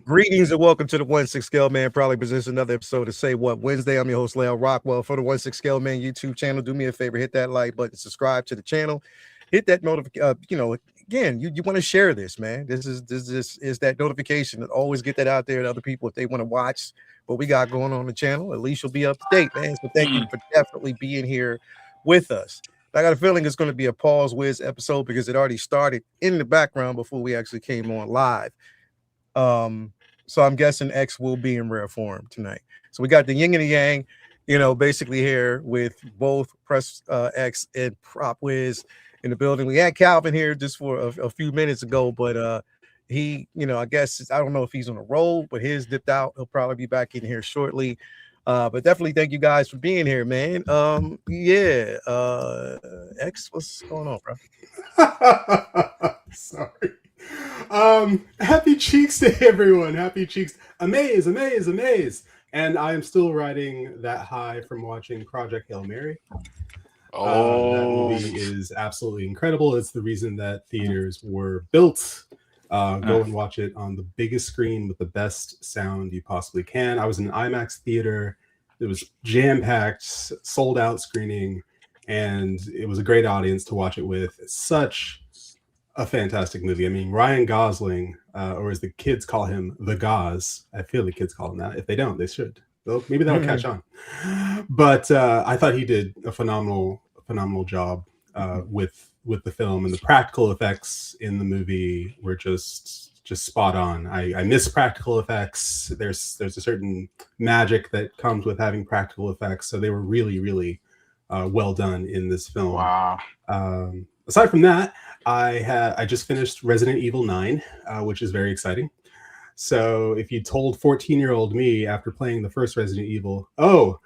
Greetings and welcome to the 1/6 Scale Man. Proudly presents another episode of Say What Wednesday. I'm your host, Leo Rockwell. For the 1/6 Scale Man YouTube channel, do me a favor, hit that like button, subscribe to the channel, hit that notification. Again, you want to share this, man. This is that notification. Always get that out there to other people if they want to watch what we got going on the channel. At least you'll be up to date, man. So thank you for definitely being here with us. I got a feeling it's going to be a pause whiz episode because it already started in the background before we actually came on live. So I'm guessing X will be in rare form tonight. So we got the yin and the yang, basically here with both Press X and Prop Wiz in the building. We had Calvin here just for a few minutes ago, but he, I guess I don't know if he's on a roll, but his dipped out. He'll probably be back in here shortly. But definitely thank you guys for being here, man. X, what's going on, bro? Sorry. Happy cheeks to everyone. Happy cheeks. Amaze. And I am still riding that high from watching Project Hail Mary. That movie is absolutely incredible. It's the reason that theaters were built. Go and watch it on the biggest screen with the best sound you possibly can. I was in an IMAX theater. It was jam-packed, sold-out screening, and it was a great audience to watch it with. It's such a fantastic movie. I mean, Ryan Gosling, or as the kids call him, the Gauze. I feel the kids call him that. If they don't, they should. Maybe that'll catch on. But I thought he did a phenomenal job with the film, and the practical effects in the movie were just spot on. I miss practical effects. There's a certain magic that comes with having practical effects, so they were really well done in this film. Wow. Aside from that, I just finished Resident Evil 9, which is very exciting. So if you told 14-year-old me after playing the first Resident Evil, oh,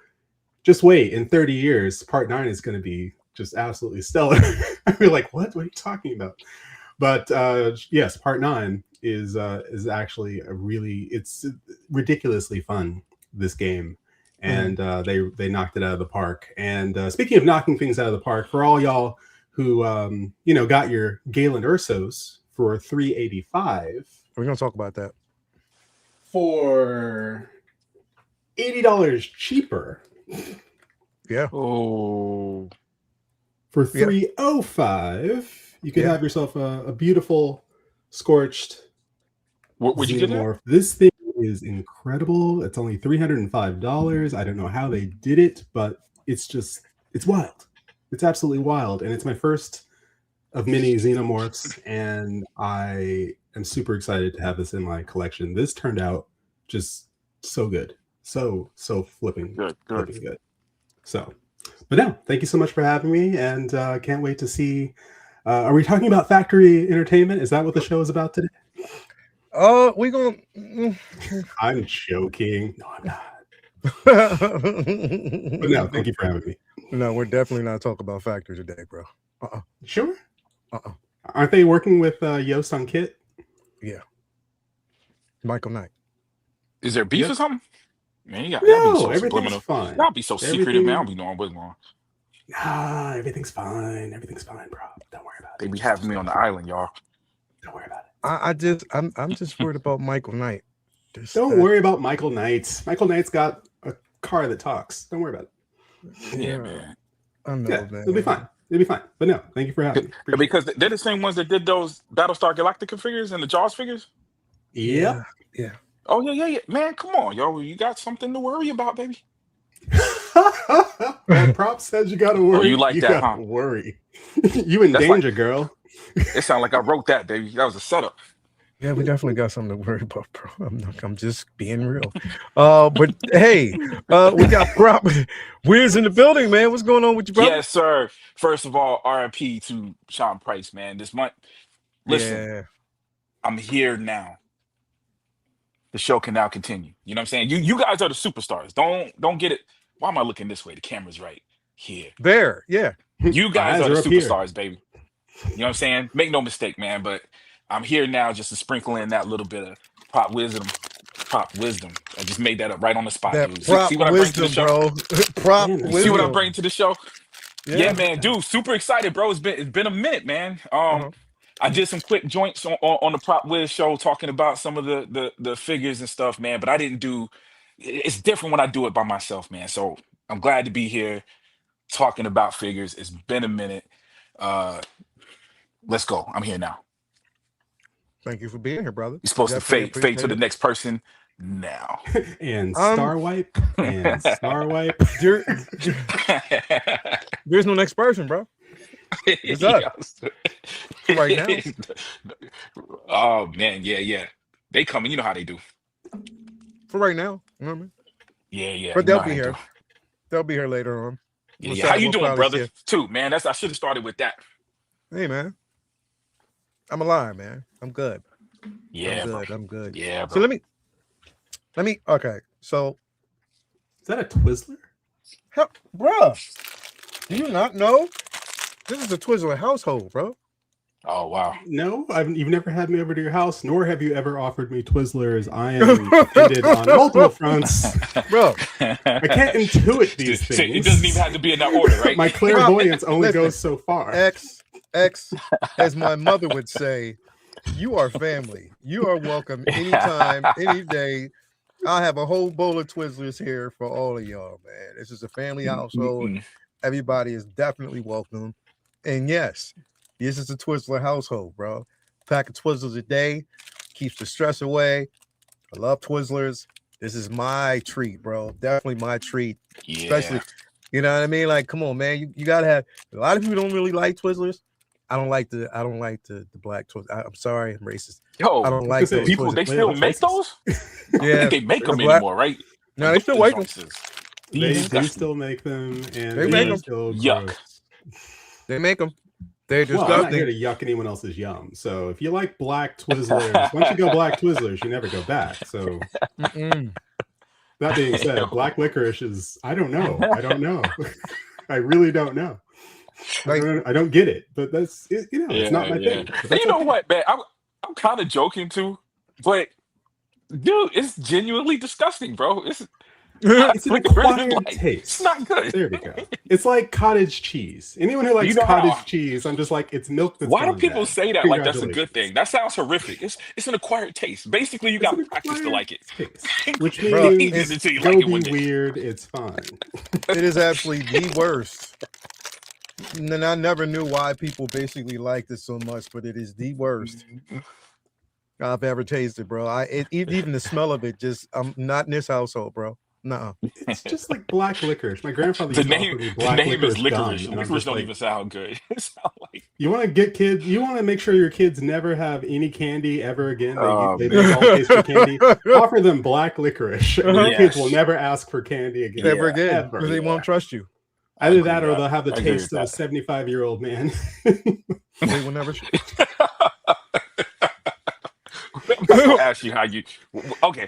just wait, in 30 years, part 9 is going to be just absolutely stellar. I'd be like, what are you talking about? But yes, part 9 is actually it's ridiculously fun, this game. And they knocked it out of the park. And speaking of knocking things out of the park, for all y'all who got your Galen Ursos for $385. We're gonna talk about that. For $80 cheaper. Yeah. Oh. For $305, you could have yourself a beautiful scorched. What would you get there? This thing is incredible. It's only $305. I don't know how they did it, but it's wild. It's absolutely wild, and it's my first of many xenomorphs, and I am super excited to have this in my collection. This turned out just so good, so flipping good. So, but no, thank you so much for having me, and can't wait to see. Are we talking about factory entertainment? Is that what the show is about today? We're gonna. I'm joking. No, I'm not. But no, thank you for having me. No, we're definitely not talking about factory today, bro. Sure. Aren't they working with Yost on Kit? Yeah. Michael Knight. Is there beef or something? Man, everything's fine. Y'all be so secretive, man. I don't be knowing what's wrong. Nah, everything's fine. Everything's fine, bro. Don't worry about it. They be having me on the island, y'all. Don't worry about it. I'm just worried about Michael Knight. Don't worry about Michael Knight. Michael Knight's got a car that talks. Don't worry about it. Yeah, man. I know, man. It'll be fine. But no, thank you for having me. Because they're the same ones that did those Battlestar Galactica figures and the Jaws figures? Yeah. Oh, yeah. Man, come on, yo. You got something to worry about, baby. Well, Prop says you got to worry. Oh, you like that, huh? Worry. You in danger, girl. It sounded like I wrote that, baby. That was a setup. Yeah, we definitely got something to worry about, bro. I'm just being real. But hey, we got Prop Wiz in the building, man. What's going on with you, bro? Yes, sir. First of all, RIP to Sean Price, man. This month, listen, I'm here now. The show can now continue. You know what I'm saying? You guys are the superstars. Don't get it Why am I looking this way? The camera's right here. There, yeah. You guys are the up here. superstars, baby. You know what I'm saying? Make no mistake, man. But I'm here now just to sprinkle in that little bit of prop wisdom. Prop wisdom. I just made that up right on the spot, That dude. prop See what I bring to the wisdom, show? bro. Prop Man, wisdom. See what I bring to the show? Yeah, Man, dude. Super excited, bro. It's been a minute, man. Uh-huh. I did some quick joints on the Prop Wiz show talking about some of the figures and stuff, man. But I didn't do. It's different when I do it by myself, man. So I'm glad to be here talking about figures. It's been a minute. Let's go. I'm here now. Thank you for being here, brother. You're supposed to Definitely fade to appreciate the it. next person now. And star wipe. And star wipe. There's no next person, bro. It's us. Right now. Oh man, yeah. They coming. You know how they do. For right now. You know what I mean? Yeah. But you know they'll how be they here. do. They'll be here later on. Yeah. How you We'll doing, probably brother? see it. Too, man. I should have started with that. Hey, man. I'm alive, man. I'm good. Yeah, I'm good. Yeah, bro. So let me. Okay, so Is that a Twizzler? hell, bro, do you not know? This is a Twizzler household, bro. Oh wow. No, you've never had me over to your house, nor have you ever offered me Twizzlers. I am offended on multiple fronts. Bro, I can't intuit these So things. it doesn't even have to be in that order, right? My clairvoyance only Listen, goes so far. X, as my mother would say, you are family. You are welcome anytime, any day. I have a whole bowl of Twizzlers here for all of y'all, man. This is a family household. Everybody is definitely welcome. And yes, this is a Twizzler household, bro. Pack of Twizzlers a day keeps the stress away. I love Twizzlers. This is my treat, bro. Definitely my treat. Yeah. Especially, you know what I mean? Like, come on, man. You gotta have. A lot of people don't really like Twizzlers. I don't like the black Twizzlers. I'm sorry, I'm racist. Yo, I don't like those people. Twizzlers. They still make those? I don't Yeah, think they make them black- anymore, right? No, they still make them. They do Disgusting. still make them, and They make are 'em. still Yuck. gross. They make them. They're Well, I'm not here disgusting. to yuck anyone else's yum. So if you like black Twizzlers, once you go black Twizzlers, you never go back. So Mm-mm. that being said, black licorice is I don't know. I really don't know. Like, I don't get it, but that's it, it's not my thing. But And that's you know okay. what, man? I'm kind of joking too, but dude, it's genuinely disgusting, bro. It's It's an like, acquired like, taste. It's not good. There we go. It's like cottage cheese. Anyone who likes You know cottage how- cheese, I'm just like, it's milk that's Why do gone people bad. say that like that's a good Congratulations. thing? That sounds horrific. It's an acquired taste. Basically, you It's got an to practice to acquired like it. taste, which Bro, means it's until you go like it be one day. weird. It's fine. it is absolutely the worst. And I never knew why people basically liked it so much, but it is the worst I've ever tasted, bro. Even the smell of it, just I'm not in this household, bro. Nuh-uh. It's just like black licorice. My grandfather The used to offer me name black is licorice gum, licorice. and I'm Licorice just don't like, even sound good. It sound like you want to get kids. You want to make sure your kids never have any candy ever again. They man. all taste for candy. Offer them black licorice, and your kids will Yes. never ask for candy again. Ever Yeah, again, ever. because they won't trust you. Either agree that, or with they'll that. have the I agree taste with of a that. 75-year-old man. They will never. I'm gonna ask you how you. Okay.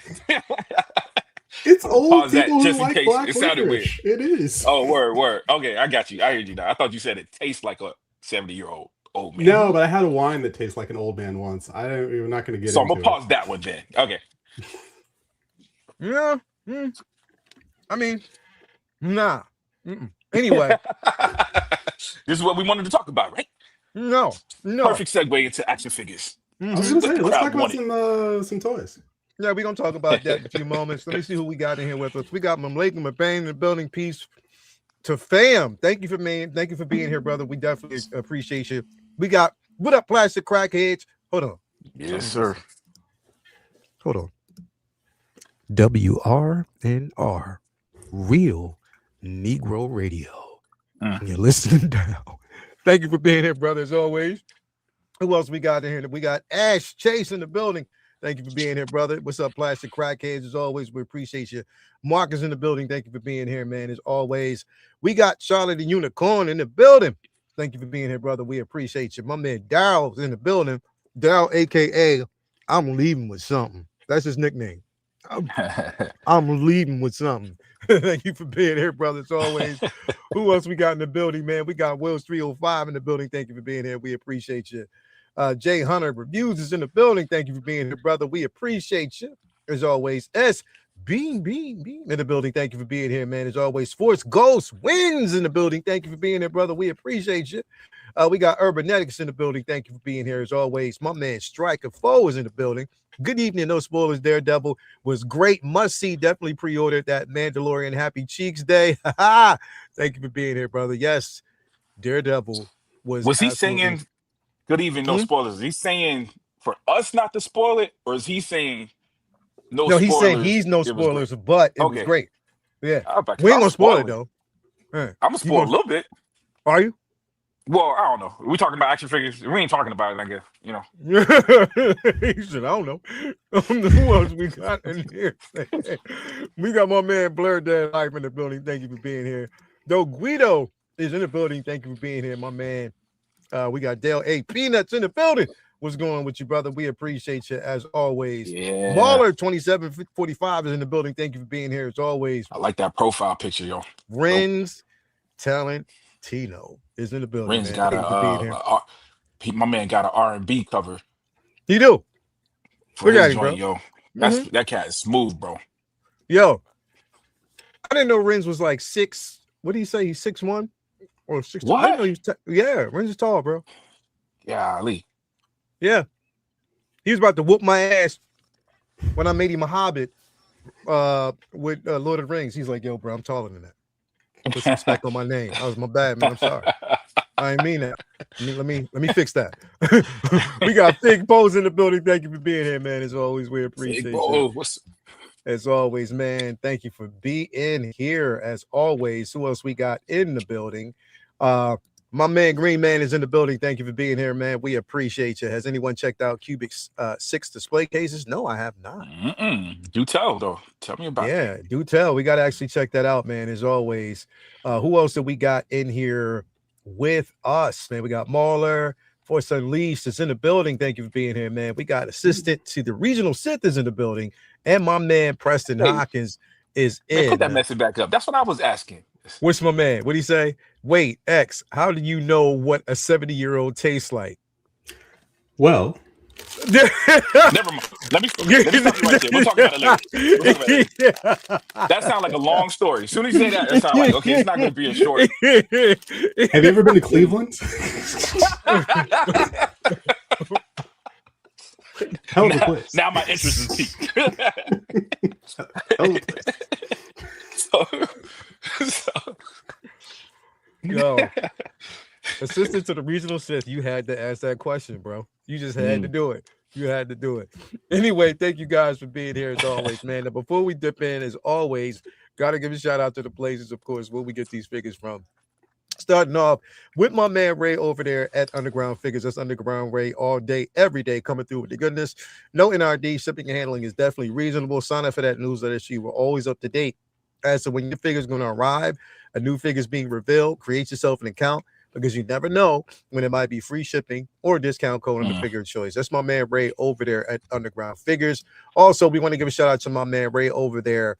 It's old Pause that people who just in like case. black It sounded licorice. It is. Oh, word. Okay, I got you. I heard you now. I thought you said it tastes like a 70-year-old old man. No, but I had a wine that tastes like an old man once. We're not going to get So I'm into gonna pause that one then. Okay. Yeah. I mean, nah. Anyway, This is what we wanted to talk about, right? no. Perfect segue into action figures. I was Mhm. going to say, The let's crowd talk about some toys. Yeah, we're gonna talk about that in a few moments. Let me see who we got in here with us. We got Mamlake McBain in the building. Peace to fam. Thank you for being here, brother. We definitely appreciate you. We got what up, plastic crackheads? Hold on. Yes, sir. Hold on. WRNR, Real Negro Radio. Mm. You're listening now. Thank you for being here, brother, as always. Who else we got in here? We got Ash Chase in the building. Thank you for being here, brother. What's up, plastic crackheads? As always, we appreciate you. Mark is in the building. Thank you for being here, man. As always, we got Charlotte the Unicorn in the building. Thank you for being here, brother. We appreciate you. My man Daryl's in the building. Daryl, aka I'm leaving with something. That's his nickname. I'm leading with something. Thank you for being here, brother. As always. Who else we got in the building, man? We got Will's 305 in the building. Thank you for being here. We appreciate you. Jay Hunter Reviews is in the building. Thank you for being here, brother. We appreciate you. As always, Beam in the building. Thank you for being here, man. As always, Force Ghost Wins in the building. Thank you for being here, brother. We appreciate you. We got Urbanetics in the building. Thank you for being here. As always, my man Striker Foe is in the building. Good evening. No spoilers. Daredevil was great. Must see. Definitely pre-ordered that Mandalorian Happy Cheeks Day. Thank you for being here, brother. Yes, Daredevil Was he saying good evening, no spoilers? Is he saying for us not to spoil it, or is he saying no spoilers? He's saying he's no spoilers, but it was great. Yeah. We ain't gonna spoil it though. I'm gonna spoil a little bit. Are you? Well, I don't know. We're talking about action figures. We ain't talking about it, I guess. You know. He said, I don't know. Who else we got in here? We got my man Blur Dad Life in the building. Thank you for being here. Though Guido is in the building. Thank you for being here, my man. We got Dale A. Peanuts in the building. What's going on with you, brother? We appreciate you as always. Yeah. Mauler 2745 is in the building. Thank you for being here as always. I like that profile picture, yo. Renz Talent Tino is in the building. Renz got my man got an R&B cover. He do. For his joint, yo. That cat is smooth, bro. Yo, I didn't know Renz was like 6. What do you say? He's 6'1" or 6'2"? What? I didn't know he's yeah, Renz is tall, bro. Golly. Yeah. He was about to whoop my ass when I made him a Hobbit with Lord of the Rings. He's like, yo, bro, I'm taller than that. Put some respect on my name. That was my bad, man. I'm sorry. I didn't mean that. Let me fix that. We got Big Pose in the building. Thank you for being here, man. As always, we appreciate you. As always, man. Thank you for being here. As always, who else we got in the building? My man Green Man is in the building. Thank you for being here, man. We appreciate you. Has anyone checked out Cubic's 6 display cases? No, I have not. Do tell, though. Tell me about it. Yeah, do tell. We got to actually check that out, man, as always. Who else did we got in here with us, man? We got Mauler, Force Unleashed is in the building. Thank you for being here, man. We got assistant to the regional Sith is in the building. And my man Preston Hawkins is in. Put that message back up. That's what I was asking. What's my man? What do you say? Wait, X, how do you know what a 70-year-old tastes like? Well, never mind. Let me stop you right there. We'll talk about it later. That sounds like a long story. As soon as you say that, it sounds like, okay, it's not going to be a short. Have you ever been to Cleveland? Hell of a place. Now my interest is peaked. Yo, assistant to the regional Sith, you had to ask that question, bro. You just had to do it. You had to do it. Anyway, thank you guys for being here as always, man. Now, before we dip in, as always, got to give a shout out to the places, of course, where we get these figures from. Starting off with my man Ray over there at Underground Figures. That's Underground Ray all day, every day, coming through with the goodness. No NRD, shipping and handling is definitely reasonable. Sign up for that newsletter. So you were always up to date as to when your figure is going to arrive, a new figure is being revealed. Create yourself an account because you never know when it might be free shipping or a discount code on the figure of choice. That's my man Ray over there at Underground Figures. Also, we want to give a shout out to my man Ray over there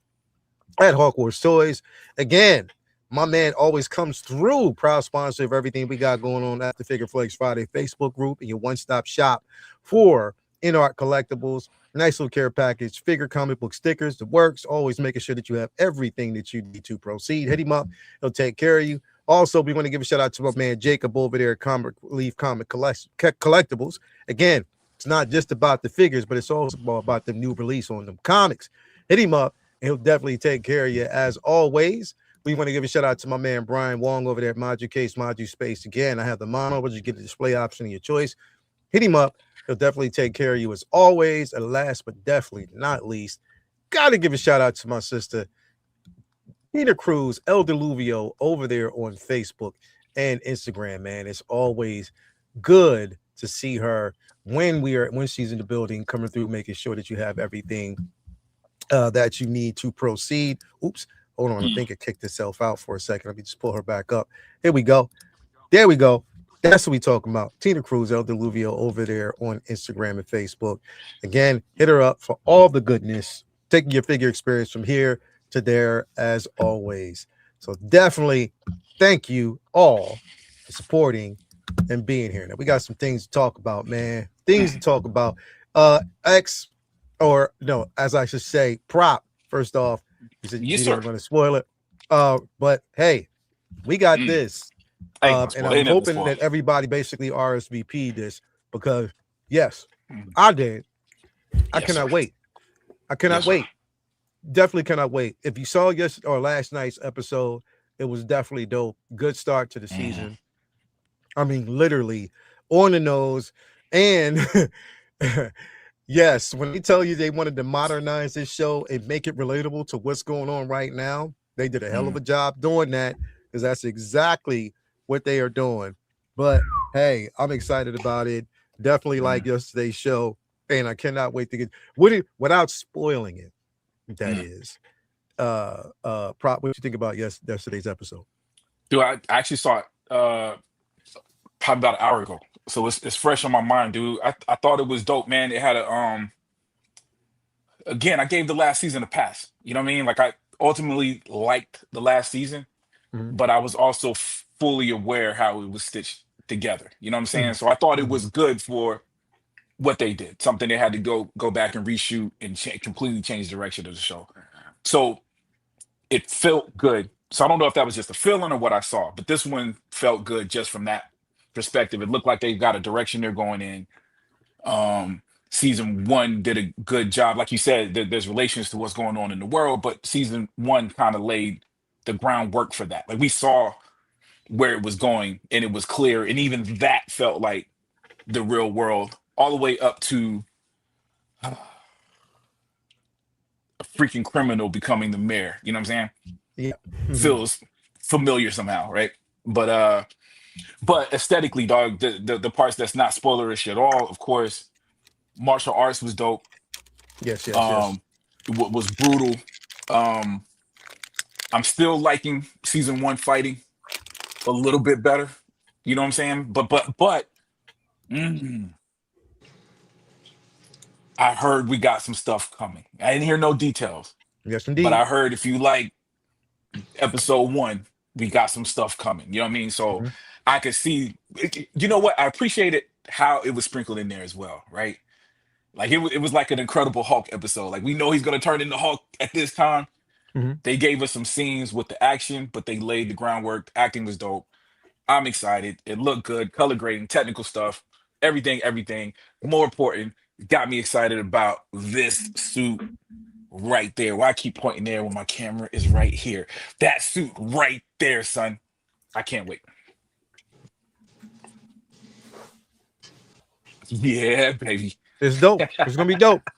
at Hawkworth Toys. Again, my man always comes through, proud sponsor of everything we got going on at the Figure Flex Friday Facebook group and your one-stop shop for in-art collectibles. Nice little care package, figure, comic book stickers, the works, always making sure that you have everything that you need to proceed. Hit him up. He'll take care of you. Also, we want to give a shout out to my man Jacob over there at Comic Relief Comic Collectibles. Again, it's not just about the figures, but it's also about the new release on them comics. Hit him up, and he'll definitely take care of you. As always, we want to give a shout out to my man Brian Wong over there at Modu Case, Modu Space. Again, I have the mono, but you get the display option of your choice. Hit him up. He'll definitely take care of you as always. And last but definitely not least, got to give a shout out to my sister, Tina Cruz, El Deluvio, over there on Facebook and Instagram, man. It's always good to see her when she's in the building, coming through, making sure that you have everything that you need to proceed. Oops, hold on. I think it kicked itself out for a second. Let me just pull her back up. Here we go. There we go. That's what we talking about. Tina Cruz, El Deluvio over there on Instagram and Facebook. Again, hit her up for all the goodness taking your figure experience from here to there as always. So definitely thank you all for supporting and being here. Now we got some things to talk about, man. Things to talk about. As I should say, prop. First off, you said Yes, you sir. didn't want to spoil it. But hey, we got this. And I'm hoping that everybody basically RSVP this because yes, I did. I cannot wait. I cannot wait. Definitely cannot wait. If you saw last night's episode, it was definitely dope. Good start to the season. I mean, literally on the nose. And yes, when they tell you they wanted to modernize this show and make it relatable to what's going on right now, they did a hell of a job doing that because that's exactly what they are doing. But hey, I'm excited about it. Definitely like yesterday's show. And I cannot wait to get without spoiling it. That is. Prop, what you think about yesterday's episode? Dude, I actually saw it probably about an hour ago. So it's fresh on my mind, dude. I thought it was dope, man. It had a again, I gave the last season a pass. You know what I mean? Like I ultimately liked the last season, but I was also fully aware how it was stitched together. You know what I'm saying? So I thought it was good for what they did. Something they had to go back and reshoot and completely change the direction of the show. So it felt good. So I don't know if that was just a feeling or what I saw, but this one felt good just from that perspective. It looked like they've got a direction they're going in. Season 1 did a good job. Like you said, there's relations to what's going on in the world, but season 1 kind of laid the groundwork for that. Like we saw where it was going and it was clear. And even that felt like the real world all the way up to a freaking criminal becoming the mayor. You know what I'm saying? Yeah. Feels familiar somehow, right? But aesthetically, dog, the parts that's not spoilerish at all, of course, martial arts was dope. Yes. What was brutal. I'm still liking season 1 fighting a little bit better. You know what I'm saying? But I heard we got some stuff coming. I didn't hear no details. Yes, indeed. But I heard if you like episode 1, we got some stuff coming. You know what I mean? So I could see, you know what? I appreciated how it was sprinkled in there as well, right? Like it was like an Incredible Hulk episode. Like we know he's going to turn into Hulk at this time. They gave us some scenes with the action, but they laid the groundwork. The acting was dope. I'm excited. It looked good. Color grading, technical stuff, everything. More important, got me excited about this suit right there. Why I keep pointing there when my camera is right here? That suit right there, son. I can't wait. Yeah, baby. It's dope. It's gonna be dope.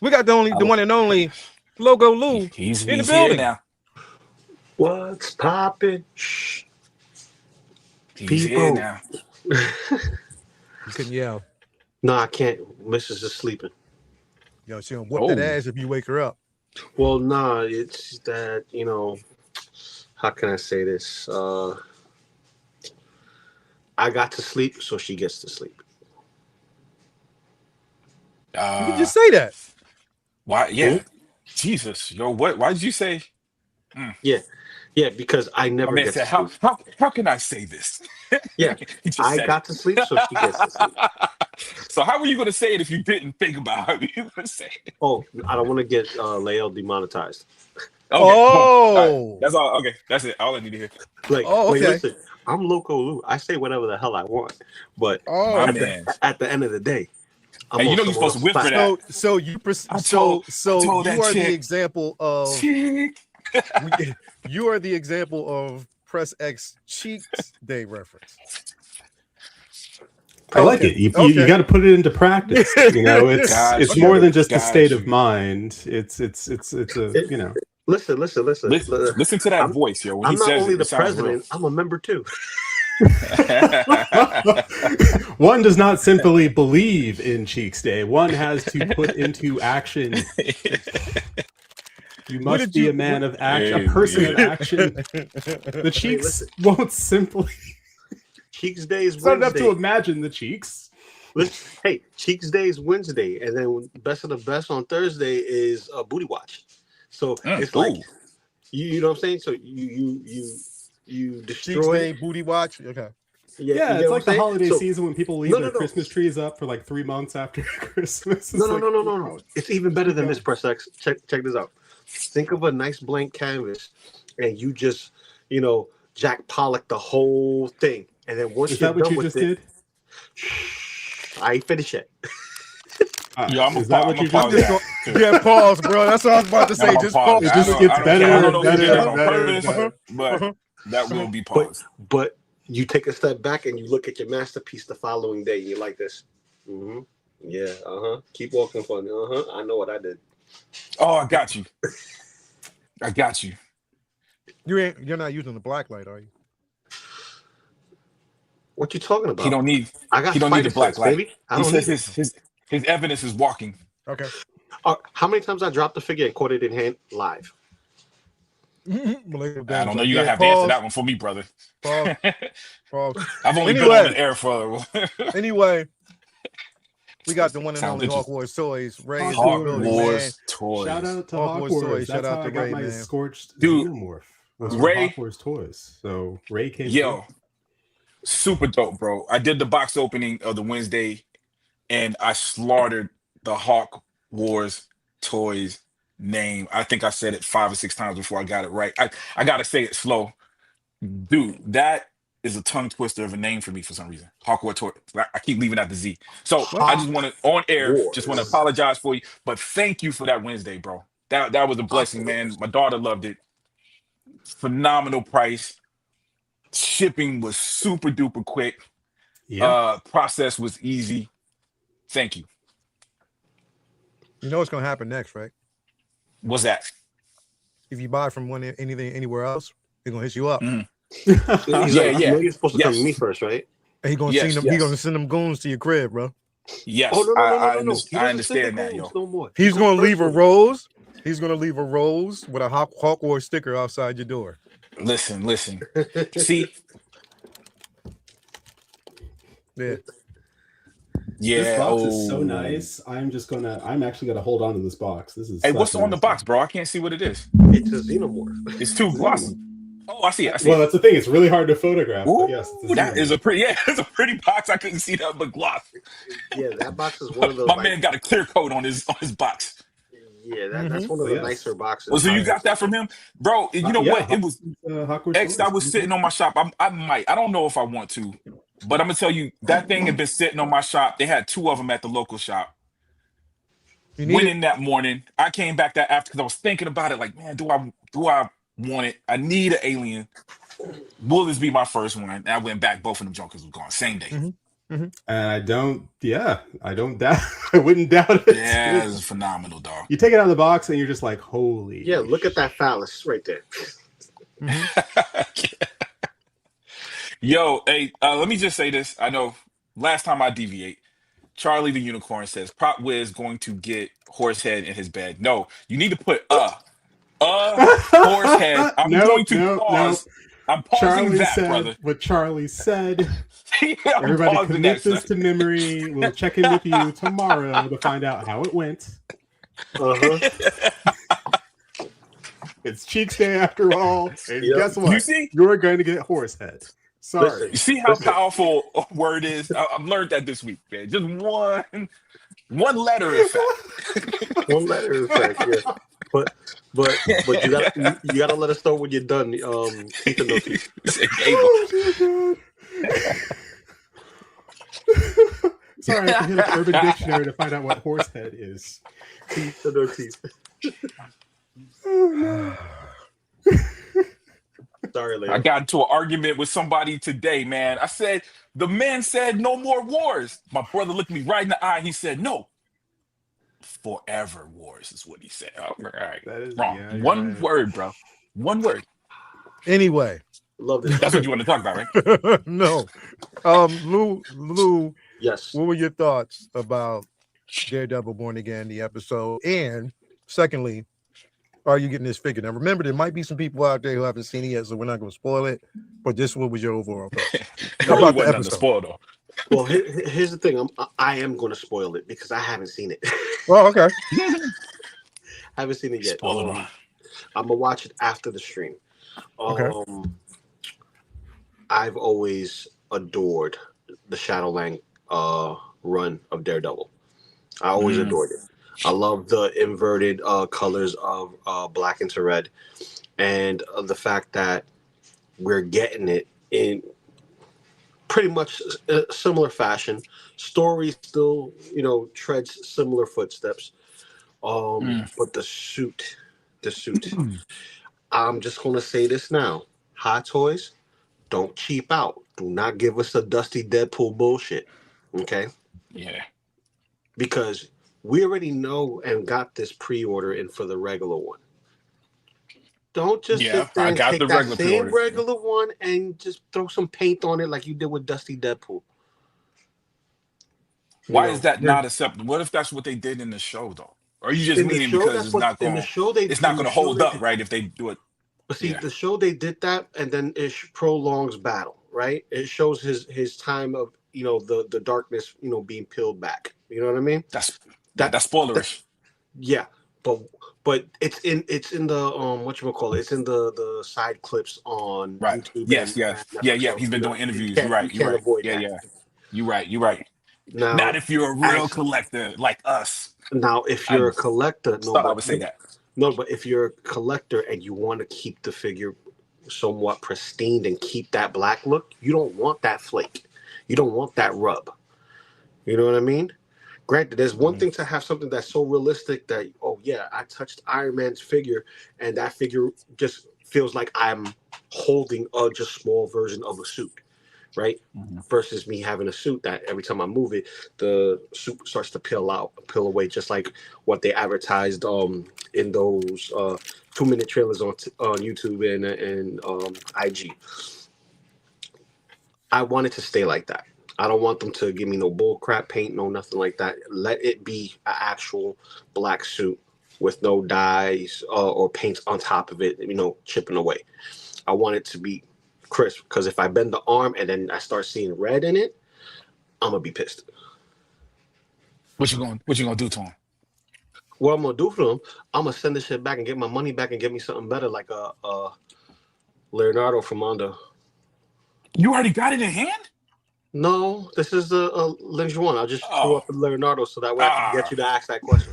We got the one and only Logo Lou he's in the building now. What's poppin'? Shh. He's here now. You couldn't yell. No, I can't. Mrs. is sleeping. Yo, she gonna whoop that ass if you wake her up. Well, nah, it's that, how can I say this? I got to sleep, so she gets to sleep. You can just say that. Why? Yeah. Jesus, yo, what? Why did you say? Yeah, because I never get to sleep. How can I say this? Yeah, I got to sleep, so she gets to sleep. So how were you going to say it if you didn't think about how you were going to say it? Oh, I don't want to get Lael demonetized. Okay, right. That's all. Okay, that's it. All I need to hear. Like, listen, I'm Loco Lou. I say whatever the hell I want, but at the end of the day, hey, you know you're supposed to whisper that. So you are the example of you are the example of Press X Cheeks Day reference. I like it. You got to put it into practice. It's more than just a state of mind. It's a Listen to that voice, yo. When I'm he not says only it, the president, I'm a member too. One does not simply believe in Cheeks Day. One has to put into action. You must be a man of action, a person of action. The Cheeks won't simply. Cheeks Day is It's not enough to imagine the cheeks. Hey, Cheeks Day is Wednesday, and then Best of the Best on Thursday is Booty Watch. So it's like you know what I'm saying. So you destroy Cheeks Day, Booty Watch. Okay. Yeah, it's like the holiday season when people leave their Christmas trees up for like 3 months after Christmas. No. It's even better than this, Press X. Check this out. Think of a nice blank canvas, and you just, Jack Pollock the whole thing. And then once you're done with it, I ain't finished yet. Is that what you just did? Yeah, pause, bro. That's what I was about to say. Just pause. It just gets better and better. But that will be paused. But you take a step back and you look at your masterpiece the following day, and you're like this. Mm-hmm. Yeah, keep walking for me. I know what I did. Oh, I got you. You're not using the black light, are you? What you talking about? He don't need the black light. Baby. He says his evidence is walking. Okay. How many times I dropped the figure and caught it in hand live? I don't know. You gotta have to answer that one for me, brother. Pause. I've only been on the air for. Anyway, we got the one and only Hawk Wars Toys. Ray is Hawk Wars Toys. Shout out to Hawk Wars Toys. Shout out to Ray, man. Scorched Xenomorph. Ray Hawk Wars Toys. So Ray came. Super dope, bro. I did the box opening of the Wednesday, and I slaughtered the Hawk Wars Toys name. I think I said it 5 or 6 times before I got it right. I gotta say it slow. Dude, that is a tongue twister of a name for me for some reason. Hawk Wars Toys. I keep leaving out the Z. So I just want to, on air, just want to apologize for you. But thank you for that Wednesday, bro. That was a blessing, man. My daughter loved it. Phenomenal price. Shipping was super duper quick. Yeah. Process was easy. Thank you. You know what's gonna happen next, right? What's that? If you buy from anything anywhere else, they're gonna hit you up. Yeah. You're supposed to come to me first, right? And he's gonna send them. He's gonna send them goons to your crib, bro. Yes. No. I understand that, yo. No more. He's gonna leave a rose. He's gonna leave a rose with a Hawk Wars sticker outside your door. Listen. See? Yeah. This box is so nice. I'm actually gonna hold on to this box. This is. Hey, what's on the box, bro? I can't see what it is. It's a Xenomorph. It's too glossy. Oh, I see. Well, that's the thing. It's really hard to photograph. Ooh, but yes, it's a pretty box. I couldn't see that, but glossy. Yeah, that box is one of those. My man got a clear coat on his box. Yeah, that's one of the nicer boxes. Well, so you got that from him, bro? You know what? It was X. I was sitting on my shop. I don't know if I want to, but I'm gonna tell you that thing had been sitting on my shop. They had 2 of them at the local shop. Went in that morning. I came back that after because I was thinking about it. Like, man, do I want it? I need an alien. Will this be my first one? And I went back. Both of them junkers were gone same day. And I don't doubt. I wouldn't doubt it. Yeah, it's phenomenal, dog. You take it out of the box and you're just like, holy. Yeah, look at that phallus right there. Yo, hey, let me just say this. I know last time I deviate, Charlie the Unicorn says Prop Wiz going to get Horsehead in his bed. No, you need to put Horsehead. I'm going to pause. I'm pausing Charlie that, said brother. What Charlie said. Everybody commit this to memory. We'll check in with you tomorrow to find out how it went. It's Cheeks Day after all. And guess what? You're going to get Horsehead. Sorry. You see how powerful a word is? I've learned that this week, man. Just one letter effect. One letter effect, yeah. But you gotta let us know when you're done. Teeth and no teeth. Sorry, I have to hit up Urban Dictionary to find out what Horsehead is. Teeth and no teeth. Oh no. Sorry, lady. I got into an argument with somebody today, man. I said, the man said no more wars. My brother looked me right in the eye. He said, no. Forever wars is what he said. All right. Wrong. Yeah, One word, bro. One word. Anyway. Love this. That's what you want to talk about, right? No. Lou. Yes. What were your thoughts about Daredevil Born Again, the episode? And secondly, are you getting this figure? Now, remember, there might be some people out there who haven't seen it yet, so we're not going to spoil it. But just what was your overall thoughts about the episode? Spoil, though. Well, here's the thing. I am going to spoil it because I haven't seen it. Oh, okay. I haven't seen it yet. Spoiler. I'm gonna watch it after the stream. Okay. I've always adored the Shadowland run of Daredevil. I always adored it. I love the inverted colors of black into red, and the fact that we're getting it in pretty much a similar fashion. Story still, treads similar footsteps. But the suit. I'm just gonna say this now. Hot Toys, don't cheap out. Do not give us a Dusty Deadpool bullshit. Okay? Yeah. Because we already know and got this pre-order in for the regular one. Don't just sit there and take that same regular one and just throw some paint on it like you did with Dusty Deadpool. Why is that not acceptable? What if that's what they did in the show, though? Or are you just meaning because it's not going to hold up, right? If they do it. But see, the show they did that, and then it prolongs battle, right? It shows his time of the darkness, being peeled back. You know what I mean? That's spoilerish. Yeah, but it's in the whatchamacallit, it's in the side clips on YouTube. Yes. He's been doing interviews. You're right. Yeah. You're right. Now, not if you're a real collector like us. Now, if you're a collector, I would say that. No, but if you're a collector and you want to keep the figure somewhat pristine and keep that black look, you don't want that flake. You don't want that rub. You know what I mean? Granted, there's one thing to have something that's so realistic that, oh yeah, I touched Iron Man's figure and that figure just feels like I'm holding a just small version of a suit, right? Versus me having a suit that every time I move it, the suit starts to peel away, just like what they advertised in those 2-minute trailers on YouTube and IG. I want it to stay like that. I don't want them to give me no bull crap paint, no nothing like that. Let it be an actual black suit with no dyes or paints on top of it, chipping away. I want it to be crisp, because if I bend the arm and then I start seeing red in it, I'm gonna be pissed. What you gonna do to him? What I'm gonna do for him, I'm gonna send this shit back and get my money back and get me something better, like a Leonardo from Mando. You already got it in hand? No, this is a Lynch one. I just threw up the Leonardo so that way I can get you to ask that question.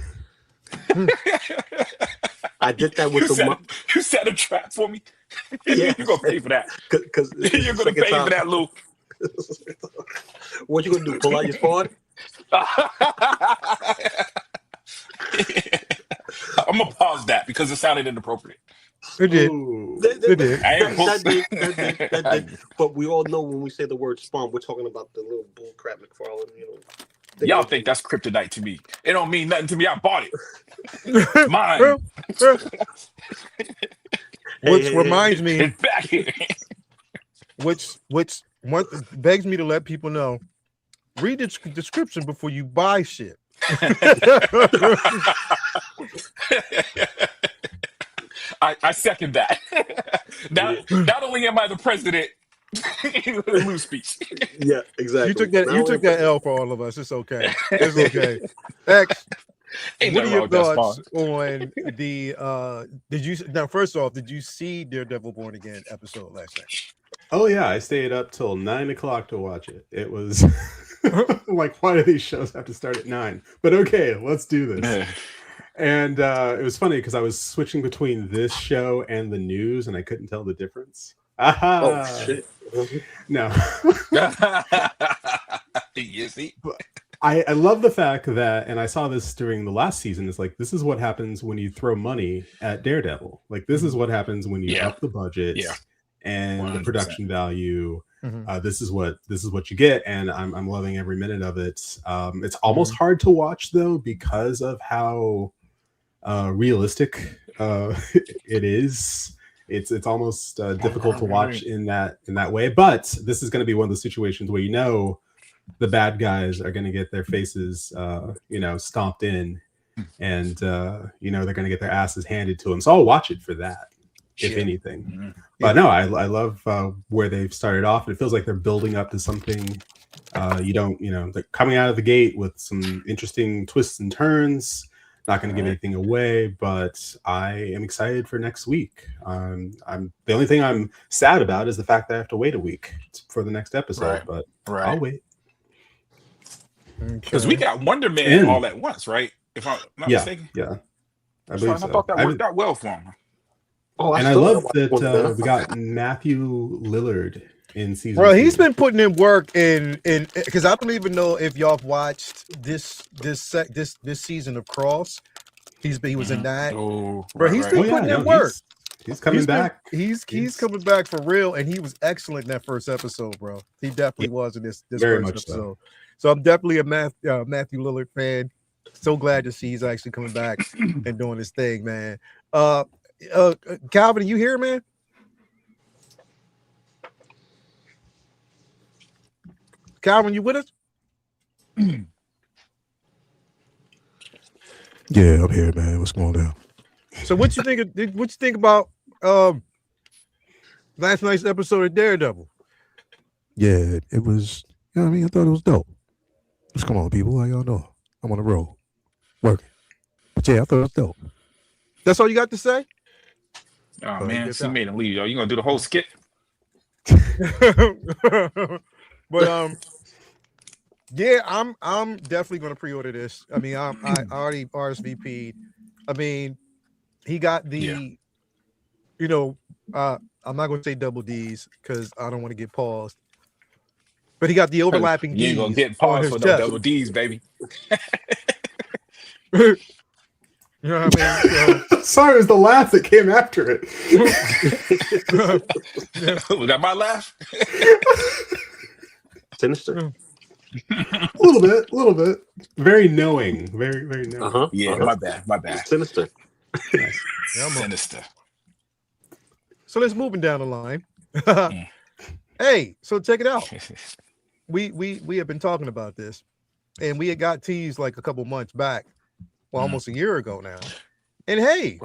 I did that with you set a trap for me. Yeah, you're gonna pay for that. Because you're gonna pay for that, Lou. What you gonna do? Pull out your phone? I'm gonna pause that because it sounded inappropriate. It did. It did. That did. But we all know when we say the word spawn, we're talking about the little bull crap McFarlane. Y'all think that's kryptonite to me? It don't mean nothing to me. I bought it. It's mine. Which reminds me, it's back here. which begs me to let people know: read the description before you buy shit. I second that. Not only am I the president, Lou's speech. Yeah, exactly. You took that L for all of us. It's okay. It's okay. X. What are your thoughts on the first off, did you see Daredevil Born Again episode last night? Oh yeah, I stayed up till 9 o'clock to watch it. It was like, why do these shows have to start at 9? But okay, let's do this. And it was funny because I was switching between this show and the news, and I couldn't tell the difference. Oh shit! No. You see? I love the fact that, and I saw this during the last season, it's like, this is what happens when you throw money at Daredevil. Like, this is what happens when you up the budget and 100%. The production value. This is what you get, and I'm loving every minute of it. It's almost hard to watch though because of how realistic it is. It's almost difficult to watch in that way. But this is going to be one of those situations where the bad guys are going to get their faces stomped in, and they're going to get their asses handed to them. So I'll watch it for that, if anything. But no, I love where they've started off. It feels like they're building up to something You don't, coming out of the gate with some interesting twists and turns. Not going to give anything away, but I am excited for next week. I'm the only thing I'm sad about is the fact that I have to wait a week for the next episode, but I'll wait. Because we got Wonder Man all at once, right? If I'm not mistaken. Yeah. I believe so. I thought that worked out well for him. Oh, and I love that we got Matthew Lillard in season. Bro, he's been putting in work in because I don't even know if y'all have watched this season of Cross. He was in that. Oh, bro, he's been putting in work. He's coming back. He's coming back for real, and he was excellent in that first episode, bro. He definitely was in this very first much episode. So I'm definitely a Matthew Lillard fan. So glad to see he's actually coming back and doing his thing, man. Calvin, are you here, man? Calvin, you with us? Yeah, I'm here, man. What's going on? So what you think about last night's episode of Daredevil? Yeah, it was, I mean, I thought it was dope. What's going on, people? How y'all doing? I'm on the road, working. But yeah, I thought it was dope. That's all you got to say? Oh, man, she made him leave, yo. You gonna do the whole skit? But yeah, I'm definitely gonna pre-order this. I mean, I already RSVP'd. I mean, he got the, I'm not gonna say double D's because I don't want to get paused. But he got the overlapping D's. You ain't gonna get paused for no double D's, baby. You know what I mean? Sorry, it was the laugh that came after it. Was that my laugh? Sinister. A little bit. Very knowing. Very, very knowing. Yeah, my bad. Sinister. Nice. Sinister. So let's moving down the line. Hey, so check it out. We have been talking about this, and we had got teased like a couple months back. Well, almost a year ago now. And hey,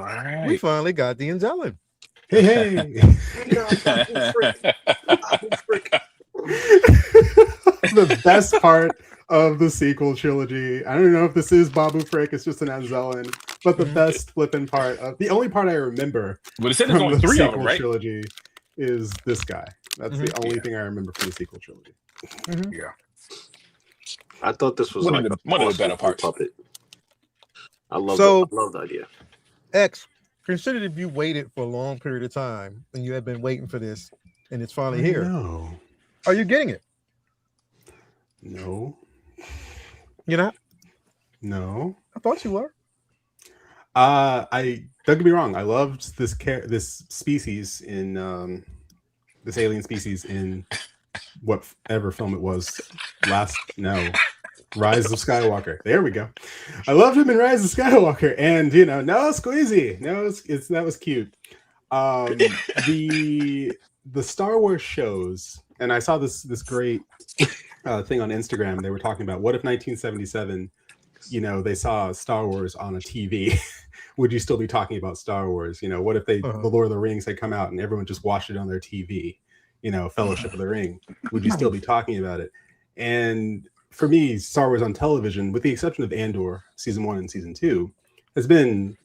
we finally got the Anzellan. Hey. The best part of the sequel trilogy. I don't know if this is Babu Frick, it's just an Anzellan, but the best flipping part of the only part I remember But it said there's only 3 of them, right? Trilogy is this guy. That's the only thing I remember from the sequel trilogy. Yeah. I thought this was one like of the better parts. Puppet. I love the idea. X, consider if you waited for a long period of time and you have been waiting for this and it's finally here. No. Are you getting it? No. You're not? No. I thought you were. I don't get me wrong. I loved this species in this alien species in whatever film it was. Rise of Skywalker. There we go. I loved him in Rise of Skywalker, and no squeezy. No, that was cute. The Star Wars shows, and I saw this great thing on Instagram. They were talking about what if 1977, they saw Star Wars on a TV. Would you still be talking about Star Wars? What if the Lord of the Rings had come out and everyone just watched it on their TV? Fellowship of the Ring. Would you still be talking about it? And for me, Star Wars on television, with the exception of Andor season 1 and season 2, has been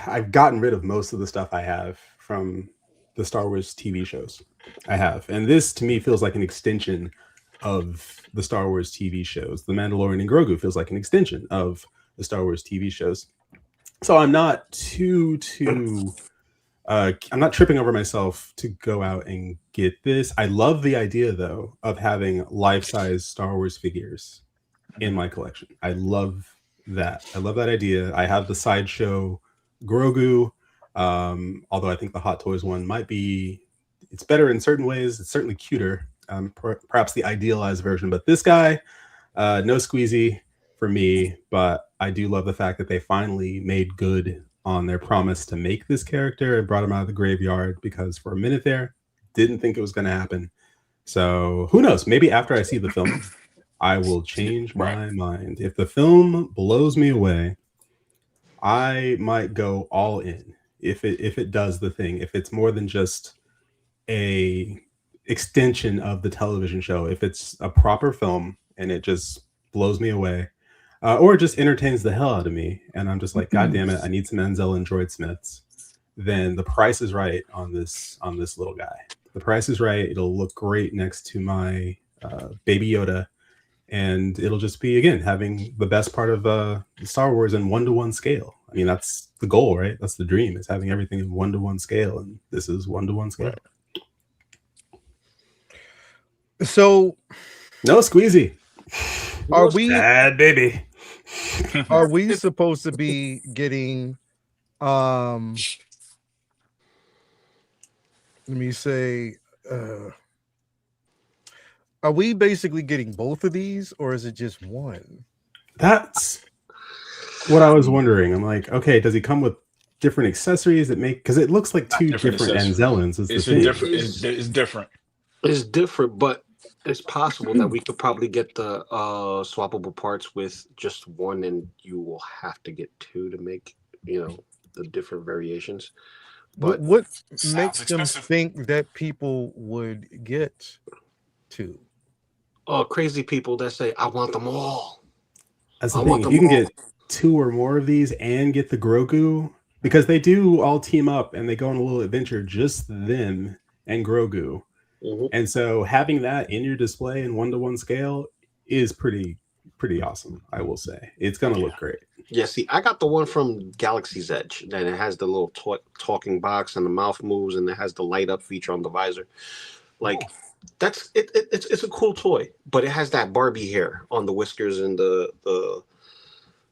I've gotten rid of most of the stuff I have from the Star Wars TV shows. I have, and this to me feels like an extension of the Star Wars TV shows. The Mandalorian and Grogu feels like an extension of the Star Wars TV shows. So I'm not I'm not tripping over myself to go out and get this. I love the idea, though, of having life-size Star Wars figures in my collection. I love that. I love that idea. I have the Sideshow Grogu, although I think the Hot Toys one it's better in certain ways. It's certainly cuter, perhaps the idealized version. But this guy, no squeezy for me, but I do love the fact that they finally made good on their promise to make this character and brought him out of the graveyard, because for a minute there, didn't think it was going to happen. So who knows? Maybe after I see the film, I will change my mind. If the film blows me away, I might go all in. If it does the thing, if it's more than just a extension of the television show. If it's a proper film and it just blows me away, or it just entertains the hell out of me, and I'm just like, God damn it, I need some Enzel and Droid Smiths, then the price is right on this little guy. The price is right. It'll look great next to my Baby Yoda, and it'll just be, again, having the best part of Star Wars in 1-to-1 scale. I mean, that's the goal, right? That's the dream, is having everything in 1-to-1 scale, and this is 1-to-1 scale. So, no squeezy. Are we bad baby? Are we supposed to be getting? Let me say. Are we basically getting both of these, or is it just one? That's what I was wondering. I'm like, okay, does he come with different accessories that make? Because it looks like two different Anzellans. It's different. It's different. It's different, but it's possible that we could probably get the swappable parts with just one, and you will have to get two to make, the different variations. But what makes them think that people would get two? Crazy people that say, I want them all. That's the thing. If you can get two or more of these and get the Grogu, because they do all team up and they go on a little adventure, just them and Grogu. Mm-hmm. And so having that in your display in 1-to-1 scale is pretty awesome, I will say. It's going to look great. Yeah, see, I got the one from Galaxy's Edge, that it has the little talking box and the mouth moves, and it has the light up feature on the visor. Like, that's it. It's a cool toy, but it has that Barbie hair on the whiskers and the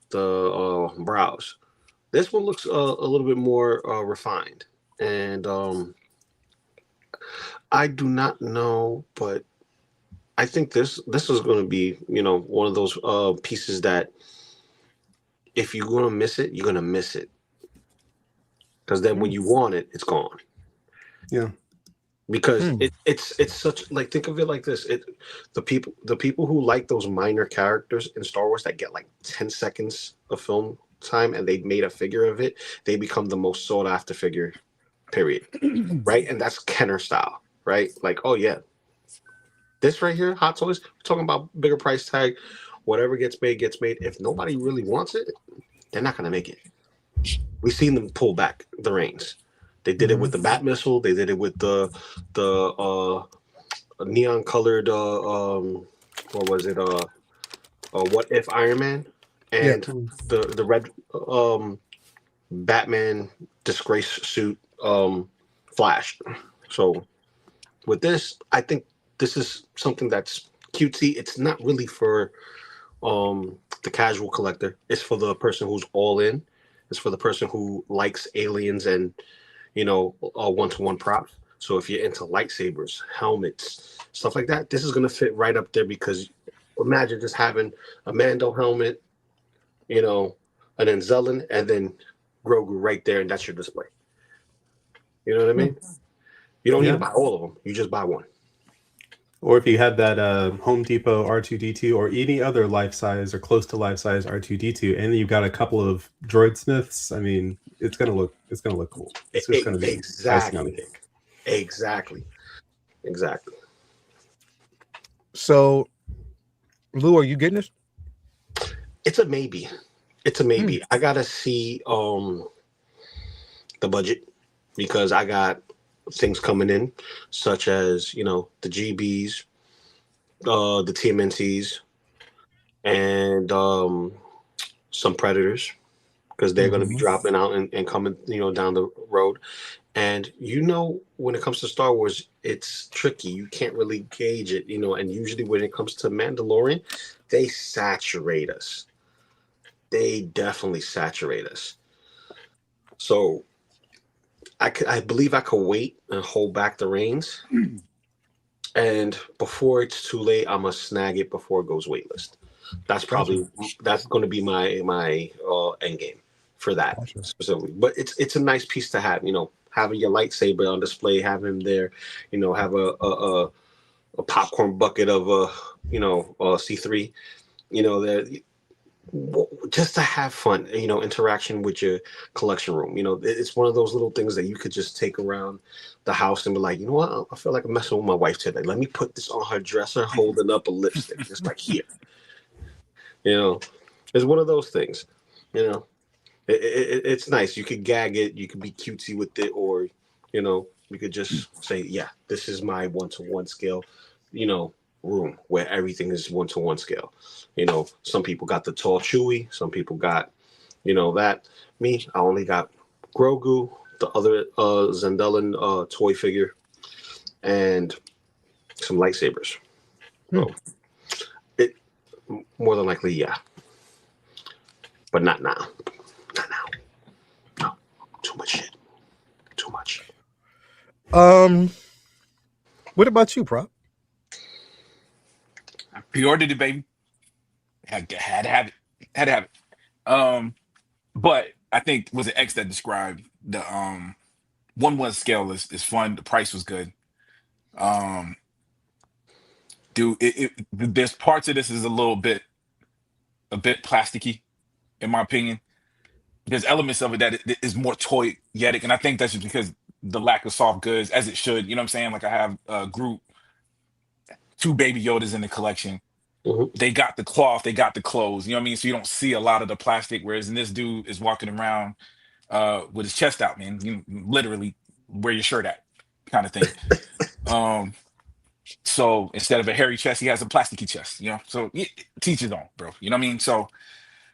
brows. This one looks a little bit more refined, and I do not know, but I think this is going to be, one of those pieces that if you're going to miss it, you're going to miss it, because then when you want it, it's gone. Yeah. Because it's such, like, think of it like this. The people who like those minor characters in Star Wars that get like 10 seconds of film time and they made a figure of it, they become the most sought after figure, period. Right? And that's Kenner style, right? Like, oh yeah, this right here, Hot Toys, we're talking about bigger price tag, whatever gets made gets made. If nobody really wants it, they're not gonna make it. We've seen them pull back the reins. They did it with the Bat Missile. They did it with the neon colored what was it? What If Iron Man, and the red Batman disgrace suit Flash. So with this, I think this is something that's cutesy. It's not really for the casual collector. It's for the person who's all in. It's for the person who likes aliens and 1-to-1 props. So if you're into lightsabers, helmets, stuff like that, this is going to fit right up there, because imagine just having a Mando helmet, an Anzellan, and then Grogu right there, and that's your display. You know what I mean? You don't need to buy all of them. You just buy one. Or if you had that Home Depot R2-D2 or any other life-size or close to life-size R2-D2, and then you've got a couple of Droid Smiths, I mean, it's gonna look cool. It's just gonna be icing on the cake. Exactly. So, Lou, are you getting this? It's a maybe. I gotta see the budget, because I got things coming in, such as the GBs, the TMNTs, and some Predators, because they're going to be dropping out and coming down the road. And when it comes to Star Wars, it's tricky. You can't really gauge it, and usually when it comes to Mandalorian, they saturate us. They definitely saturate us. So I believe I could wait and hold back the reins, and before it's too late, I'm gonna snag it before it goes waitlist. That's going to be my end game for that specifically. But it's a nice piece to have. Having your lightsaber on display, have him there. Have a popcorn bucket of C3. just to have fun, interaction with your collection room. It's one of those little things that you could just take around the house and be like, you know what, I feel like I'm messing with my wife today. Let me put this on her dresser, holding up a lipstick, just like here. It's one of those things. It's nice. You could gag it, you could be cutesy with it, or you could just say, yeah, this is my 1-to-1 scale, room where everything is 1-to-1 scale. Some people got the tall Chewy, some people got, that. Me, I only got Grogu, the other Zendelin toy figure, and some lightsabers. So it more than likely, yeah, but not now. Not now. No, too much shit. Too much. What about you, Prop? I pre-ordered it, baby. Had to have it. Had to have it. But I think was it X that described the 1-1 scale is fun. The price was good. Dude, there's parts of this is a bit plasticky, in my opinion. There's elements of it that is more toyetic, and I think that's just because the lack of soft goods, as it should. You know what I'm saying? Like I have Groot, 2 Baby Yodas in the collection. Mm-hmm. They got the cloth, they got the clothes. You know what I mean? So you don't see a lot of the plastic. Whereas in this dude is walking around with his chest out, man. You literally where your shirt at, kind of thing. So instead of a hairy chest, he has a plasticky chest. So teach his own, bro. You know what I mean? So.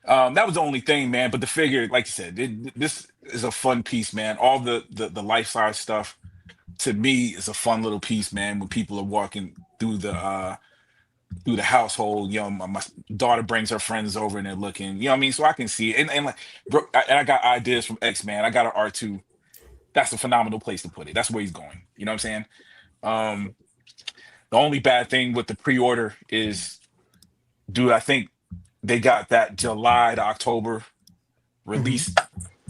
That was the only thing, man. But the figure, like you said, this is a fun piece, man. All the life size stuff to me is a fun little piece, man. When people are walking through the household, my daughter brings her friends over and they're looking, you know what I mean. So I can see it, and like, bro, I got ideas from X, man. I got an R2. That's a phenomenal place to put it. That's where he's going. You know what I'm saying? The only bad thing with the pre-order is, dude, I think they got that July to October release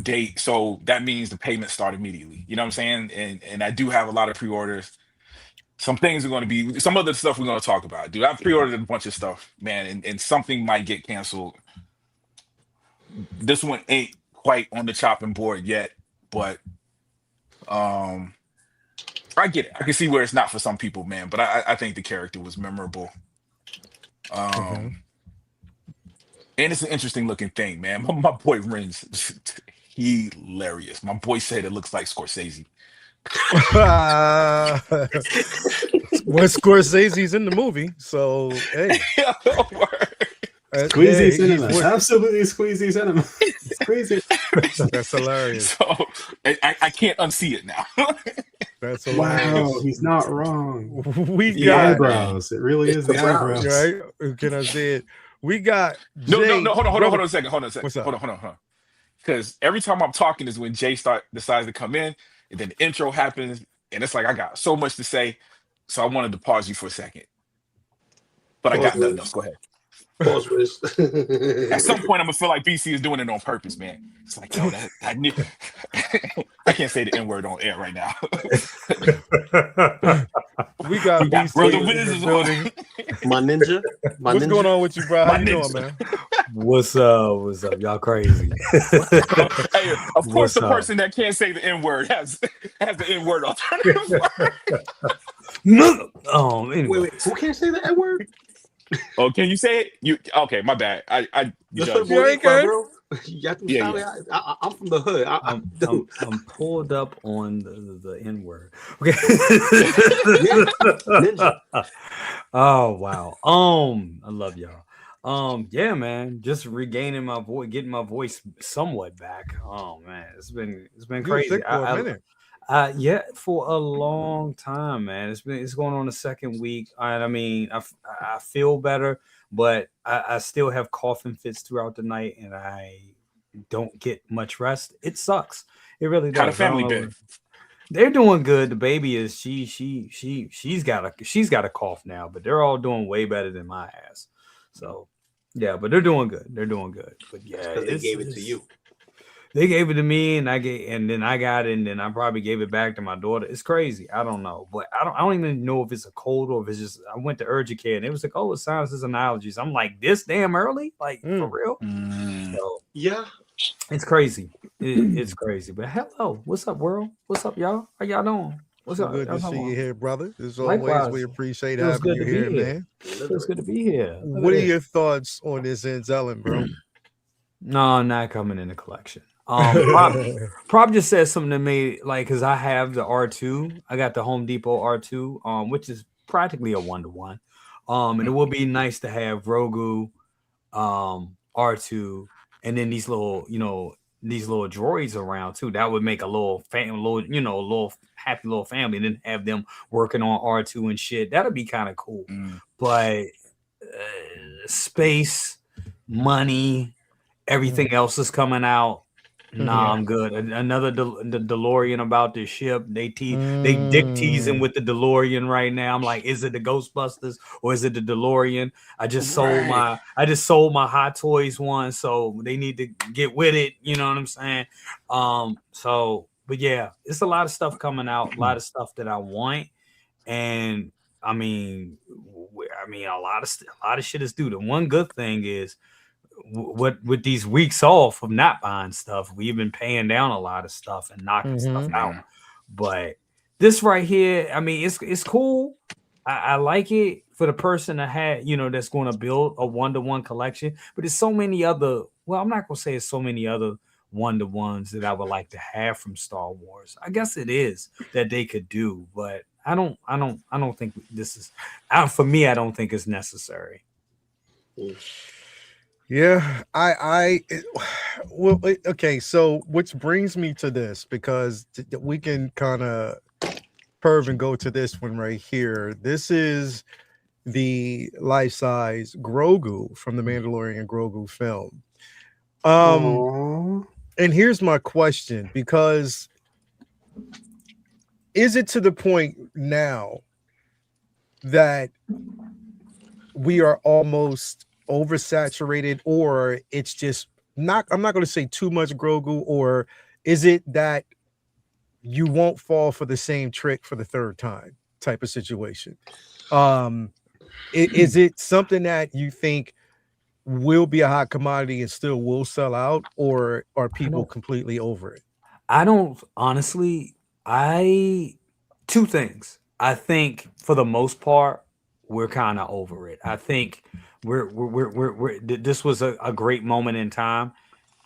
date, so that means the payments start immediately. You know what I'm saying? And I do have a lot of pre-orders. Some things are going to be some other stuff we're going to talk about. Dude, I've pre-ordered a bunch of stuff, man, and something might get canceled. This one ain't quite on the chopping board yet, but I get it. I can see where it's not for some people, man. But I think the character was memorable. And it's an interesting looking thing, man. My boy Ren's hilarious. My boy said it looks like Scorsese. Well, Scorsese's in the movie, so hey. Squeezy cinema. Absolutely squeezy cinema. Squeezy. That's hilarious. So I can't unsee it now. That's hilarious. Wow, he's not wrong. We The got eyebrows. It really is the eyebrows. Right? Can I say it? We got No, Jay, hold on a second. What's up? Hold on. Because every time I'm talking is when Jay decides to come in, and then the intro happens, and it's like I got so much to say, so I wanted to pause you for a second. But I got nothing else. Go ahead. Pause for this. At some point, I'm gonna feel like BC is doing it on purpose, man. It's like, yo, that knew. I can't say the N-word on air right now. We got BC Brother in Wiz the is building. My ninja. What's going on with you, bro? How you doing, man? What's up? Y'all crazy? Hey, of course, What's the up? person that can't say the N-word has the N-word alternative word. No. Anyway. Wait. Who can't say the N word? Oh, can you say it? You okay? My bad. I That's judged. what Boricua, bro. Yeah. I'm from the hood. I'm pulled up on the N word. Okay. Ninja. Oh wow. I love y'all. Yeah, man. Just regaining my voice, getting my voice somewhat back. Oh man, it's been You were crazy. sick for a minute. Yeah, for a long time, man. It's going on the second week. I mean, I feel better, but I still have coughing fits throughout the night, and I don't get much rest. It sucks. It really does. How the family been? They're doing good. The baby is she's got a cough now, but they're all doing way better than my ass. So yeah, but they're doing good. They're doing good. But yeah, Because they gave it to you. They gave it to me, and then I got it, and then I probably gave it back to my daughter. It's crazy. I don't know, but I don't even know if it's a cold or if it's just. I went to urgent care, and it was like, oh, it's sinuses and allergies. I'm like, this damn early, like for real. So, yeah, it's crazy. It's crazy. But hello, what's up, world? What's up, y'all? How y'all doing? What's up? Good to see you here, brother. As always, Likewise. we appreciate Feels having good you to be here, here. man. Feels good to be here. What are your thoughts on this Ellen, bro? No, not coming in the collection. Prop just said something to me, like, because I have the R2. I got the Home Depot R2, which is practically a 1-to-1. And it would be nice to have Grogu, R2, and then these little, these little droids around too. That would make a little family, a little happy little family, and then have them working on R2 and shit. That'd be kind of cool. But space, money, everything else is coming out. Nah, I'm good. Another the DeLorean about the ship. They dick teasing with the DeLorean right now. I'm like, is it the Ghostbusters or is it the DeLorean? I just sold my Hot Toys one, so they need to get with it. You know what I'm saying? But yeah, it's a lot of stuff coming out, a lot of stuff that I want, and I mean, a lot of shit is due. The one good thing is, with these weeks off of not buying stuff, we've been paying down a lot of stuff and knocking stuff out. But this right here, I mean, it's cool. I like it for the person that had, that's going to build a 1-to-1 collection. But there's so many other. Well, I'm not going to say it's so many other 1-to-1s that I would like to have from Star Wars. I guess it is that they could do, but I don't think this is. For me, I don't think it's necessary. Yeah, well, okay, so which brings me to this, because we can kind of perv and go to this one right here. This is the life-size Grogu from the Mandalorian Grogu film. And here's my question, because is it to the point now that we are almost oversaturated, or it's just not, I'm not going to say too much Grogu, or is it that you won't fall for the same trick for the third time type of situation? Is it something that you think will be a hot commodity and still will sell out, or are people completely over it? I don't, honestly. Two things. I think for the most part, we're kind of over it. I think this was a great moment in time,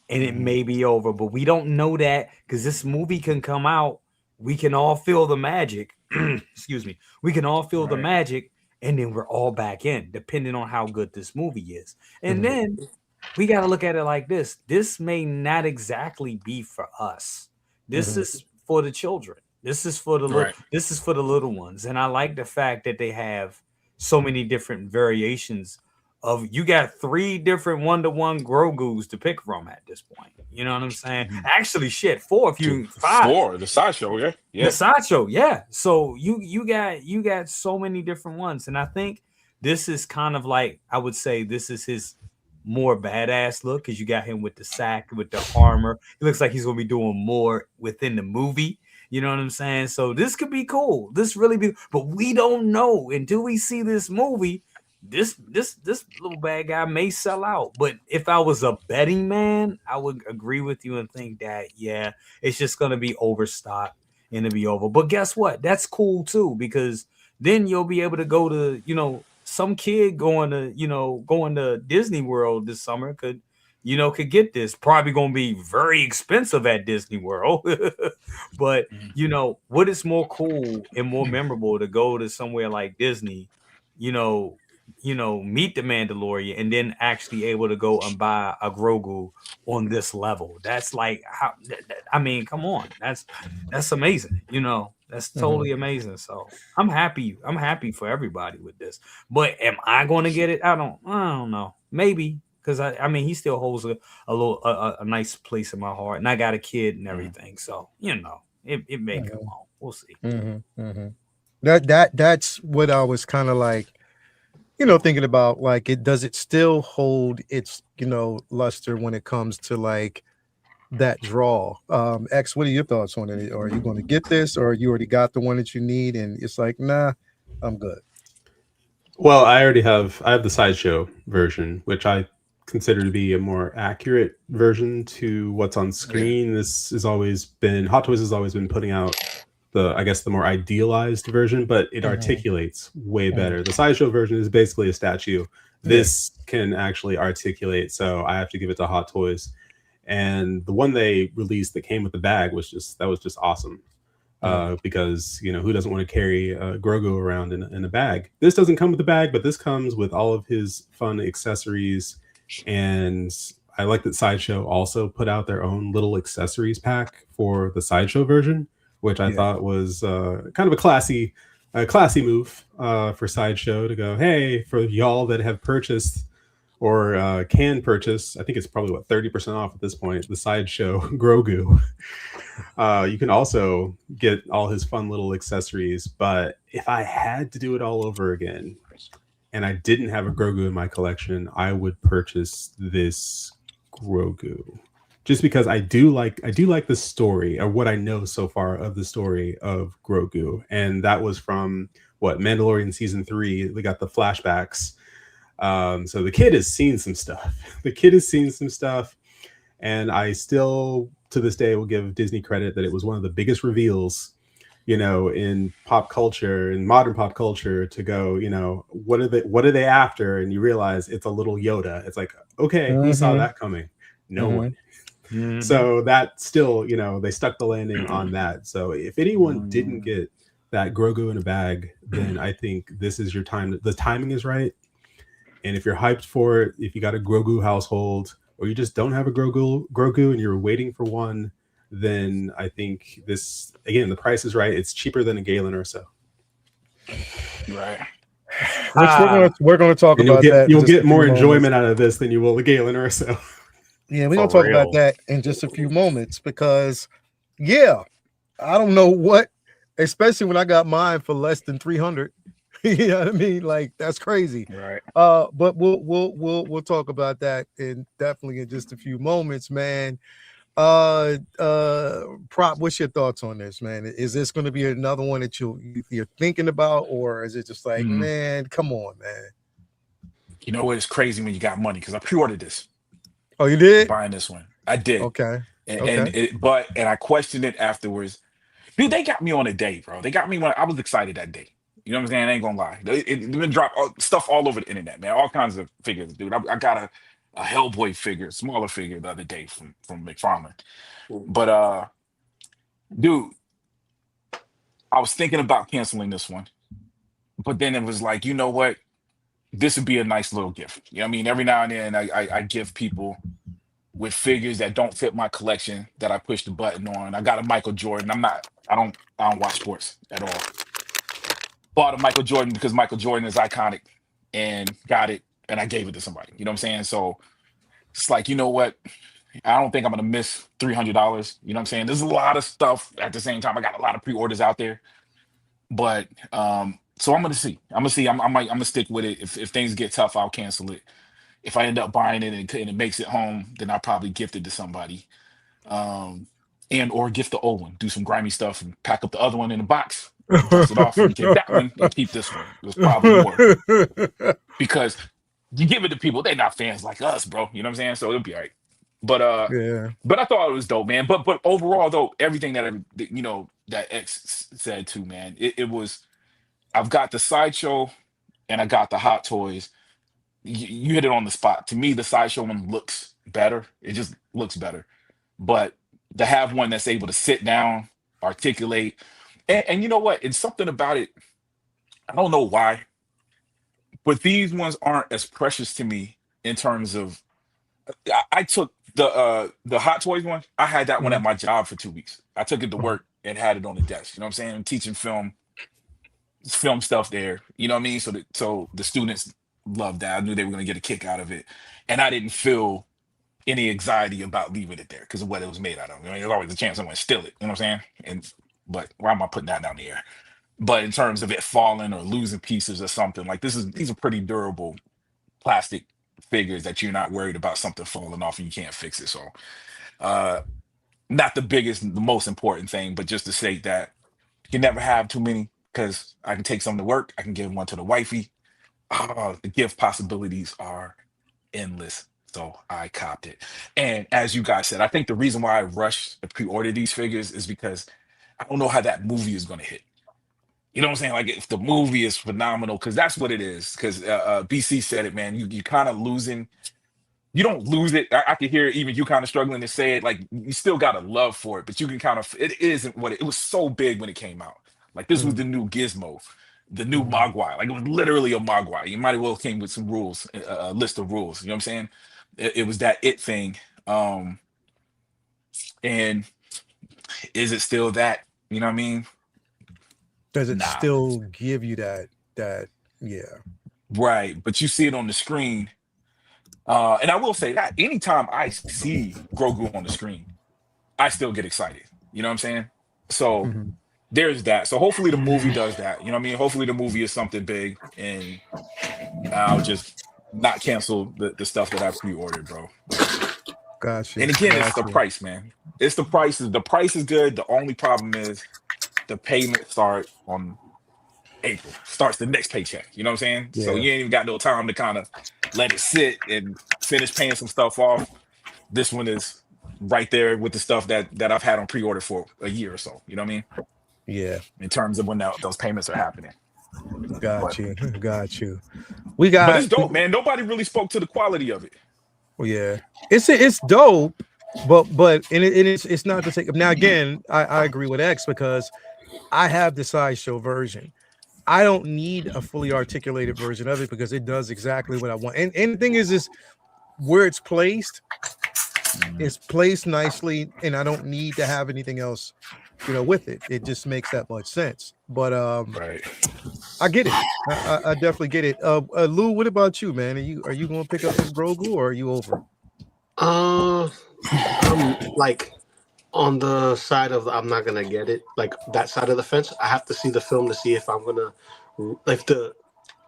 and it may be over, but we don't know that, because this movie can come out. We can all feel the magic. Excuse me. We can all feel the magic, and then we're all back in, depending on how good this movie is. And then we got to look at it like this. This may not exactly be for us. This is for the children. This is for the this is for the little ones. And I like the fact that they have so many different variations of. You got 3 different 1-to-1 Grogus to pick from at this point. You know what I'm saying? Actually, shit, 4 if you 5. 4, the sideshow, yeah. The sideshow, yeah. So you got so many different ones, and I think this is kind of like, I would say this is his more badass look, because you got him with the sack, with the armor. It looks like he's gonna be doing more within the movie. You know what I'm saying? So this could be cool. This really be, but we don't know until we see this movie. This little bad guy may sell out. But if I was a betting man, I would agree with you and think that, yeah, it's just gonna be overstocked and it'll be over. But guess what? That's cool too, because then you'll be able to go to, some kid going to Disney World this summer could get this. Probably gonna be very expensive at Disney World. But what is more cool and more memorable to go to somewhere like Disney, meet the Mandalorian, and then actually able to go and buy a Grogu on this level. That's like, how, I mean, come on, that's amazing. That's totally amazing. So I'm happy for everybody with this. But am I going to get it? I don't know. Maybe, because I mean, he still holds a nice place in my heart, and I got a kid and everything. So it may come on. We'll see. That's what I was kind of like, thinking about. Like, does it still hold its luster when it comes to like that draw. X, what are your thoughts on it? Are you going to get this, or you already got the one that you need and it's like, nah, I'm good? Well, I have the sideshow version, which I consider to be a more accurate version to what's on screen. This has always been Hot Toys has always been putting out the more idealized version, but it articulates way better. The sideshow version is basically a statue. This can actually articulate, so I have to give it to Hot Toys. And the one they released that came with the bag was just awesome. Because who doesn't want to carry Grogu around in a bag? This doesn't come with the bag, but this comes with all of his fun accessories. And I like that Sideshow also put out their own little accessories pack for the Sideshow version, which I thought was kind of a classy move for Sideshow to go, hey, for y'all that have purchased or can purchase, I think it's probably 30% off at this point, the Sideshow Grogu. You can also get all his fun little accessories. But if I had to do it all over again and I didn't have a Grogu in my collection, I would purchase this Grogu. Just because I do like the story, or what I know so far of the story of Grogu. And that was from Mandalorian season 3. We got the flashbacks. So the kid has seen some stuff. And I still, to this day, will give Disney credit that it was one of the biggest reveals, in pop culture, in modern pop culture, to go, what are they after? And you realize it's a little Yoda. It's like, okay, who saw that coming? No one. So that still, they stuck the landing on that. So if anyone didn't get that Grogu in a bag, then I think this is your time. The timing is right. And if you're hyped for it, if you got a Grogu household, or you just don't have a Grogu and you're waiting for one, then I think this, again, the price is right. It's cheaper than a Galen or so. Right. We're going to talk about that. You'll get more enjoyment out of this than you will a Galen or so. Yeah, we're going to talk about that in just a few moments because, I don't know what, especially when I got mine for less than 300. You know what I mean? Like, that's crazy. Right. But we'll talk about that definitely in just a few moments, man. Prop, what's your thoughts on this, man? Is this going to be another one that you're thinking about, or is it just like, man, come on, man? You know what? It's crazy when you got money, because I pre-ordered this. Oh, you did? Buying this one. I did. Okay. And I questioned it afterwards. Dude, they got me on a day, bro. They got me when I was excited that day. You know what I'm saying? I ain't gonna lie. It been dropped stuff all over the internet, man. All kinds of figures, dude. I got a Hellboy figure, smaller figure, the other day from McFarlane. But dude, I was thinking about canceling this one, but then it was like, you know what? This would be a nice little gift. You know what I mean? Every now and then I give people with figures that don't fit my collection that I push the button on. I got a Michael Jordan. I don't watch sports at all. Bought a Michael Jordan because Michael Jordan is iconic, and got it, and I gave it to somebody. You know what I'm saying? So it's like, you know what? I don't think I'm gonna miss $300. You know what I'm saying? There's a lot of stuff at the same time. I got a lot of pre-orders out there, but so I'm gonna see. I'm gonna stick with it. If things get tough, I'll cancel it. If I end up buying it and it makes it home, then I'll probably gift it to somebody, and or gift the old one. Do some grimy stuff and pack up the other one in a box. Dust it off and get that one and keep this one. It was probably more, because you give it to people, they're not fans like us, bro. You know what I'm saying? So it'll be all right. But but I thought it was dope, man. But overall, though, everything that X said too, man, it was. I've got the Sideshow and I got the Hot Toys. You hit it on the spot. To me, the Sideshow one looks better. It just looks better. But to have one that's able to sit down, articulate. And you know what? It's something about it. I don't know why, but these ones aren't as precious to me in terms of. I took the Hot Toys one. I had that one at my job for 2 weeks. I took it to work and had it on the desk. You know what I'm saying? I'm teaching film stuff there. You know what I mean? So the students loved that. I knew they were going to get a kick out of it, and I didn't feel any anxiety about leaving it there because of what it was made out of. I mean, there's always a chance someone steal it. You know what I'm saying? But why am I putting that down the air? But in terms of it falling or losing pieces or something, like these are pretty durable plastic figures that you're not worried about something falling off and you can't fix it. So not the biggest, the most important thing, but just to say that you can never have too many because I can take some to work. I can give one to the wifey. Oh, the gift possibilities are endless. So I copped it. And as you guys said, I think the reason why I rushed to pre-order these figures is because I don't know how that movie is going to hit. You know what I'm saying? Like if the movie is phenomenal, because that's what it is. Because BC said it, man. You kind of losing. You don't lose it. I can hear even you kind of struggling to say it. Like you still got a love for it, but you can kind of. It isn't what it was so big when it came out. Like this was the new Gizmo, the new Mogwai. Like it was literally a Mogwai. You might as well came with some rules, a list of rules. You know what I'm saying? It was that it thing. And is it still that? You know what I mean? Does it Nah. still give you that? Yeah. Right, but you see it on the screen. And I will say that anytime I see Grogu on the screen, I still get excited. You know what I'm saying? So there's that. So hopefully the movie does that. You know what I mean? Hopefully the movie is something big and I'll just not cancel the stuff that I pre-ordered, bro. Gotcha. And again, it's the price, man. It's the price. The price is good. The only problem is the payment start on April. Starts the next paycheck. You know what I'm saying? Yeah. So you ain't even got no time to kind of let it sit and finish paying some stuff off. This one is right there with the stuff that I've had on pre-order for a year or so. You know what I mean? Yeah. In terms of when those payments are happening. Got you. But it's dope, man. Nobody really spoke to the quality of it. Well, yeah, it's dope, but it's not to take. Now again, I agree with X because I have the sideshow version. I don't need a fully articulated version of it because it does exactly what I want. And the thing is where it's placed. It's placed nicely, and I don't need to have anything else, with it. It just makes that much sense. But right. I get it. I definitely get it. Lou, what about you, man? Are you going to pick up this Grogu, or are you over? I'm like on the side of I'm not gonna get it. Like that side of the fence. I have to see the film to see if I'm gonna, if the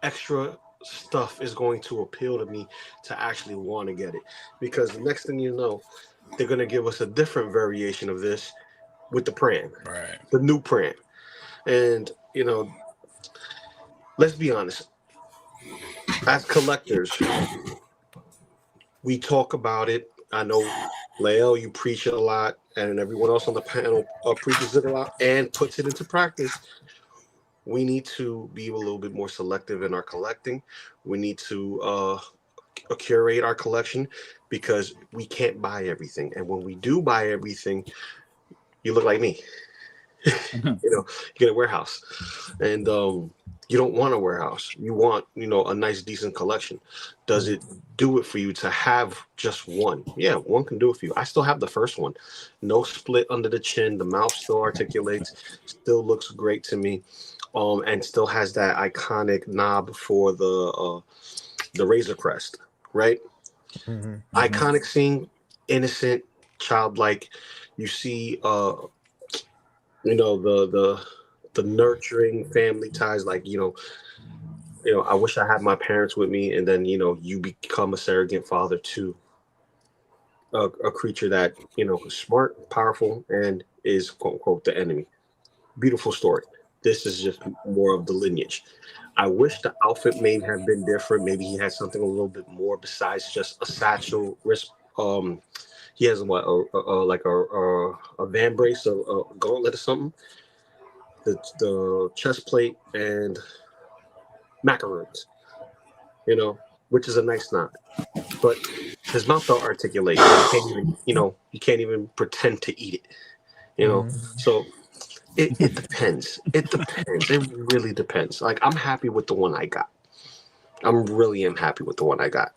extra stuff is going to appeal to me to actually want to get it. Because the next thing you know, they're gonna give us a different variation of this with the pram, right? The new pram, and let's be honest. As collectors, we talk about it. I know, Lael, you preach it a lot, and everyone else on the panel preaches it a lot and puts it into practice. We need to be a little bit more selective in our collecting. We need to curate our collection because we can't buy everything. And when we do buy everything, you look like me. You get a warehouse, and you don't want a warehouse. You want, a nice, decent collection. Does it do it for you to have just one? Yeah, one can do it for you. I still have the first one. No split under the chin. The mouth still articulates. Still looks great to me. And still has that iconic knob for the Razor Crest, right? Iconic scene, innocent, childlike. You see, the nurturing family ties, like, I wish I had my parents with me, and then, you become a surrogate father to a creature that, is smart, powerful, and is, quote unquote, the enemy. Beautiful story. This is just more of the lineage. I wish the outfit may have been different. Maybe he had something a little bit more besides just a satchel, wrist. He has what, a van brace, a gauntlet or something. The chest plate and macaroons, which is a nice nod. But his mouth don't articulate. You can't even pretend to eat it. So it depends. It depends. It really depends. Like, I'm happy with the one I got. I'm really happy with the one I got.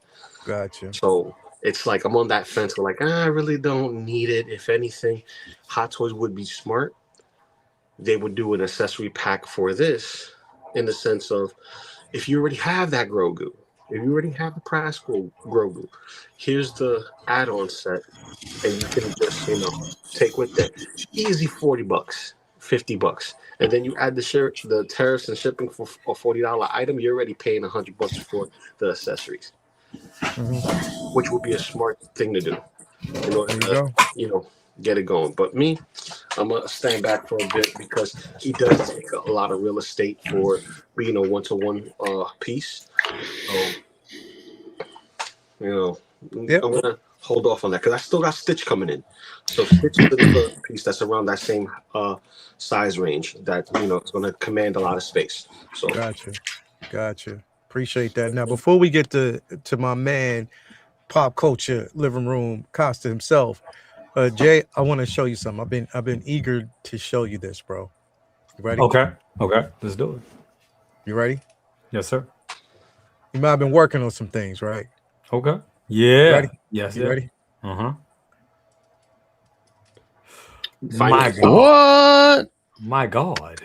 Gotcha. So it's like I'm on that fence. Like, I really don't need it. If anything, Hot Toys would be smart. They would do an accessory pack for this, in the sense of, if you already have that Grogu, if you already have the Prasco Grogu, here's the add-on set, and you can just take with that. Easy $40, $50, and then you add the tariffs and shipping for a $40 item. You're already paying $100 for the accessories, which would be a smart thing to do. In order to, get it going. But me, I'm gonna stand back for a bit because he does take a lot of real estate for being a one-to-one piece. So, I'm gonna hold off on that because I still got Stitch coming in. So Stitch is another piece that's around that same size range that it's gonna command a lot of space. So Gotcha. Appreciate that. Now, before we get to my man, pop culture living room Costa himself, Jay, I want to show you something. I've been eager to show you this, bro. You ready? Okay, let's do it. You ready? Yes, sir. You might have been working on some things, right? Okay. Yeah. Ready? Yes. You ready? Uh-huh. My God. What? My God.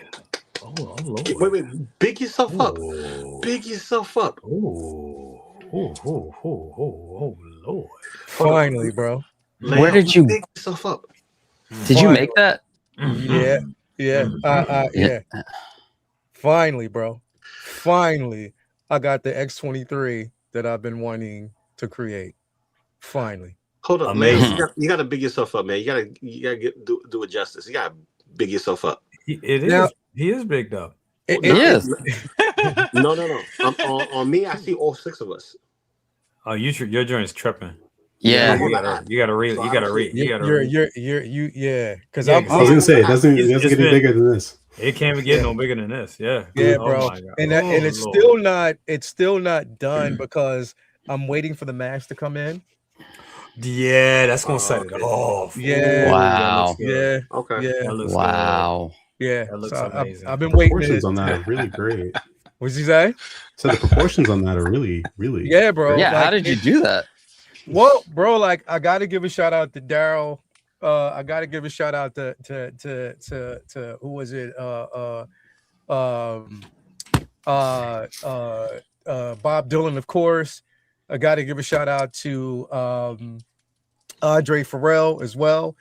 Oh Lord. Wait. Big yourself up. Big yourself up. Oh, Lord. Finally, bro. Where did you? Big yourself up? Did you make that? Yeah. Yeah. Finally, bro. Finally, I got the X23 that I've been wanting to create. Finally. Hold up, Amazing. man. You gotta big yourself up, man. You gotta do it justice. You gotta big yourself up. He is bigged up. He is. No. On me, I see all 6 of us. Oh, your joint's tripping. Yeah. You gotta read. Yeah. Because Yeah, I I was gonna say it doesn't it's get any bigger than this. It can't get no bigger than this. Yeah. Yeah, Oh bro. my God. And it's Lord. still not done because I'm waiting for the mask to come in. Yeah, that's gonna set it off. Yeah. Wow. Yeah. Okay. Yeah. That looks Wow. Yeah. That looks So amazing. I've been waiting. Proportions on that are really great. What'd you say? So the proportions on that are really, really. Yeah, bro. Yeah. Like, How did you do that? Well, bro, like I gotta give a shout out to Daryl. I gotta give a shout out to who was it? Bob Dylan, of course. I gotta give a shout out to Andre Farrell as well.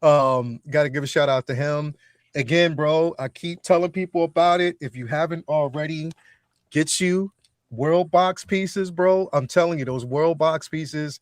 Gotta give a shout out to him. Again, bro, I keep telling people about it. If you haven't already, get you World Box pieces, bro. I'm telling you, those World Box pieces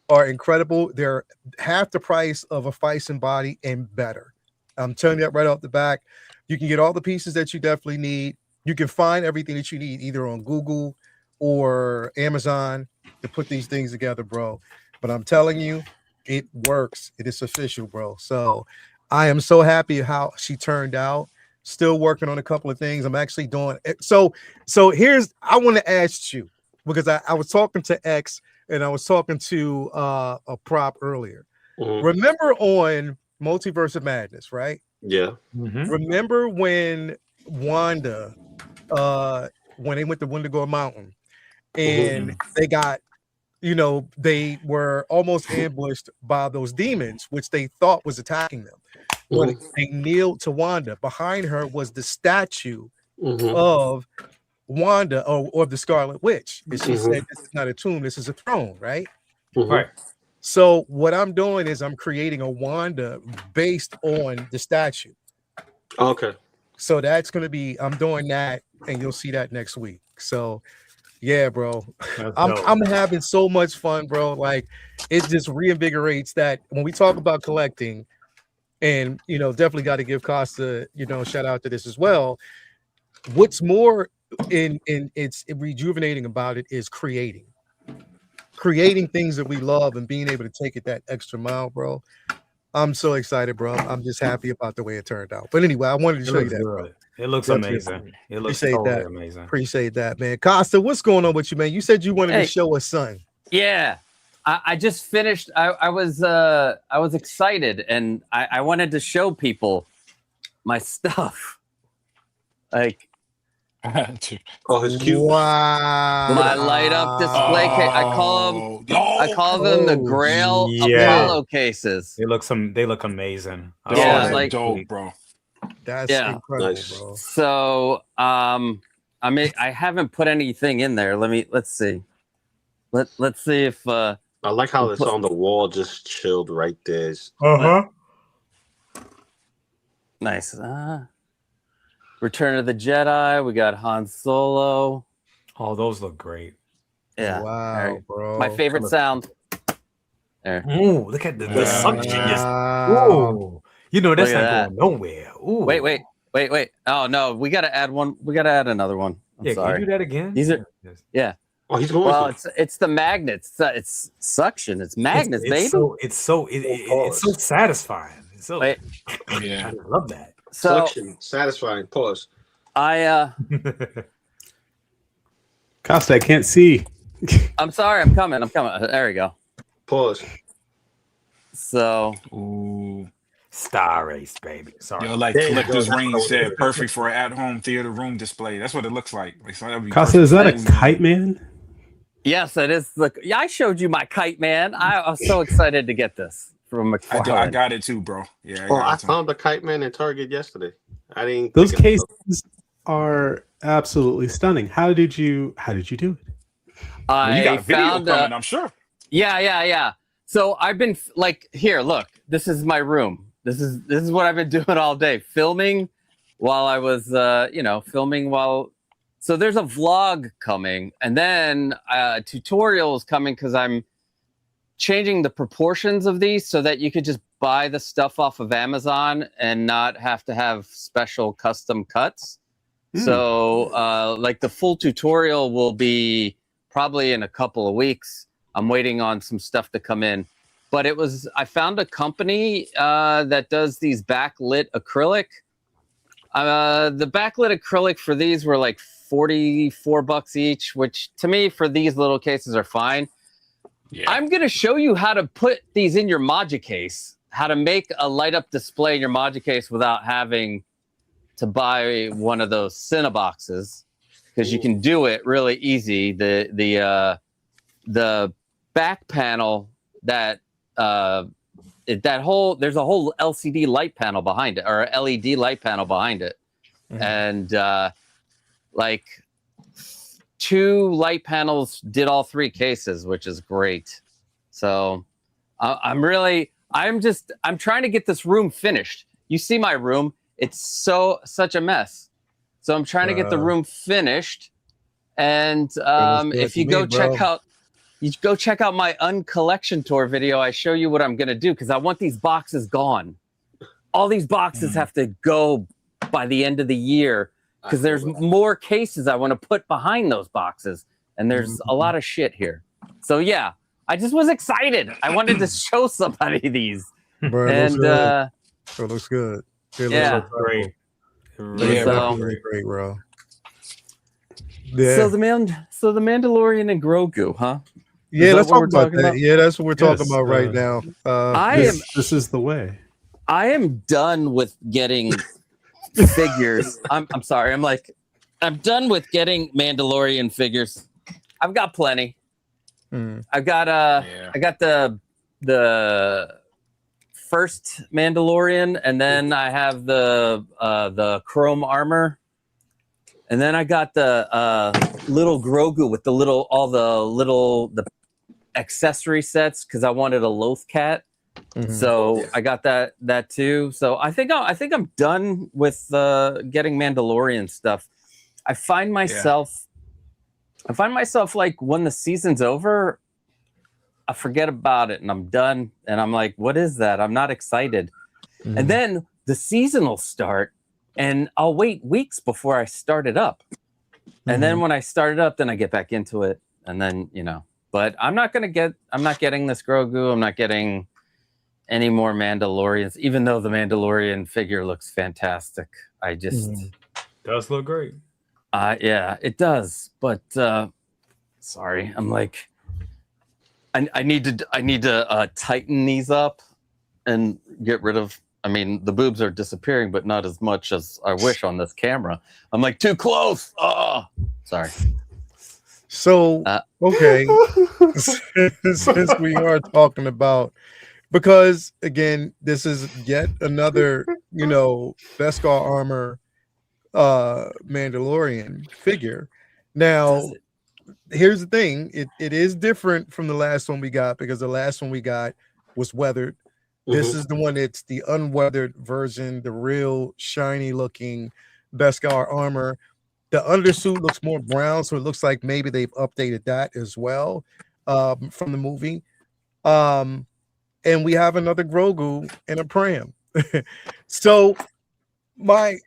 are incredible. They're half the price of a Fison body and better. I'm telling you that right off the back. You can get all the pieces that you definitely need. You can find everything that you need either on Google or Amazon to put these things together, bro. But I'm telling you, it works. It is official, bro. So I am so happy how she turned out. Still working on a couple of things. I'm actually doing it. So I want to ask you, because I was talking to X and I was talking to a prop earlier. Mm-hmm. Remember on Multiverse of Madness, right? Yeah. Mm-hmm. Remember when Wanda, when they went to Wendigo Mountain and they got, they were almost ambushed by those demons, which they thought was attacking them. But they kneeled to Wanda. Behind her was the statue of Wanda or the Scarlet Witch. And she said, "This is not a tomb, this is a throne," right? Right. So what I'm doing is I'm creating a Wanda based on the statue. Okay. So that's gonna be, I'm doing that, and you'll see that next week. So yeah, bro. I'm having so much fun, bro. Like it just reinvigorates that when we talk about collecting, and definitely got to give Costa, shout out to this as well. What's more it's rejuvenating about it is creating things that we love and being able to take it that extra mile, bro. I'm so excited, bro. I'm just happy about the way it turned out. But anyway, I wanted to show you that, bro. It looks amazing. It looks totally amazing. Appreciate that, man. Costa, what's going on with you, man? You said you wanted to show us son. Yeah. I just finished. I was excited, and I wanted to show people my stuff. Like, his cute. Wow. My light up display case. I call them the Grail Apollo cases. They look amazing. Yeah, like dope, bro. That's incredible, bro. So I haven't put anything in there. Let's see. Let's see if I like how it's on the wall, just chilled right there. Nice. Return of the Jedi. We got Han Solo. Oh, those look great. Yeah. Wow, bro. My favorite sound. There. Ooh, look at the suction. Wow. Ooh, you know that's Look not at going nowhere. Ooh. Wait. Oh no, we got to add one. We got to add another one. I'm Yeah, sorry. can you do that again? These are yeah. Oh, he's going. Well, it's the magnets. It's suction. It's magnets, baby. It's so satisfying. It's so Wait. Yeah. I love that. So Selection, satisfying. Pause. Costa, I can't see. I'm sorry. I'm coming. There we go. Pause. So Ooh. Star Race, baby. Sorry. Yo, like There you Collector's go. Ring said, perfect for an at-home theater room display. That's what it looks like. Like so that'd be Costa, is that a perfect. kite man? yes, it is. Look, yeah, I showed you my kite, man. I was so excited to get this from McFarlane. I got it too, bro. Yeah. I found a kite man in Target yesterday. I didn't. Those pick it up. cases are absolutely stunning. How did you do it? Well, you got I a video found coming, I'm sure. Yeah. So I've been like, here, look, this is my room. This is what I've been doing all day, filming while I was, filming while. So there's a vlog coming, and then tutorials coming because I'm changing the proportions of these so that you could just buy the stuff off of Amazon and not have to have special custom cuts. So like the full tutorial will be probably in a couple of weeks. I'm waiting on some stuff to come in. But I found a company that does these backlit acrylic. The backlit acrylic for these were like $44 each, which to me for these little cases are fine. Yeah. I'm going to show you how to put these in your Maja case, how to make a light up display in your Maja case without having to buy one of those Cineboxes, because you can do it really easy. The back panel there's a whole LCD light panel behind it, or LED light panel behind it. Mm-hmm. And like 2 light panels did all 3 cases, which is great. So I'm trying to get this room finished. You see my room, it's such a mess. So I'm trying to get the room finished. And if you go check out my uncollection tour video, I show you what I'm going to do, because I want these boxes gone. All these boxes have to go by the end of the year, because there's more cases I want to put behind those boxes. And there's a lot of shit here. So yeah, I just was excited. I wanted to show somebody these. Bro, and it looks good. It looks great. Great, bro. Yeah. So the Mandalorian and Grogu, huh? Yeah, let's talk about that. Yeah, that's what we're talking about right now. This is the way. I am done with getting figures. I'm sorry. I'm done with getting Mandalorian figures. I've got plenty. I got the first Mandalorian, and then I have the chrome armor, and then I got the little Grogu with the accessory sets, because I wanted a Loth cat. So I got that too. So I think I'm done with getting Mandalorian stuff. I find myself like, when the season's over, I forget about it and I'm done. And I'm like, what is that? I'm not excited. And then the season will start, and I'll wait weeks before I start it up. And then when I start it up, then I get back into it. And then, but I'm not getting this Grogu. I'm not getting any more Mandalorians, even though the Mandalorian figure looks fantastic. I just does look great. Yeah, it does. But sorry, I'm like, I need to tighten these up and get rid of. I mean, the boobs are disappearing, but not as much as I wish on this camera. I'm like, too close. Oh, sorry. So okay, since we are talking about. Because again, this is yet another, Beskar armor Mandalorian figure. Now, here's the thing: it is different from the last one we got, because the last one we got was weathered. This is the one that's the unweathered version, the real shiny looking Beskar armor. The undersuit looks more brown, so it looks like maybe they've updated that as well from the movie. and we have another Grogu in a pram. So my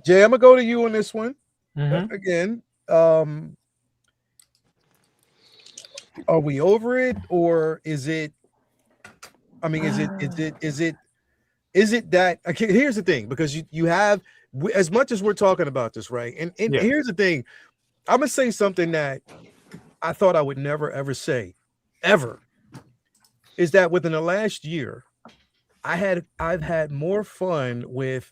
Jay, I'm gonna go to you on this one again. Are we over it, or is it? I mean, is it that? Okay, here's the thing, because you have, as much as we're talking about this, right? And here's the thing, I'm gonna say something that I thought I would never ever say, ever, is that within the last year, I've had more fun with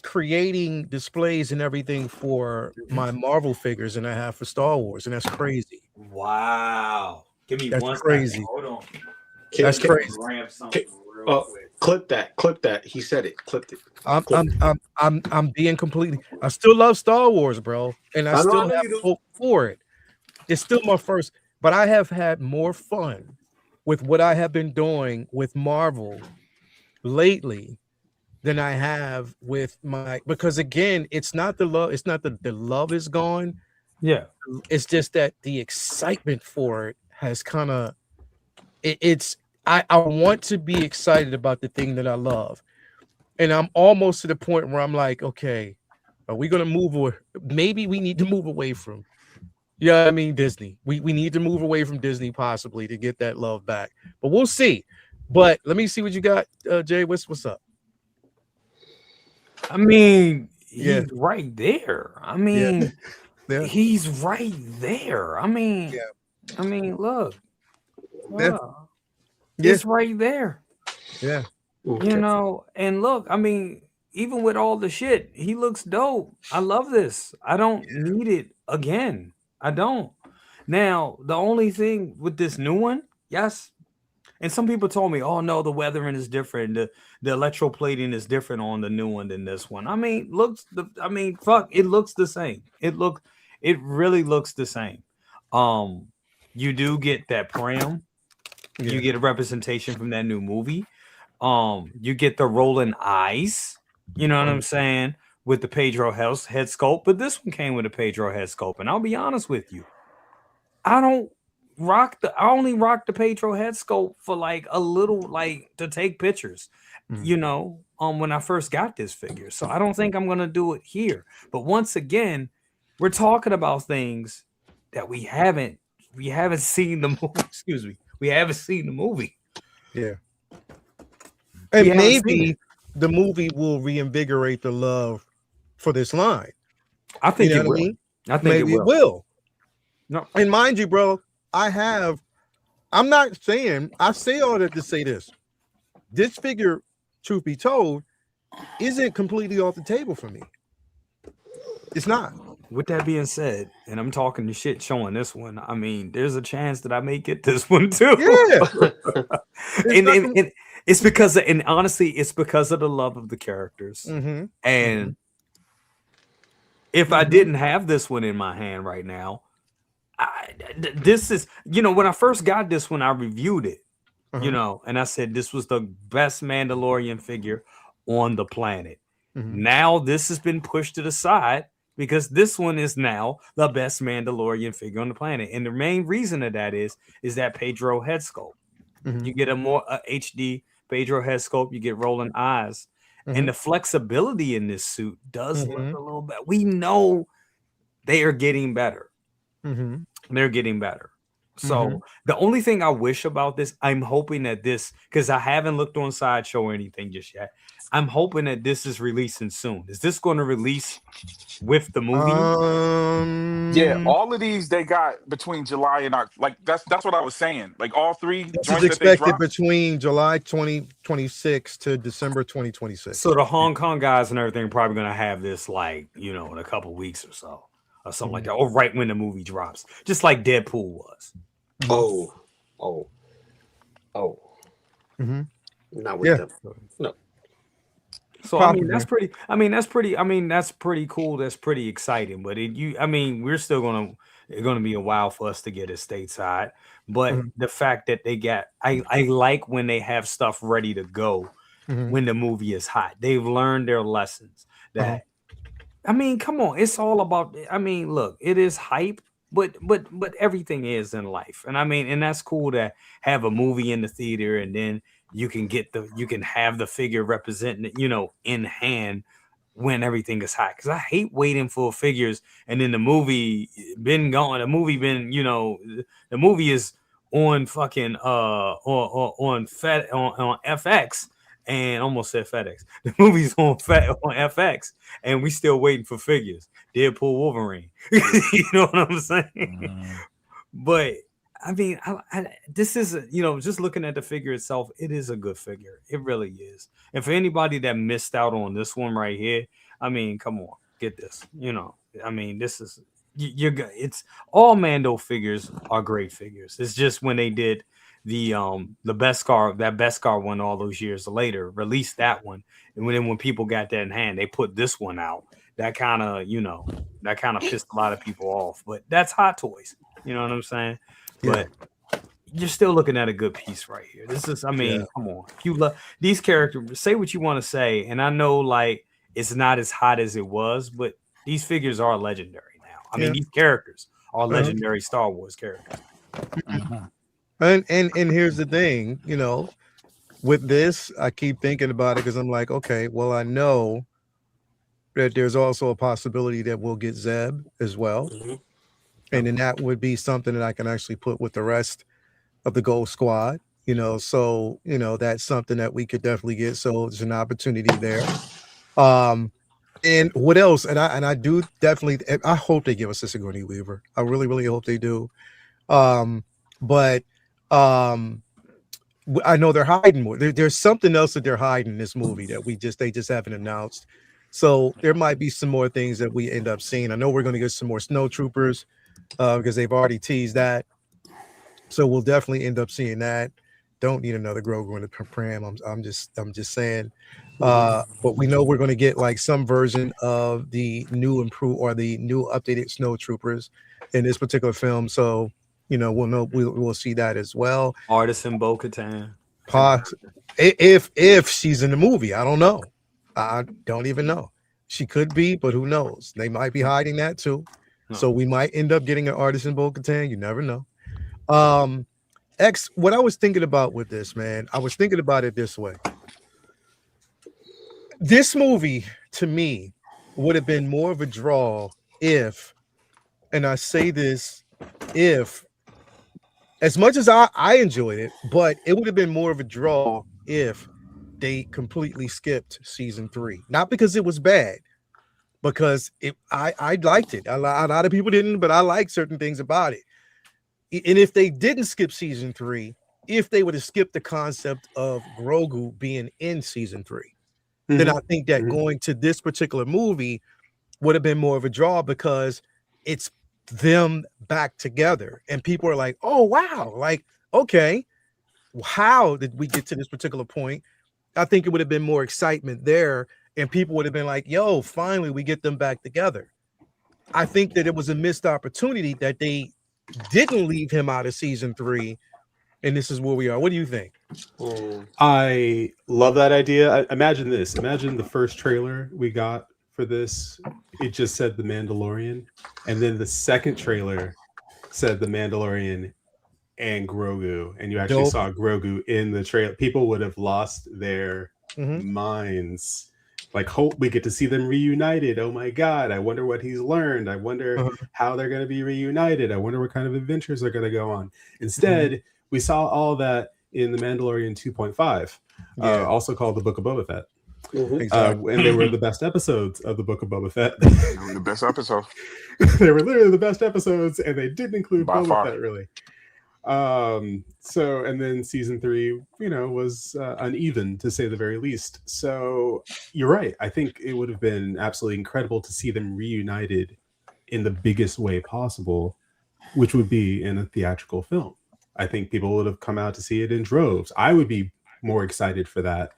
creating displays and everything for my Marvel figures than I have for Star Wars, and that's crazy. Wow. Give me That's one crazy. second. Hold on. That's crazy. Clip that. He said it. Clipped it. I'm being completely. I still love Star Wars, bro, and I still have hope for it. It's still my first, but I have had more fun with what I have been doing with Marvel lately than I have with my, because again, it's not the love, it's not the love is gone. Yeah. It's just that the excitement for it has kind of it's I want to be excited about the thing that I love. And I'm almost to the point where I'm like, okay, are we gonna move, or maybe we need to move away from, I mean, Disney. We need to move away from Disney possibly to get that love back. But we'll see. But let me see what you got, Jay. What's up? I mean, he's right there. I mean, he's right there. I mean, look. Wow. It's right there. Yeah. You know, and look, I mean, even with all the shit, he looks dope. I love this. I don't need it again. I don't. Now, the only thing with this new one, yes. And some people told me, oh no, the weathering is different. The electroplating is different on the new one than this one. I mean, fuck, it looks the same. It really looks the same. You do get that pram. You get a representation from that new movie. You get the rolling eyes. You know what I'm saying? With the Pedro head sculpt, but this one came with a Pedro head sculpt. And I'll be honest with you, I only rock the Pedro head sculpt for like a little, like to take pictures, you know, when I first got this figure. So I don't think I'm gonna do it here. But once again, we're talking about things that we haven't seen the movie. Excuse me, we haven't seen the movie. Yeah. And maybe the movie will reinvigorate the love for this line. I think it will. I think maybe it will. No, and mind you, bro, I'm not saying, I say all that to say this. This figure, truth be told, isn't completely off the table for me. It's not. With that being said, and I'm talking the shit showing this one, I mean, there's a chance that I may get this one too. Yeah. and it's because, and honestly, it's because of the love of the characters. And if I didn't have this one in my hand right now, this is, you know, when I first got this one, I reviewed it, you know, and I said this was the best Mandalorian figure on the planet. Now this has been pushed to the side because this one is now the best Mandalorian figure on the planet. And the main reason of that is that Pedro head sculpt. You get a more HD Pedro head sculpt, you get rolling eyes. And the flexibility in this suit does look a little bit. We know they are getting better. They're getting better. So the only thing I wish about this, I'm hoping that this, because I haven't looked on Sideshow or anything just yet. I'm hoping that this is releasing soon. Is this going to release with the movie? Yeah, all of these they got between July and like that's what I was saying. Like all three this joints is expected that they dropped between July 2026 to December 2026. So the Hong Kong guys and everything are probably going to have this, like, you know, in a couple weeks or so, or something like that, or right when the movie drops, just like Deadpool was. Not with them. No. So I mean that's pretty. I mean that's pretty cool. That's pretty exciting. But we're still gonna be a while for us to get it stateside. But the fact that they got, I like when they have stuff ready to go when the movie is hot. They've learned their lessons. That I mean, come on, it's all about. I mean, look, it is hype. but everything is in life, and I mean, and that's cool to have a movie in the theater, and then you can have the figure representing it, in hand when everything is hot. Because I hate waiting for figures, and then the movie been going, the movie is on fucking on FX, and almost said FedEx. The movie's on FX, and we still waiting for figures. Deadpool, Wolverine. You know what I'm saying? But I mean, this is, just looking at the figure itself, it is a good figure. It really is. And for anybody that missed out on this one right here, I mean, come on, get this. I mean, this is it's all Mando figures are great figures. It's just when they did the Beskar one all those years later, released that one, and when people got that in hand, they put this one out. That kind of pissed a lot of people off. But that's Hot Toys. You know what I'm saying? Yeah. But you're still looking at a good piece right here. This is, come on. If you love these characters, say what you want to say. And I know, like, it's not as hot as it was, but these figures are legendary now. I mean, these characters are legendary Star Wars characters. And here's the thing, with this, I keep thinking about it because I'm like, okay, well, I know that there's also a possibility that we'll get Zeb as well. And then that would be something that I can actually put with the rest of the Gold Squad, so, that's something that we could definitely get. So there's an opportunity there. And what else? And I do definitely, I hope they give us a Sigourney Weaver. I really, really hope they do. But I know they're hiding more. There's something else that they're hiding in this movie that they just haven't announced. So there might be some more things that we end up seeing. I know we're going to get some more snowtroopers because they've already teased that. So we'll definitely end up seeing that. Don't need another Grogu in the pram. I'm just saying. But we know we're going to get like some version of the new improved or the new updated snowtroopers in this particular film. So we'll see that as well. Artisan Bo-Katan. If she's in the movie, I don't know. I don't even know. She could be, but who knows? They might be hiding that too. No. So we might end up getting an Artisan Bo-Katan. You never know. What I was thinking about with this, man, I was thinking about it this way. This movie, to me, would have been more of a draw if, and I say this, if, as much as I enjoyed it, but it would have been more of a draw if they completely skipped season 3. Not because it was bad, because I liked it. A lot of people didn't, but I liked certain things about it. And if they didn't skip season 3, if they would have skipped the concept of Grogu being in season 3, then I think that going to this particular movie would have been more of a draw because it's them back together. And people are like, oh, wow. Like, okay, how did we get to this particular point? I think it would have been more excitement there. And people would have been like, yo, finally, we get them back together. I think that it was a missed opportunity that they didn't leave him out of season 3. And this is where we are. What do you think? I love that idea. Imagine this. Imagine the first trailer we got for this. It just said The Mandalorian. And then the second trailer said The Mandalorian and Grogu. And you actually saw Grogu in the trailer. People would have lost their minds. Like, hope we get to see them reunited. Oh my God. I wonder what he's learned. I wonder how they're going to be reunited. I wonder what kind of adventures they're going to go on. Instead, we saw all that in The Mandalorian 2.5, also called The Book of Boba Fett. Exactly. And they were the best episodes of The Book of Boba Fett. They were the best episodes. They were literally the best episodes, and they didn't include by Boba far. Fett, really. So, and then season 3, was uneven, to say the very least. So you're right. I think it would have been absolutely incredible to see them reunited in the biggest way possible, which would be in a theatrical film. I think people would have come out to see it in droves. I would be more excited for that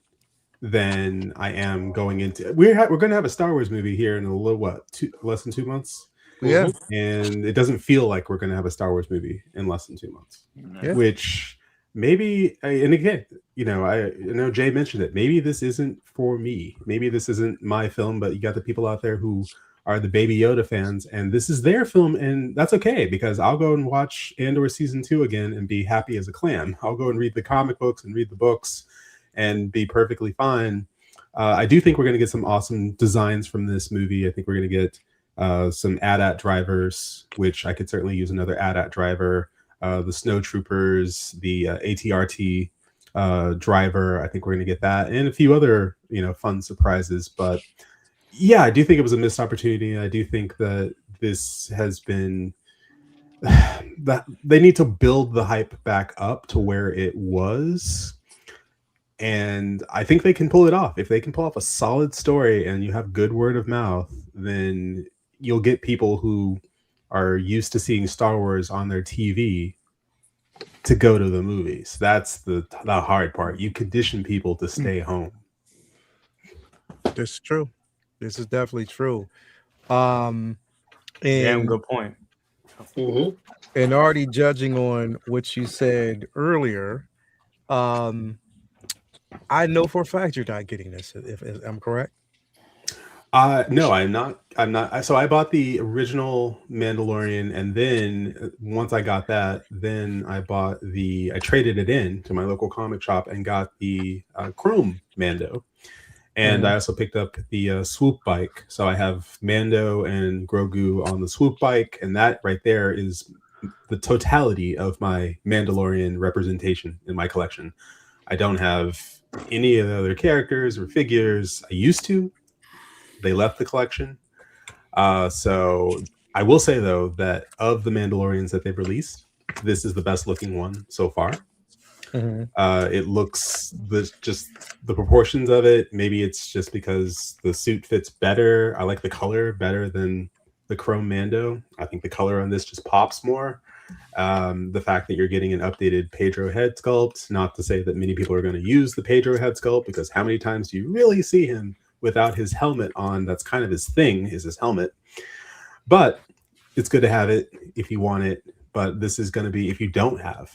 than I am going into. We're going to have a Star Wars movie here in a little less than 2 months. Yeah, and it doesn't feel like we're going to have a Star Wars movie in less than 2 months. Which maybe, and again, I know Jay mentioned it. Maybe this isn't for me. Maybe this isn't my film. But you got the people out there who are the Baby Yoda fans, and this is their film, and that's okay because I'll go and watch Andor season 2 again and be happy as a clam. I'll go and read the comic books and read the books and be perfectly fine. I do think we're going to get some awesome designs from this movie. I think we're going to get some AT-AT drivers, which I could certainly use another AT-AT driver. The snowtroopers, the ATRT driver. I think we're going to get that, and a few other fun surprises. But yeah, I do think it was a missed opportunity. I do think that this has been that they need to build the hype back up to where it was. And I think they can pull it off. If they can pull off a solid story and you have good word of mouth, then you'll get people who are used to seeing Star Wars on their TV to go to the movies. That's the hard part. You condition people to stay home. This is true. This is definitely true. Damn good point. Mm-hmm. And already judging on what you said earlier, I know for a fact you're not getting this, if I'm correct. No, I'm not. So I bought the original Mandalorian, and then once I got that, then I traded it in to my local comic shop and got the Chrome Mando. And I also picked up the swoop bike. So I have Mando and Grogu on the swoop bike, and that right there is the totality of my Mandalorian representation in my collection. I don't have any of the other characters or figures. I used to. They left the collection. So I will say, though, that of the Mandalorians that they've released, this is the best looking one so far. It looks just the proportions of it. Maybe it's just because the suit fits better. I like the color better than the Chrome Mando. I think the color on this just pops more. The fact that you're getting an updated Pedro head sculpt, not to say that many people are going to use the Pedro head sculpt, because how many times do you really see him without his helmet on? That's kind of his thing, is his helmet. But it's good to have it if you want it. But this is going to be, if you don't have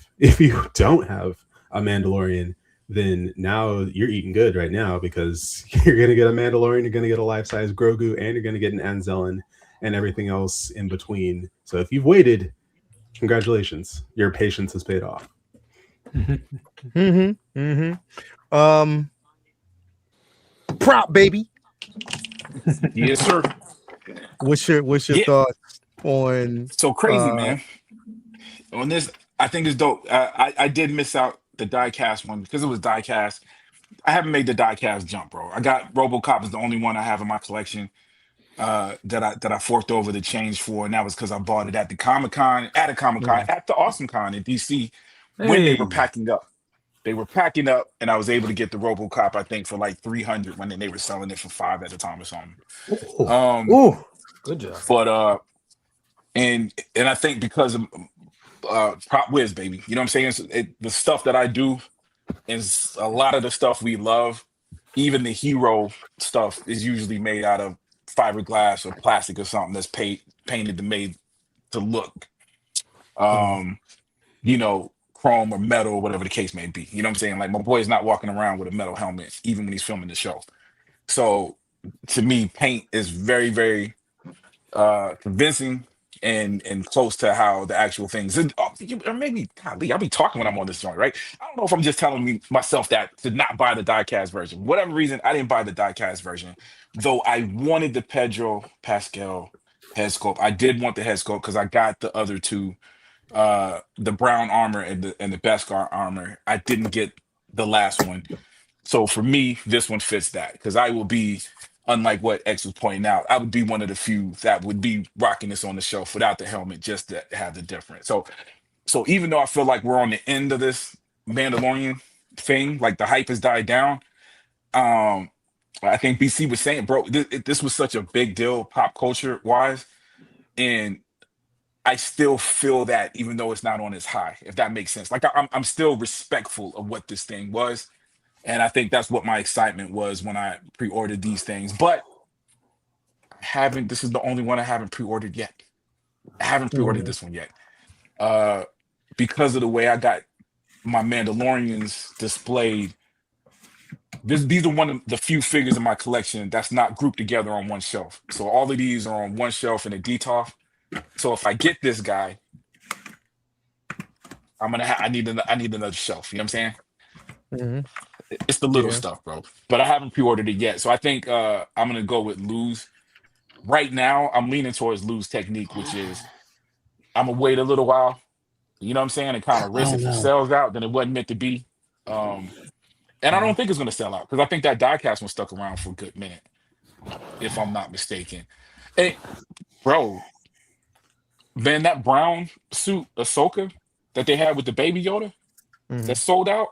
a Mandalorian, then now you're eating good right now, because you're going to get a Mandalorian, you're going to get a life-size Grogu, and you're going to get an Anzellan and everything else in between. So if you've waited, congratulations, your patience has paid off. Prop baby. Yes, sir. What's your thoughts on? So crazy, man. On this, I think it's dope. I did miss out the die-cast one because it was die-cast. I haven't made the die-cast jump, bro. I got RoboCop is the only one I have in my collection that I forked over the change for, and that was because I bought it at the Comic-Con, at the Awesome Con in DC when they were packing up. They were packing up, and I was able to get the RoboCop, I think, for like $300 when they were selling it for $5 at the time or something. Good job. But and I think because of Prop Wiz, baby, you know what I'm saying? The stuff that I do is a lot of the stuff we love. Even the hero stuff is usually made out of fiberglass or plastic or something that's painted to made to look, chrome or metal or whatever the case may be. You know what I'm saying? Like, my boy is not walking around with a metal helmet even when he's filming the show. So to me, paint is very, very convincing and close to how the actual things. Or maybe, golly, I'll be talking when I'm on this joint, right? I don't know if I'm just telling myself that to not buy the die-cast version. Whatever reason, I didn't buy the die-cast version, though I wanted the Pedro Pascal head sculpt. I did want the head sculpt because I got the other two, the brown armor and the Beskar armor. I didn't get the last one. So for me, this one fits that, because I will be, unlike what X was pointing out, I would be one of the few that would be rocking this on the shelf without the helmet, just to have the difference. So even though I feel like we're on the end of this Mandalorian thing, like the hype has died down, I think BC was saying, bro, this was such a big deal pop culture wise, and I still feel that even though it's not on its high, if that makes sense. Like, I'm still respectful of what this thing was. And I think that's what my excitement was when I pre-ordered these things. But this is the only one I haven't pre-ordered yet. I haven't pre-ordered this one yet. Because of the way I got my Mandalorians displayed these are one of the few figures in my collection that's not grouped together on one shelf. So all of these are on one shelf in a DTOF. So if I get this guy, I need another shelf. You know what I'm saying? Mhm. It's the little Yeah. stuff, bro. But I haven't pre-ordered it yet. So I think I'm gonna go with Lou's. Right now, I'm leaning towards Lou's technique, which is I'm gonna wait a little while. You know what I'm saying? And kind of risk if it sells out, then it wasn't meant to be. And I don't think it's gonna sell out because I think that diecast one stuck around for a good minute, if I'm not mistaken. Hey, bro, man, that brown suit Ahsoka that they had with the baby Yoda that sold out,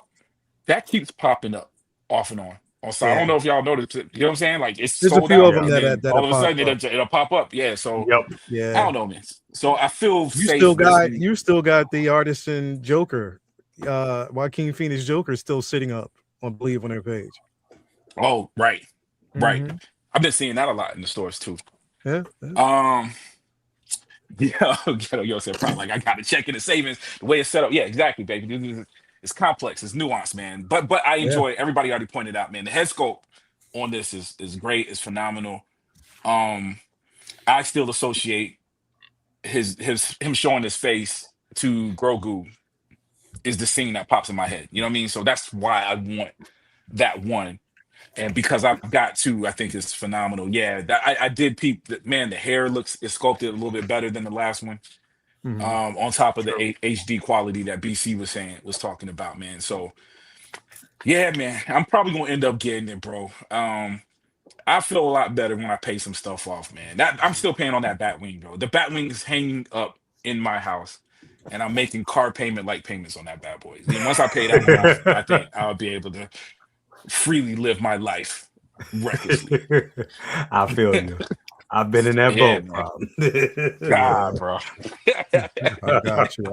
that keeps popping up off and on. So I don't know if y'all noticed it. You know what I'm saying? Like it's There's a sold few out, of them and then that all of a pop sudden up. it'll pop up. Yeah. So Yep. I Yeah. don't know, man. So I feel You safe. still got the artisan Joker. Joaquin Phoenix Joker is still sitting up on Believe on their page. Oh, right. Mhm. I've been seeing that a lot in the stores too. Yeah. Yeah, yo said probably like I gotta check in the savings the way it's set up. Yeah, exactly, baby. It's complex, it's nuanced, man. But I enjoy it. Everybody already pointed out, man. The head sculpt on this is great, it's phenomenal. I still associate him showing his face to Grogu is the scene that pops in my head. You know what I mean? So that's why I want that one. And because I've got two, I think it's phenomenal. Yeah, I did peep that, man. The hair is sculpted a little bit better than the last one. On top of the HD quality that BC was talking about, man. So yeah, man, I'm probably gonna end up getting it, bro. I feel a lot better when I pay some stuff off, man. That I'm still paying on that Batwing, bro. The Batwing is hanging up in my house, and I'm making car payment like payments on that bad boy. And once I pay that one off, I think I'll be able to freely live my life recklessly. I feel you. I've been in that Yeah, boat, man. bro. God, bro. I got you.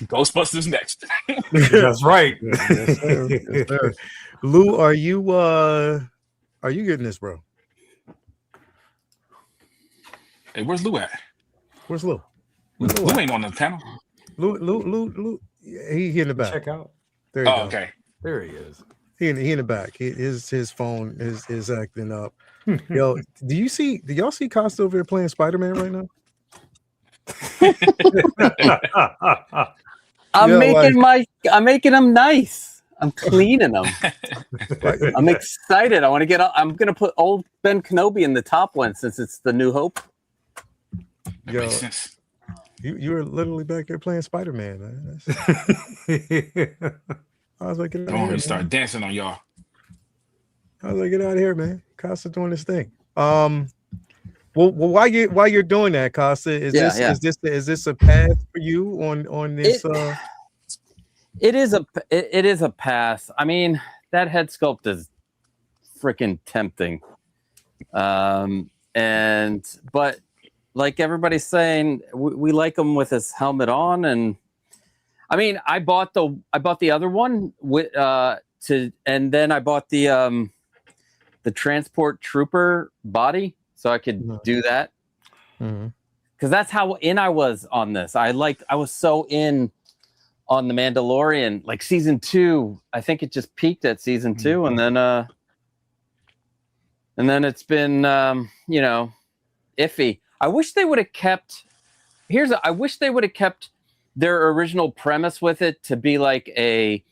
Ghostbusters next. That's right. Yes, sir. Yes, sir. Lou, are you getting this, bro? Hey, where's Lou at? Where's Lou? Lou ain't on the panel. Lou. He in the back. Check out. There you go. Okay. There he is. He in the back. His phone is acting up. Yo, do y'all see Costa over here playing Spider-Man right now? I'm making them nice. I'm cleaning them. I'm excited. I'm gonna put old Ben Kenobi in the top one since it's the New Hope. That makes sense. You were literally back there playing Spider-Man, man. I was like, get out of here, Start dancing on y'all. I was like, get out of here, man. Costa doing this thing. Well, while you're doing that, Costa, is this a path for you on this? It is a pass. I mean, that head sculpt is freaking tempting. But like everybody's saying, we like him with his helmet on, and I mean, I bought the other one and then I bought the transport trooper body so I could do that. Because that's how in I was on this. I was so in on the Mandalorian, like season 2. I think it just peaked at season 2, and then it's been iffy. I wish they would have kept. I wish they would have kept their original premise with it to be like a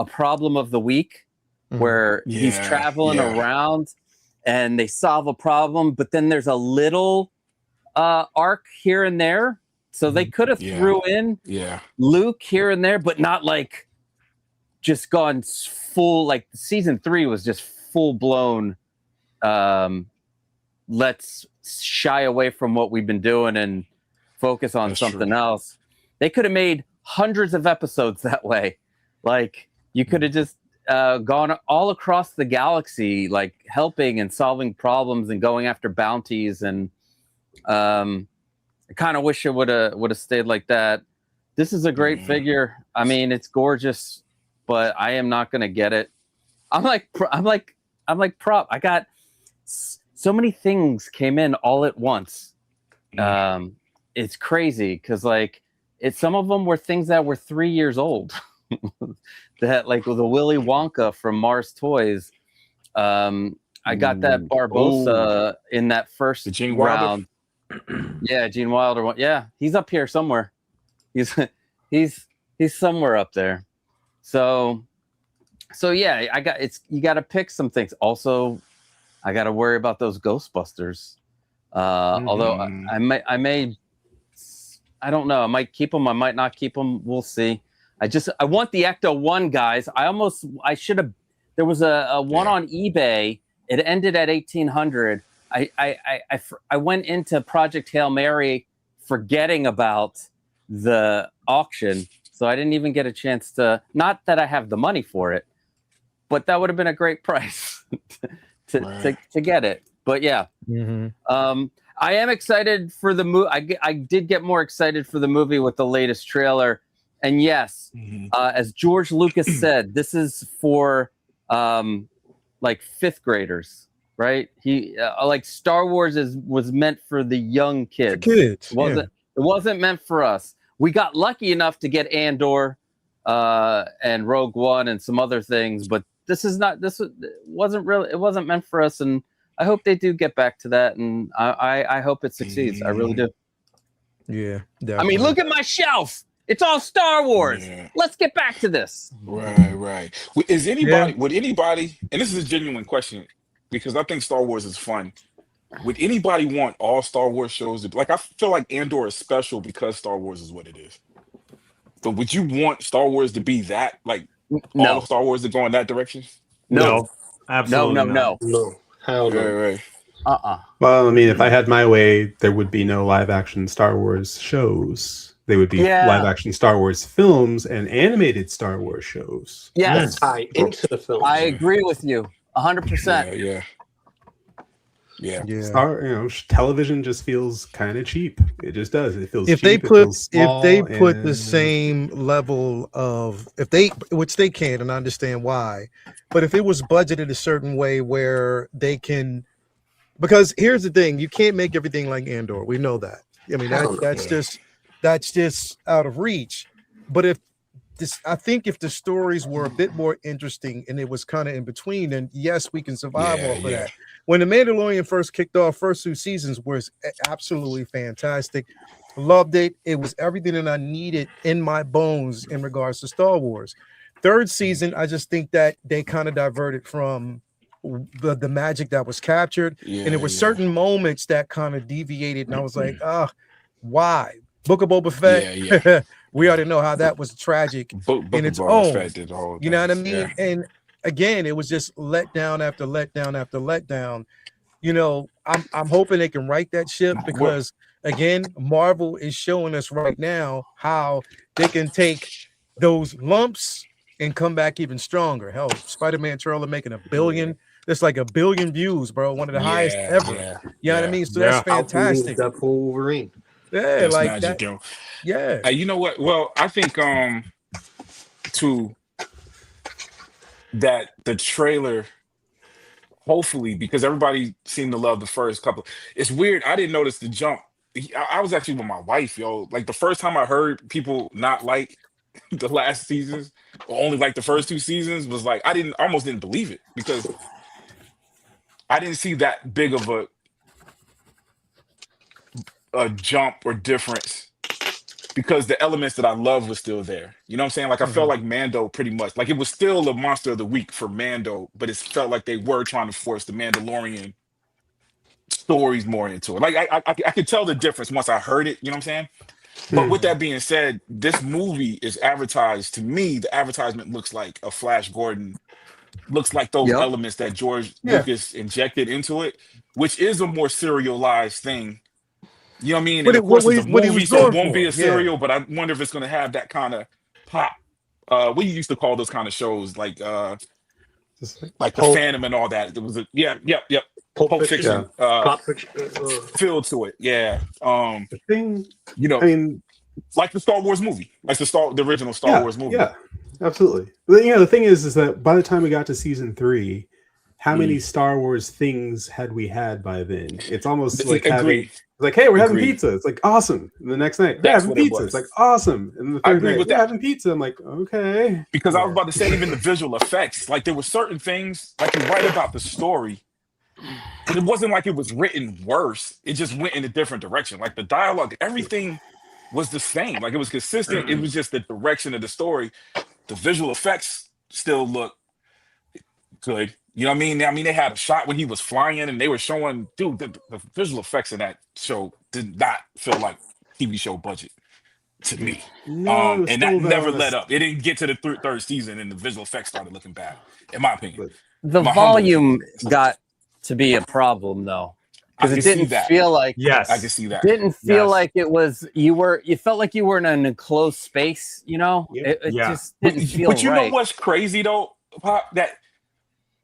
problem of the week, where he's traveling around and they solve a problem, but then there's a little arc here and there. So they could have threw in Luke here and there, but not like just gone full. Like season 3 was just full blown. Let's shy away from what we've been doing and focus on something else. They could have made hundreds of episodes that way. Like you could have just gone all across the galaxy, like helping and solving problems and going after bounties. And I kind of wish it would have stayed like that. This is a great figure. I mean, it's gorgeous, but I am not going to get it. I'm like prop. I got so many things came in all at once. It's crazy because like some of them were things that were 3 years old. that like with the Willy Wonka from Mars Toys. I got that Barbosa in that first Gene round. Yeah, Gene Wilder one. Yeah, he's up here somewhere. He's somewhere up there. So yeah, you got to pick some things. Also, I got to worry about those Ghostbusters. Although I may, I don't know. I might keep them. I might not keep them. We'll see. I want the Ecto 1, guys. I should have. There was a one on eBay. It ended at 1,800. I went into Project Hail Mary forgetting about the auction, so I didn't even get a chance to. Not that I have the money for it, but that would have been a great price to get it. But yeah, I am excited for the movie. I did get more excited for the movie with the latest trailer. And yes, as George Lucas said, this is for like 5th graders, right? He like Star Wars was meant for the young kids. It wasn't meant for us. We got lucky enough to get Andor and Rogue One and some other things, but this wasn't meant for us. And I hope they do get back to that, and I hope it succeeds. I really do. Yeah, definitely. I mean, look at my shelf. It's all Star Wars. Yeah. Let's get back to this. Right. Would anybody, and this is a genuine question, because I think Star Wars is fun. Would anybody want all Star Wars shows to, like, I feel like Andor is special because Star Wars is what it is. But would you want Star Wars to be that, like, all of Star Wars to go in that direction? No. Absolutely no. Hell no. Right. Well, I mean, if I had my way, there would be no live action Star Wars shows. They would be live action Star Wars films and animated Star Wars shows. Yes. Tie into the film. I agree with you 100%. Yeah. Television just feels kind of cheap. It just does. It feels if cheap. They put the same level of which they can, and I understand why, but if it was budgeted a certain way where they can, because here's the thing, you can't make everything like Andor. We know that. I mean, that's just out of reach. But I think if the stories were a bit more interesting and it was kind of in between, then yes, we can survive off of that. When The Mandalorian first kicked off, first 2 seasons was absolutely fantastic. Loved it. It was everything that I needed in my bones in regards to Star Wars. 3rd season, I just think that they kind of diverted from the magic that was captured. And there were certain moments that kind of deviated. And I was like, why? Book of Boba Fett. We already know how that was tragic in its own. You know what I mean? Yeah. And again, it was just letdown after letdown after letdown. You know, I'm hoping they can right that ship, because again, Marvel is showing us right now how they can take those lumps and come back even stronger. Hell, Spider-Man trailer making $1 billion. That's like 1 billion views, bro. One of the highest ever. You know what I mean? So that's fantastic. That Wolverine. Yeah, that's like magic, that. yo. Yeah. You know what? Well, I think that the trailer, hopefully, because everybody seemed to love the first couple. It's weird. I didn't notice the jump. I was actually with my wife, yo. Like the first time I heard people not like the last seasons, or only like the first 2 seasons, was like I almost didn't believe it, because I didn't see that big of a jump or difference, because the elements that I love was still there. You know what I'm saying? Like I felt like Mando pretty much, like it was still a monster of the week for Mando, but it felt like they were trying to force the Mandalorian stories more into it. Like I could tell the difference once I heard it, you know what I'm saying? But with that being said, this movie is advertised, to me, the advertisement looks like a Flash Gordon, looks like those elements that George Lucas injected into it, which is a more serialized thing. You know what I mean? And of course, it's a movie, so it won't be a serial, but I wonder if it's going to have that kind of pop. We used to call those kind of shows like The Phantom and all that. There was Pulp Fiction. Feel to it. Yeah. The thing, you know, I mean, like the Star Wars movie, like the original Star Wars movie. Yeah, absolutely. But, the thing is that by the time we got to season 3, how many Star Wars things had we had by then? It's almost like Agreed. like, hey, we're having Agreed. pizza. It's like awesome. And the next night, we're That's having what it pizza. was. It's like awesome. And the I third agree night, with we're that. having pizza. I'm like, okay. Because I was about to say, even the visual effects, like there were certain things, like you write about the story, and it wasn't like it was written worse. It just went in a different direction. Like the dialogue, everything was the same. Like it was consistent. It was just the direction of the story. The visual effects still look good. You know what I mean? I mean, they had a shot when he was flying, and they were showing, dude, the visual effects in that show did not feel like TV show budget to me. No, And that never let up. It didn't get to the third season, and the visual effects started looking bad, in my opinion. The My humble volume opinion. got to be a problem though, I because can it see didn't that. feel like Yes. I can see that. didn't feel Yes. like it was you felt like you were in an enclosed space, you know. Yep. It Yeah. just didn't feel But you right. know what's crazy though, Pop? That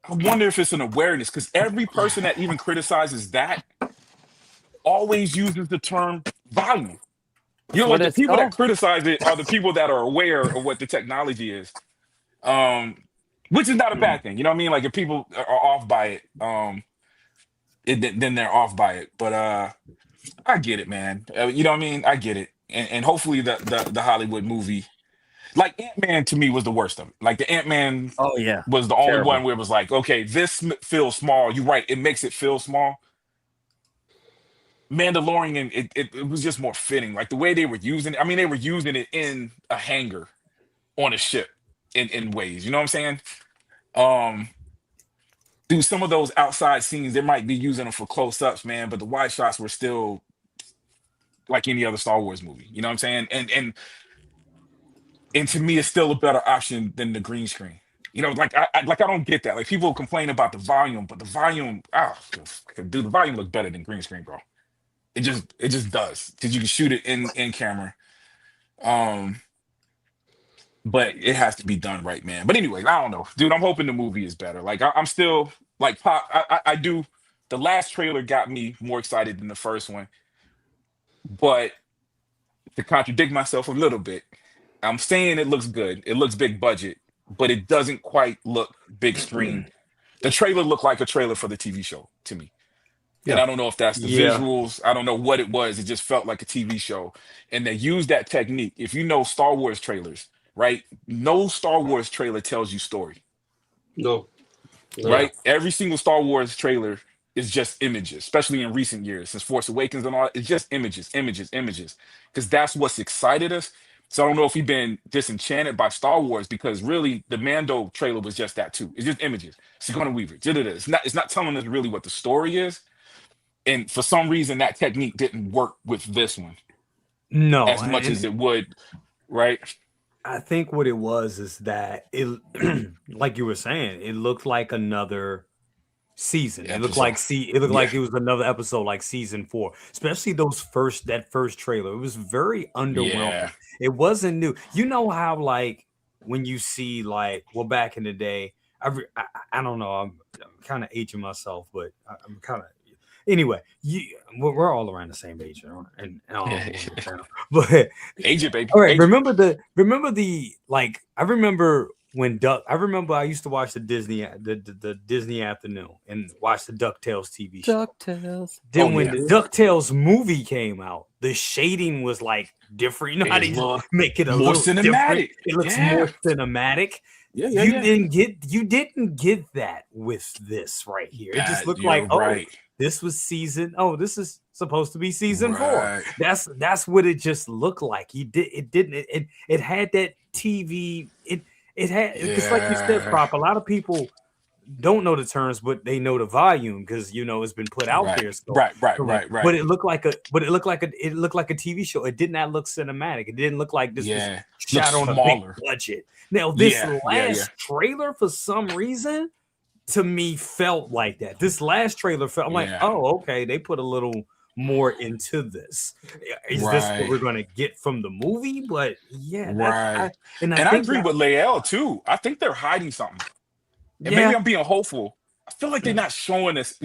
I wonder if it's an awareness, because every person that even criticizes that always uses the term volume. You know, What like the it's people that called. criticize it are the people that are aware of what the technology is, which is not a bad thing. You know what I mean? Like if people are off by it, then they're off by it. But I get it, man. You know what I mean? I get it, and hopefully the Hollywood movie, like Ant-Man, to me was the worst of it. Like the Ant-Man Oh yeah, was the only terrible. one where it was like, okay, this feels small. You're right, it makes it feel small. Mandalorian, it was just more fitting. Like the way they were using it. I mean, they were using it in a hangar on a ship in ways. You know what I'm saying? Dude, some of those outside scenes, they might be using them for close-ups, man, but the wide shots were still like any other Star Wars movie. You know what I'm saying? And to me, it's still a better option than the green screen. You know, like I don't get that. Like people complain about the volume, but the volume, dude, the volume looks better than green screen, bro. It just does, because you can shoot it in camera. But it has to be done right, man. But anyway, I don't know, dude. I'm hoping the movie is better. Like I'm still like Pop. I do. The last trailer got me more excited than the first one. But to contradict myself a little bit, I'm saying it looks good. It looks big budget, but it doesn't quite look big screen. The trailer looked like a trailer for the TV show to me. And I don't know if that's the visuals. I don't know what it was. It just felt like a TV show. And they used that technique. If you know Star Wars trailers, right? No Star Wars trailer tells you story. No. Right? Every single Star Wars trailer is just images, especially in recent years, since Force Awakens and all. It's just images. Because that's what's excited us. So I don't know if we've been disenchanted by Star Wars, because really the Mando trailer was just that too. It's just images. Sigourney Weaver. It's not telling us really what the story is. And for some reason, that technique didn't work with this one. No, as much as it would, right? I think what it was is that it, like you were saying, it looked like another season. It looked like like it was another episode, like season 4. Especially that first trailer. It was very underwhelming. Yeah. It wasn't new. You know how like when you see like back in the day, I don't know. I'm kind of aging myself, but I'm kind of. Anyway, we're all around the same age, but age it, baby. All right, remember the like. I remember when I used to watch the Disney Afternoon and watch the DuckTales TV show. DuckTales. Then when the DuckTales movie came out, the shading was like different. You know how they make it a more little cinematic. Different. It looks more cinematic. You didn't get that with this right here. It just looked like this was season. This is supposed to be season 4. That's what it just looked like. It had that TV. It had it's like you said, Prop. A lot of people don't know the terms, but they know the volume because it's been put out there. So, right. But it looked like a TV show. It did not look cinematic. It didn't look like this was shot on a big budget. Now this last trailer, for some reason, to me felt like that. This last trailer felt like, okay, they put a little more into this. Is this what we're gonna get from the movie? But I agree with Lael too. I think they're hiding something. And maybe I'm being hopeful. I feel like they're not showing us.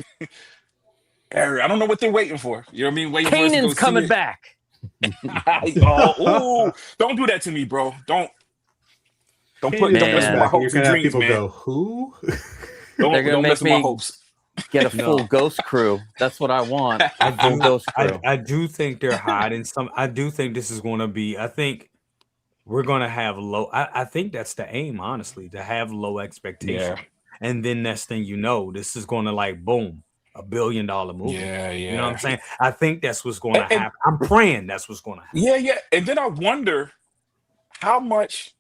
I don't know what they're waiting for. You know what I mean? Waiting Kanan's for coming back. Don't do that to me, bro. Don't put my hopes and dreams, man. Go, who? Don't mess with my hopes. Get a full ghost crew. That's what I want. A full ghost crew. I do think they're hiding some. I do think this is going to be. I think we're going to have low. I think that's the aim, honestly, to have low expectations. Yeah. And then next thing you know, this is going to like boom, $1 billion movie. Yeah. You know what I'm saying? I think that's what's going to happen. I'm praying that's what's going to happen. Yeah. And then I wonder how much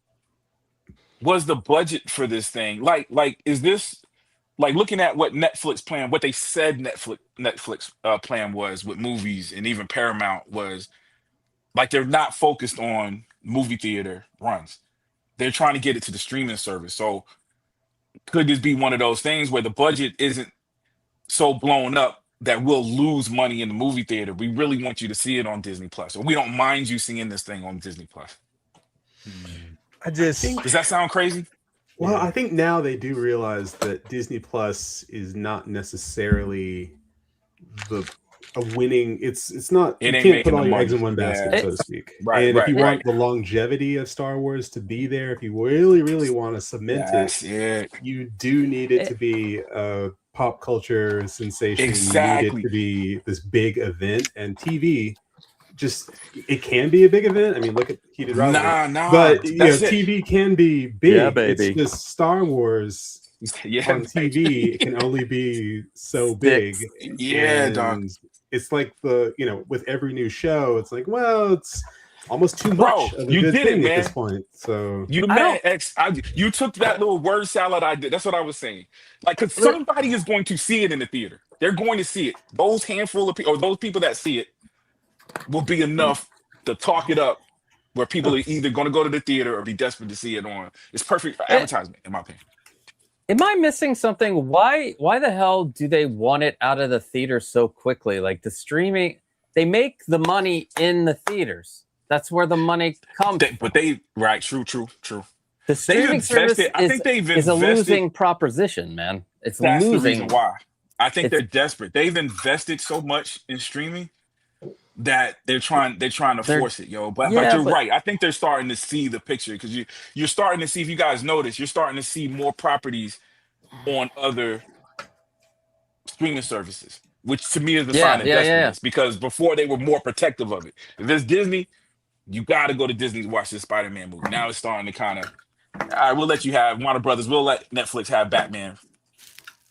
was the budget for this thing? Like is this like looking at what Netflix plan, what they said Netflix plan was with movies, and even Paramount was like they're not focused on movie theater runs. They're trying to get it to the streaming service. So could this be one of those things where the budget isn't so blown up that we'll lose money in the movie theater? We really want you to see it on Disney Plus, or we don't mind you seeing this thing on Disney Plus. Does that sound crazy? Well, I think now they do realize that Disney Plus is not necessarily a winning. It's not. It you ain't can't put making all the your eggs money. in one basket, Yeah. so to speak. Right, and if you right. want the longevity of Star Wars to be there, if you really want to cement it, you do need it to be a pop culture sensation. Exactly. You need it to be this big event, and TV. Just it can be a big event. I mean, look at Heated Rivalry. Nah. But TV can be big. Yeah, baby. It's just Star Wars on TV. It can only be so big. Yeah, dog. It's like with every new show, it's like, well, it's almost too much of a you good did thing it, man. at this point. So You man X, you took that little word salad I did. That's what I was saying. Like, because somebody is going to see it in the theater. They're going to see it. Those handful of people, or those people that see it, will be enough to talk it up, where people are either going to go to the theater or be desperate to see it on. It's perfect for advertisement, in my opinion. Am I missing something? Why the hell do they want it out of the theater so quickly? Like the streaming, they make the money in the theaters. That's where the money comes from. But true. The streaming service is a losing proposition, man. That's losing. The reason why. I think they're desperate. They've invested so much in streaming that they're trying to force it, yo. But you're right. I think they're starting to see the picture, because you're starting to see, if you guys notice, you're starting to see more properties on other streaming services, which to me is a sign of destiny. Because before they were more protective of it. If it's Disney, you got to go to Disney to watch this Spider-Man movie. Now it's starting to kind of, all right, we'll let you have Warner Brothers. We'll let Netflix have Batman.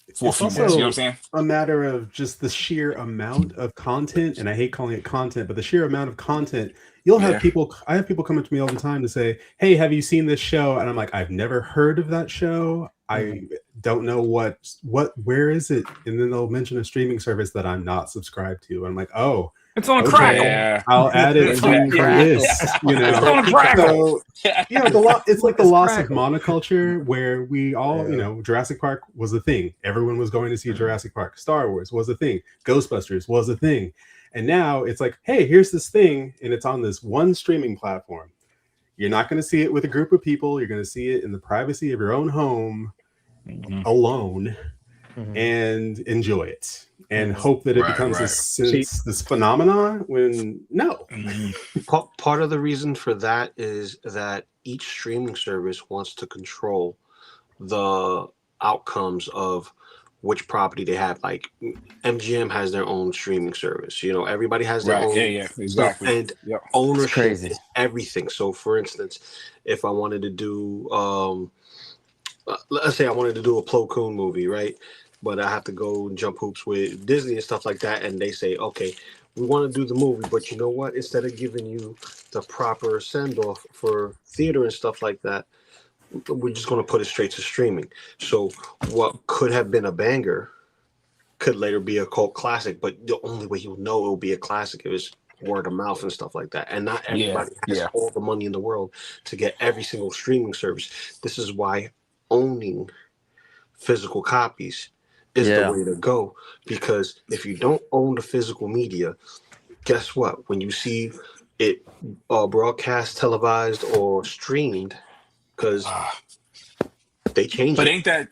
It's also you know what I'm saying? A matter of just the sheer amount of content, and I hate calling it content, but the sheer amount of content. You'll have people. I have people coming to me all the time to say, "Hey, have you seen this show?" And I'm like, "I've never heard of that show. I don't know where is it?" And then they'll mention a streaming service that I'm not subscribed to. I'm like, "Oh, it's on Crackle. Yeah. I'll add it for this." It's on Crackle. So, it's like the loss of monoculture, where we all, Jurassic Park was a thing. Everyone was going to see Jurassic Park. Star Wars was a thing. Ghostbusters was a thing. And now it's like, hey, here's this thing, and it's on this one streaming platform. You're not going to see it with a group of people. You're going to see it in the privacy of your own home, alone, and enjoy it. And hope that it becomes this phenomenon when Part of the reason for that is that each streaming service wants to control the outcomes of which property they have. Like MGM has their own streaming service. Everybody has their own. Yeah, exactly. And ownership is everything. So, for instance, if I wanted to do, let's say I wanted to do a Plo Koon movie, right? But I have to go and jump hoops with Disney and stuff like that. And they say, okay, we want to do the movie, but you know what? Instead of giving you the proper send-off for theater and stuff like that, we're just going to put it straight to streaming. So what could have been a banger could later be a cult classic, but the only way you'll know it will be a classic is word of mouth and stuff like that. And not everybody has all the money in the world to get every single streaming service. This is why owning physical copies is the way to go, because if you don't own the physical media, guess what? When you see it broadcast, televised, or streamed, because they change but it. ain't that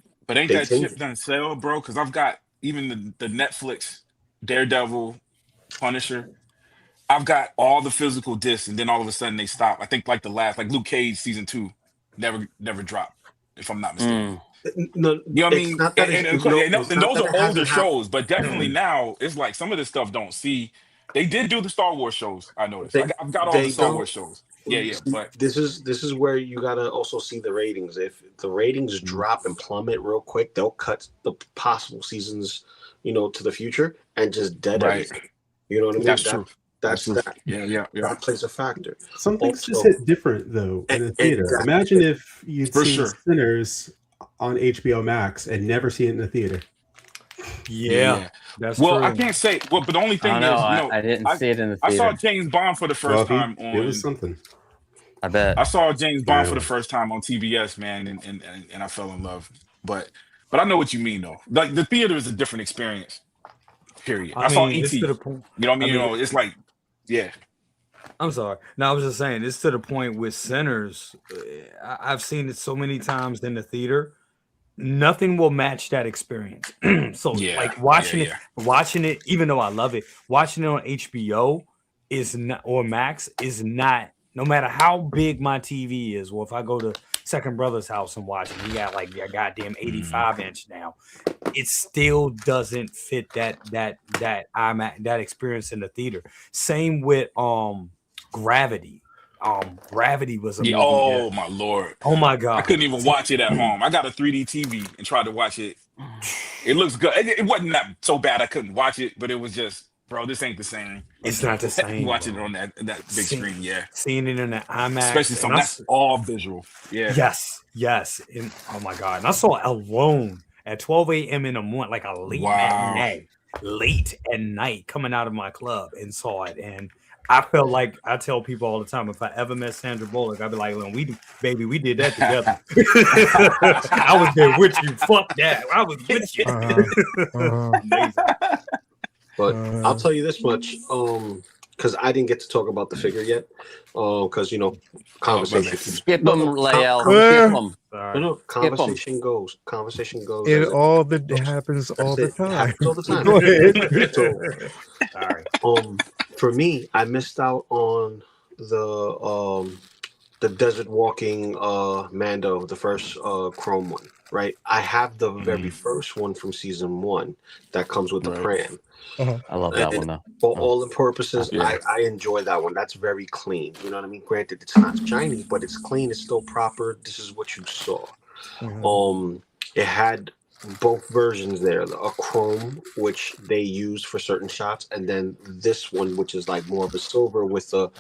ship done sell, bro? Because I've got even the Netflix Daredevil, Punisher. I've got all the physical discs, and then all of a sudden they stop. I think like Luke Cage season 2 never dropped, if I'm not mistaken. No, You know what I it's mean? not that And, it's, and, no, and it's and not those that are it older hasn't happened. shows, but definitely now it's like some of this stuff don't see. They did do the Star Wars shows. I noticed. I've got all the They Star Wars don't. shows. Yeah, but This is where you gotta also see the ratings. If the ratings drop and plummet real quick, they'll cut the possible seasons, to the future and just dead right. everything. You know what I mean? That's true. That's true. That Yeah. that plays a factor. Some things just Also, hit different though in the theater. exactly. Imagine if you'd For seen sure. Sinners on HBO Max and never seen it in the theater. Yeah, that's well, true. I can't say. Well, but the only I thing don't is, know. I didn't see it in the I saw theater. James Bond for the first time on. It was something. I bet. I saw James Bond for the Yeah. first time on TBS, man, and I fell in love. But I know what you mean, though. Like the theater is a different experience. Period. I saw mean, ET. it's to You the know point. what I mean? It's like, yeah. I'm sorry. No, I was just saying it's to the point with Sinners. I've seen it so many times in the theater. Nothing will match that experience. So Yeah, like yeah. watching it, even though I love it, watching it on HBO is not, or Max is not, no matter how big my TV is. Well, if I go to Second Brother's house and watch it, he got like a goddamn 85-inch now. It still doesn't fit that experience in the theater. Same with Gravity. Gravity was a Yeah. movie. Oh my Lord. Oh my God. I couldn't even watch it at home. I got a 3D TV and tried to watch it. It looks good. It wasn't that so bad I couldn't watch it, but it was just, bro, this ain't the same. It's not the same. Watching it on that big screen, yeah. Seeing it in the IMAX. Especially something that's all visual. Yeah. Yes. And, oh my God. And I saw it alone at 12 a.m. in the morning, like a late matinee, late at night, coming out of my club and saw it. And I felt like, I tell people all the time, if I ever met Sandra Bullock, I'd be like, well, we did that together. I was there with you. Fuck that. I was with you. Amazing. But I'll tell you this much, because I didn't get to talk about the figure yet, because conversation. Skip them, Lael. Skip them. No, conversation goes. It all happens all the time. Happens all the time. Go ahead. Sorry. For me, I missed out on the desert walking Mando, the first Chrome one. Right, I have the very first one from season 1 that comes with the pram. I love that one though. For all the purposes, I enjoy that one. That's very clean. You know what I mean? Granted, it's not shiny, but it's clean. It's still proper. This is what you saw. It had both versions there: a chrome, which they used for certain shots, and then this one, which is like more of a silver with a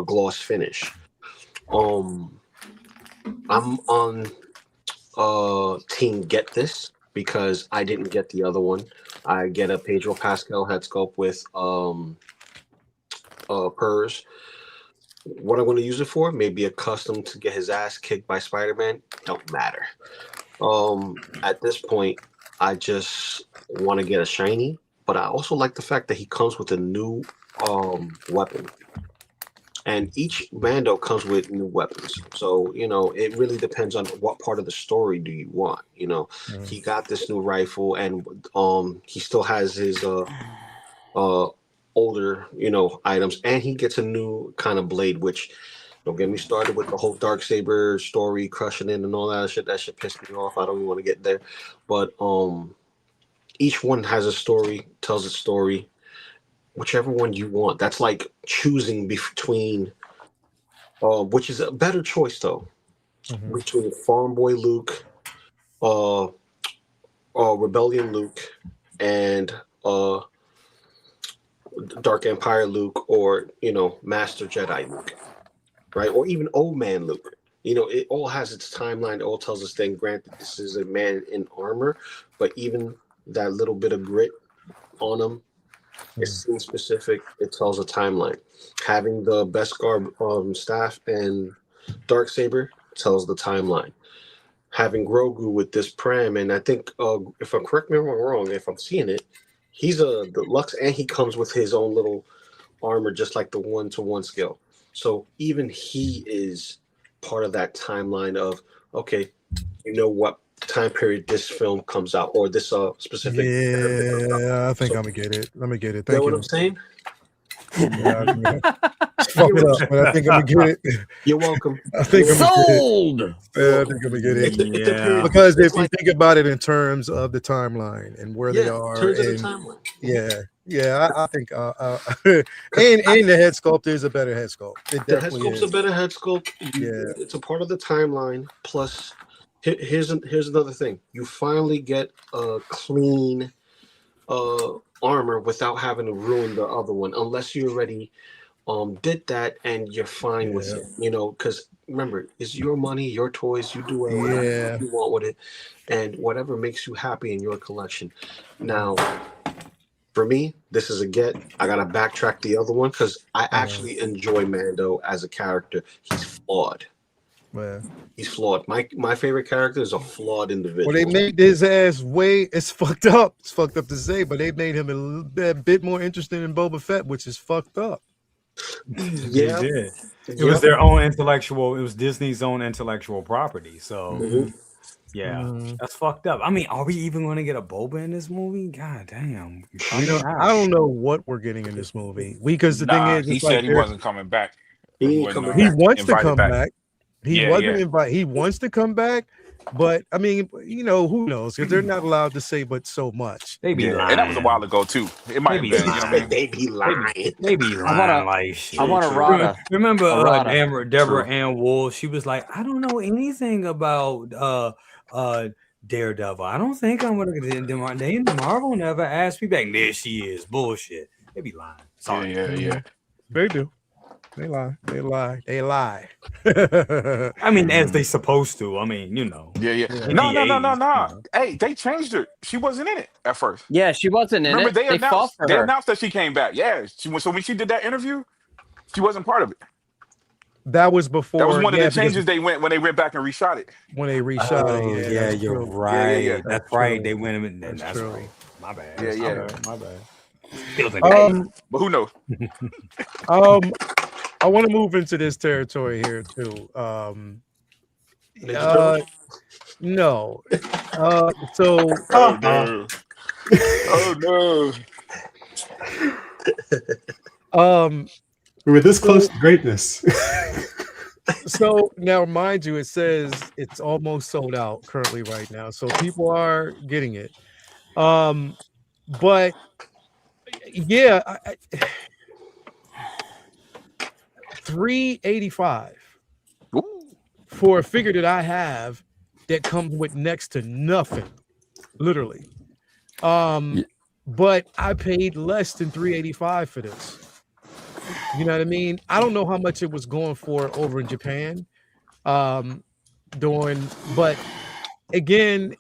gloss finish. I'm on team get this because I didn't get the other one. I get a Pedro Pascal head sculpt with PERS. What I'm going to use it for? Maybe a custom to get his ass kicked by Spider-Man. Don't matter. At this point, I just want to get a shiny, but I also like the fact that he comes with a new weapon. And each Mando comes with new weapons. So, it really depends on what part of the story do you want. He got this new rifle and he still has his older, items, and he gets a new kind of blade, which don't get me started with the whole Darksaber story, crushing it and all that shit. That shit pissed me off. I don't even want to get there. But each one has a story, tells a story. Whichever one you want. That's like choosing between, which is a better choice though, between Farm Boy Luke, Rebellion Luke, and Dark Empire Luke, or Master Jedi Luke, right? Or even Old Man Luke. It all has its timeline. It all tells us thing. Granted, this is a man in armor, but even that little bit of grit on him. It's scene specific. It tells a timeline. Having the Beskar staff and Darksaber tells the timeline. Having Grogu with this pram, and I think if I'm correct me if I'm wrong, if I'm seeing it, he's a deluxe, and he comes with his own little armor, just like the 1-to-1 scale. So even he is part of that timeline of what time period this film comes out, or this specific. Yeah, I think I'm gonna get it. Let me get it. You know Thank what you. I'm saying? Yeah, Fuck it up, but I think I'm gonna get it. You're welcome. I think I'm gonna get it. Sold. Yeah, I think I'm gonna get it. Yeah. Because if It's you like- think about it in terms of the timeline and where they are, turns of the and timeline. I think and the head sculpt is a better head sculpt. It The head definitely sculpt's is. a better head sculpt. Yeah. It's a part of the timeline. Plus, here's another thing. You finally get a clean armor without having to ruin the other one, unless you already did that and you're fine with it. You know, because remember, it's your money, your toys. You do whatever you want with it, and whatever makes you happy in your collection. Now, for me, this is a get. I gotta backtrack the other one because I actually enjoy Mando as a character. He's flawed. Yeah. He's flawed. My favorite character is a flawed individual. Well, they made his ass it's fucked up. It's fucked up to say, but they made him a bit more interesting than Boba Fett, which is fucked up. Yeah, They did. It was their own intellectual. It was Disney's own intellectual property. So that's fucked up. I mean, are we even going to get a Boba in this movie? God damn. I don't know what we're getting in this movie. Because the thing is, he said he wasn't coming back. He wants to come back. He Yeah, wasn't yeah. invited. He wants to come back, but I mean, you know, who knows? Because they're not allowed to say but so much. They be lying. And that was a while ago too. It might have been. You know what I mean? They be lying. They be lying like shit. I want a Rada. Remember Rada. Deborah Ann Wool? She was like, I don't know anything about Daredevil. I don't think I'm gonna. Marvel never asked me back. There she is. Bullshit. They be lying. Sorry. Yeah. They do. They lie. I mean, as they supposed to. I mean, you know. Yeah. In No. the 80s, you know. Hey, they changed her. She wasn't in it at first. Yeah, she wasn't in Remember, it. They fought for her. announced that she came back. Yeah. So when she did that interview, she wasn't part of it. That was before. That was one of the because changes they went when they went back and reshot it. when they reshot it. Yeah, that's you're true. right. Yeah. That's right. They went in. That's true. right. My bad. Yeah. My bad. Feels like But who knows? I want to move into this territory here too. No. So Oh no. Oh no. We were this close to greatness. So now, mind you, it says it's almost sold out currently right now, so people are getting it. But yeah, $385 for a figure that I have that comes with next to nothing, literally. But I paid less than $385 for this. You know what I mean? I don't know how much it was going for over in Japan. But again,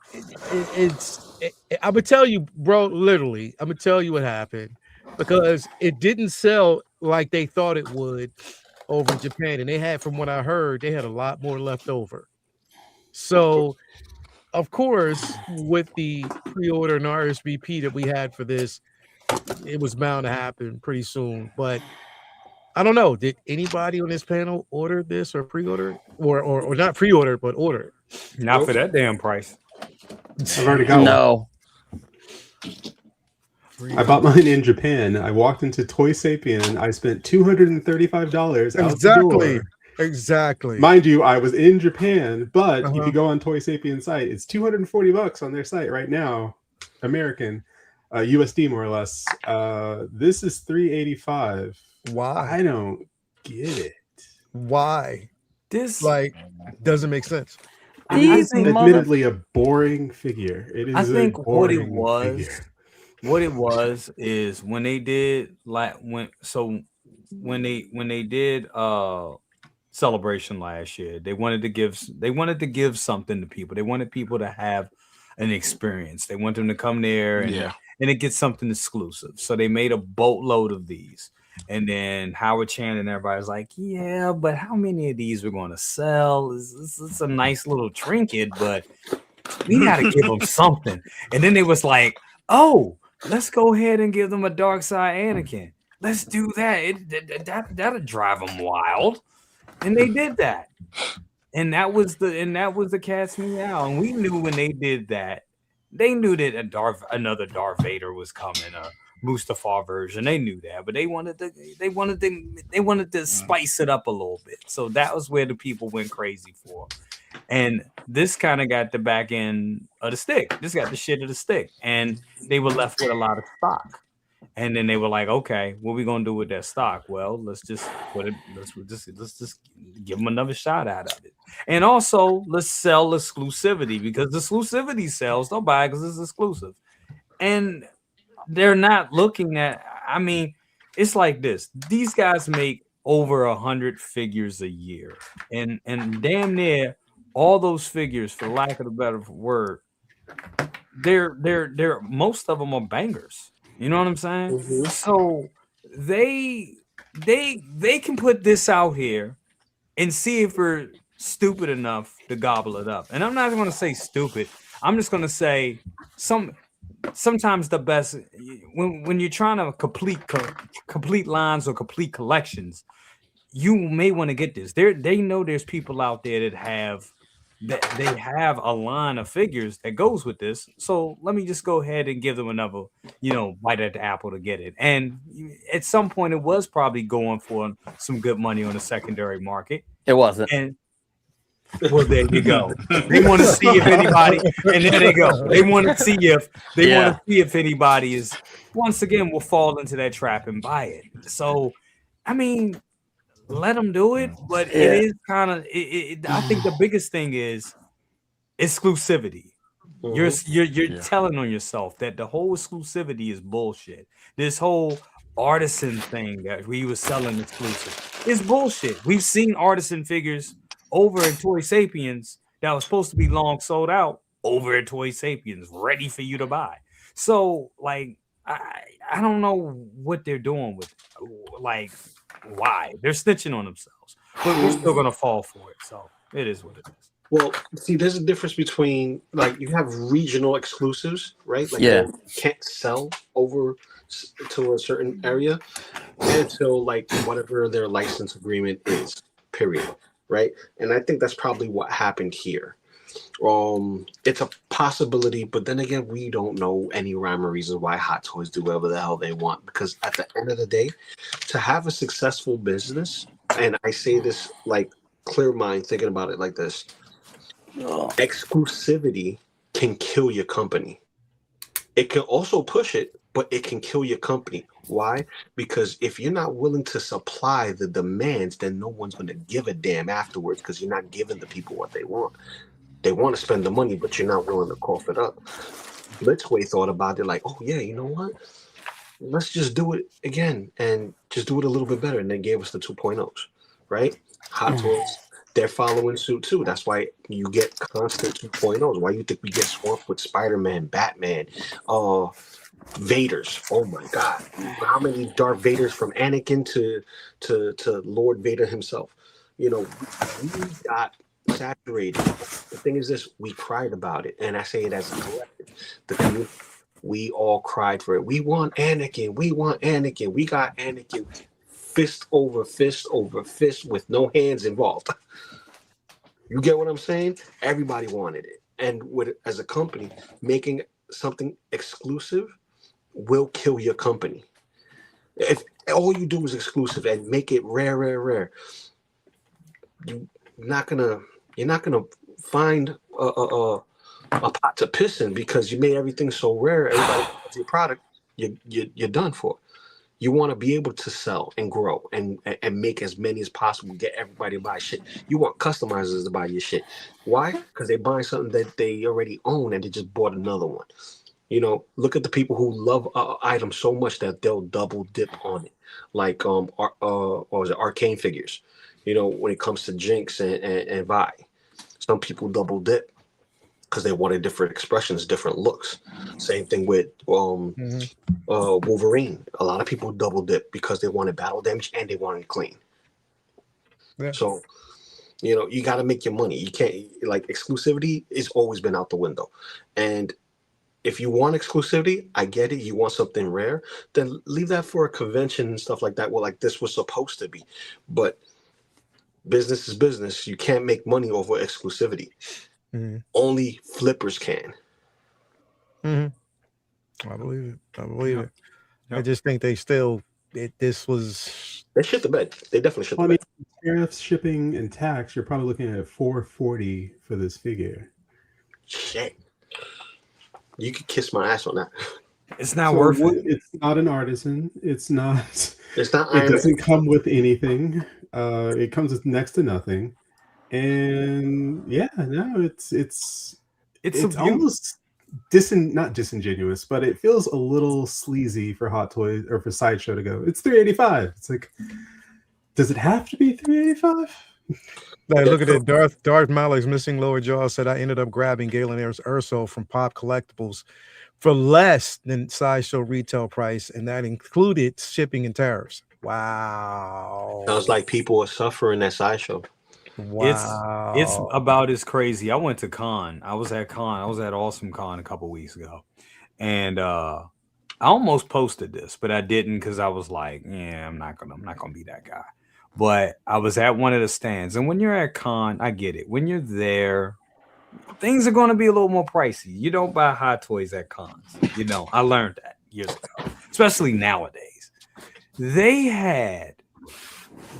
I'm gonna tell you, bro, literally, I'm gonna tell you what happened because it didn't sell like they thought it would over in Japan, and they had, from what I heard, they had a lot more left over. So, of course, with the pre-order and RSVP that we had for this, it was bound to happen pretty soon. But I don't know. Did anybody on this panel order this or pre-order it? Or not pre-order, but order it? Not for that damn price. I've already got one. No. I bought mine in Japan. I walked into Toy Sapien. I spent $235 out the door. Exactly. Mind you, I was in Japan, but if you go on Toy Sapien site, it's $240 on their site right now, American, USD more or less. This is $385. Why? I don't get it. Why? This Doesn't make sense. It's admittedly a boring figure. It is. I think what it boring figure. what it was is when they did when they did Celebration last year, they wanted to give something to people. They wanted people to have an experience. They want them to come there and it gets something exclusive. So they made a boatload of these. And then Howard Chan and everybody's like, yeah, but how many of these we're going to sell? It's a nice little trinket, but we got to give them something. And then they was like, oh, let's go ahead and give them a Dark Side Anakin. Let's do that. That'll drive them wild. And they did that. And that was the cat's meow. And we knew when they did that, they knew that another Darth Vader was coming. Mustafar version. They knew that, but they wanted to spice it up a little bit. So that was where the people went crazy for. And this kind of got the back end of the stick. This got the shit of the stick, and they were left with a lot of stock. And then they were like, "Okay, what are we gonna do with that stock? Well, let's just give them another shot out of it, and also let's sell exclusivity because exclusivity sells. Don't buy it because it's exclusive." And they're not looking at. I mean, it's like this: these guys make over 100 figures a year, and damn near all those figures, for lack of a better word, they're most of them are bangers. You know what I'm saying? Mhm. So they can put this out here and see if we're stupid enough to gobble it up. And I'm not going to say stupid. I'm just going to say sometimes the best when you're trying to complete lines or complete collections, you may want to get this. They know there's people out there that have a line of figures that goes with this. So let me just go ahead and give them another, bite at the apple to get it. And at some point, it was probably going for some good money on the secondary market. It wasn't. And well, there you go. They want to see if anybody, and there they go. They want to see if anybody is once again will fall into that trap and buy it. So, I mean, let them do it, but it is kind of. I think the biggest thing is exclusivity. You're telling on yourself that the whole exclusivity is bullshit. This whole artisan thing that we was selling exclusive is bullshit. We've seen artisan figures over at Toy Sapiens that was supposed to be long sold out over at Toy Sapiens, ready for you to buy. So, like, I don't know what they're doing with it. Like, why they're snitching on themselves, but we're still gonna fall for it. So it is what it is. Well, see, there's a difference between like you have regional exclusives, right? Like you can't sell over to a certain area until like whatever their license agreement is. Period. Right? And I think that's probably what happened here. It's a possibility, but then again, we don't know any rhyme or reason why Hot Toys do whatever the hell they want. Because at the end of the day, to have a successful business, and I say this like clear mind, thinking about it like this, exclusivity can kill your company. It can also push it, but it can kill your company. Why? Because if you're not willing to supply the demands, then no one's going to give a damn afterwards because you're not giving the people what they want. They want to spend the money, but you're not willing to cough it up. Blitzway thought about it like, oh, yeah, you know what? Let's just do it again and just do it a little bit better. And they gave us the 2.0s, right? Hot Toys, they're following suit too. That's why you get constant 2.0s. Why you think we get swamped with Spider-Man, Batman, Vaders? Oh my God! How many Darth Vaders from Anakin to Lord Vader himself? We got saturated. The thing is this: we cried about it, and I say it as a collective. The community, we all cried for it. We want Anakin. We want Anakin. We got Anakin. Fist over fist over fist with no hands involved. You get what I'm saying? Everybody wanted it. And as a company, making something exclusive will kill your company. If all you do is exclusive and make it rare, you're not gonna find a pot to piss in because you made everything so rare. Everybody wants your product. You're done for. You want to be able to sell and grow and make as many as possible, get everybody to buy shit. You want customizers to buy your shit. Why? Because they're buying something that they already own and they just bought another one. Look at the people who love items so much that they'll double dip on it. Like what was it, Arcane figures. When it comes to Jinx and Vi. Some people double dip because they wanted different expressions, different looks. Same thing with Wolverine. A lot of people double dip because they wanted battle damage and they wanted clean. Yeah. So, you got to make your money. You can't, like, exclusivity has always been out the window. And if you want exclusivity, I get it. You want something rare, then leave that for a convention and stuff like that. Well, like this was supposed to be. But business is business. You can't make money over exclusivity. Mm-hmm. Only flippers can. Mm-hmm. I believe it. I just think they still. This was. They shit the bed. They definitely shit the I mean, bed. tariffs, shipping, and tax. You're probably looking at $440 for this figure. Shit. You could kiss my ass on that. It's not worth it. It's not an artisan. It's not. It's not. It doesn't come with anything. It comes with next to nothing. And yeah, no, it's almost not disingenuous, but it feels a little sleazy for Hot Toys or for Sideshow to go. It's $385. It's like, does it have to be $385? Like, look at it. Darth Malik's missing lower jaw said I ended up grabbing Galen Ayers Urso from Pop Collectibles for less than Sideshow retail price, and that included shipping and tariffs. Wow. Sounds like people are suffering at Sideshow. Wow. It's about as crazy. I went to Con. I was at Awesome Con a couple weeks ago, and I almost posted this, but I didn't because I was like, yeah, I'm not gonna be that guy. But I was at one of the stands, and when you're at Con, I get it. When you're there, things are going to be a little more pricey. You don't buy Hot Toys at cons. You know, I learned that years ago, especially nowadays. They had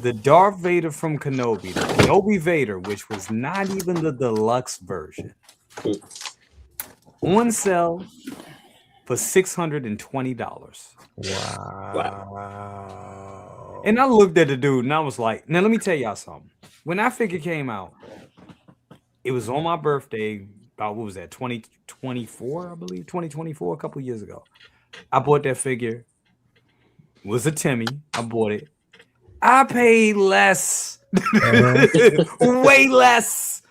the Darth Vader from Kenobi, the Kenobi Vader, which was not even the deluxe version, on sale for $620. Wow. And I looked at the dude and I was like, now let me tell y'all something. When that figure came out, it was on my birthday, about what was that, 2024, I believe, 2024, a couple years ago. I bought that figure. It was a Timmy. I bought it. I paid less, way less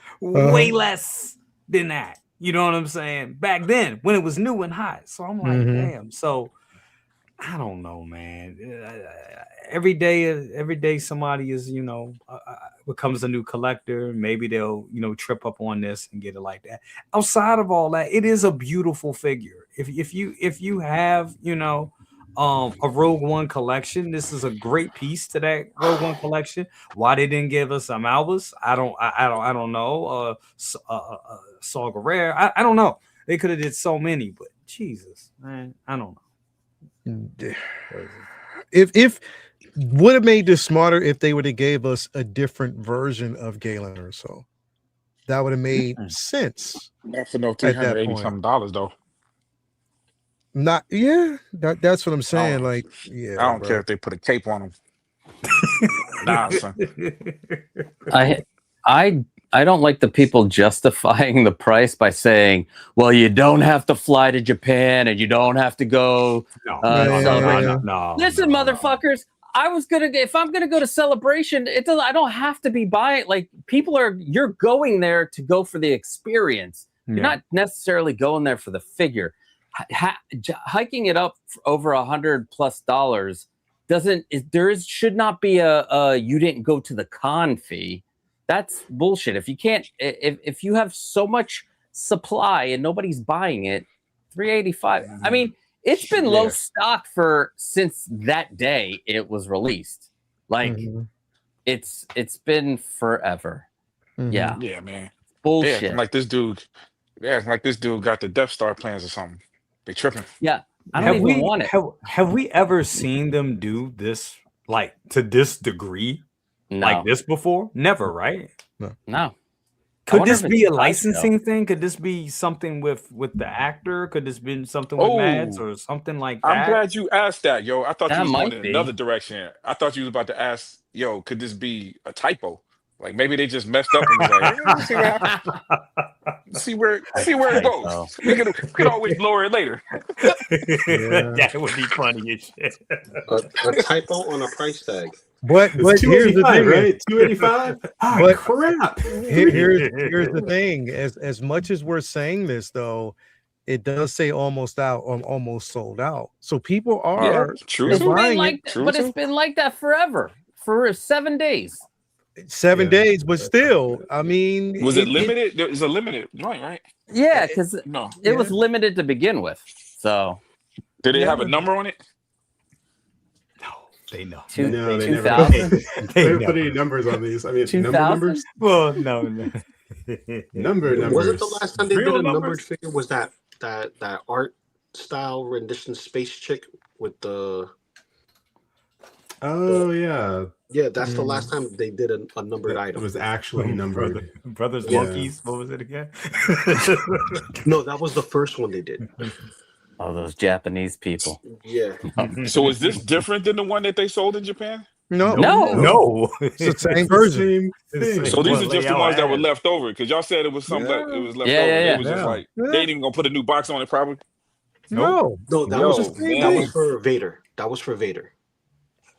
than that. You know what I'm saying? Back then, when it was new and hot. So I'm like, damn. So I don't know, man. Every day somebody is, becomes a new collector. Maybe they'll, trip up on this and get it like that. Outside of all that, it is a beautiful figure. If you have, a Rogue One collection, this is a great piece to that Rogue One collection. Why they didn't give us some Albus, I don't know. Saw Gerrera, I don't know. They could have did so many, but Jesus, man, I don't know. If would have made this smarter if they would have gave us a different version of Galen or so. That would have made sense. Not for no $380 something though. That's what I'm saying. Like, yeah, I don't care if they put a cape on them. Nah, son. I don't like the people justifying the price by saying, well, you don't have to fly to Japan and you don't have to go. No. Listen, motherfuckers, if I'm gonna go to Celebration, I don't have to be buying. Like, you're going there to go for the experience. You're not necessarily going there for the figure. Hiking it up for over $100+ should not be a you didn't go to the con fee. That's bullshit. If you have so much supply and nobody's buying it, $385. I mean, it's been low stock since that day it was released. Like, it's been forever. Yeah, man. Bullshit. Yeah, like this dude got the Death Star plans or something. They tripping. Yeah, I don't even want it. Have we ever seen them do this, like, to this degree? No. Like this before? Never, right? No. Could this be a licensing thing? Could this be something with the actor? Could this be something with Mads or something like that? I'm glad you asked that, yo. I thought you was going in be another direction. I thought you was about to ask, yo, could this be a typo? Like, maybe they just messed up and was like, see where it goes. We could always lower it later. That would be funny as shit. A typo on a price tag. But here's the thing, right? $285. But crap. Here's the thing. As much as we're saying this, though, it does say almost out or almost sold out. So people are buying it. But it's been like that forever for 7 days. 7 days, but still, I mean, was it limited? It was a limited joint, right? Yeah, because it was limited to begin with. So, did it have a number on it? No, they know. No, they 2000. They put any numbers on these. I mean, numbers. Well, no. Numbers. Was it the last time they did a numbered figure? Was that art style rendition space chick with the. Oh yeah, Yeah, that's the last time they did a numbered it item. was actually numbered. Brothers Yeah. Monkeys. What was it again? No, that was the first one they did. Oh, those Japanese people. Yeah. So is this different than the one that they sold in Japan? No, No. it's the same It's the version. same thing. So these Well, are just the Leo ones that were asked. left over because y'all said it was something Yeah. it was left Yeah, over. yeah, They yeah. was just Yeah. like Yeah. they ain't even gonna put a new box on it probably. No, No, that Yo, was man. that was for Vader. That was for Vader.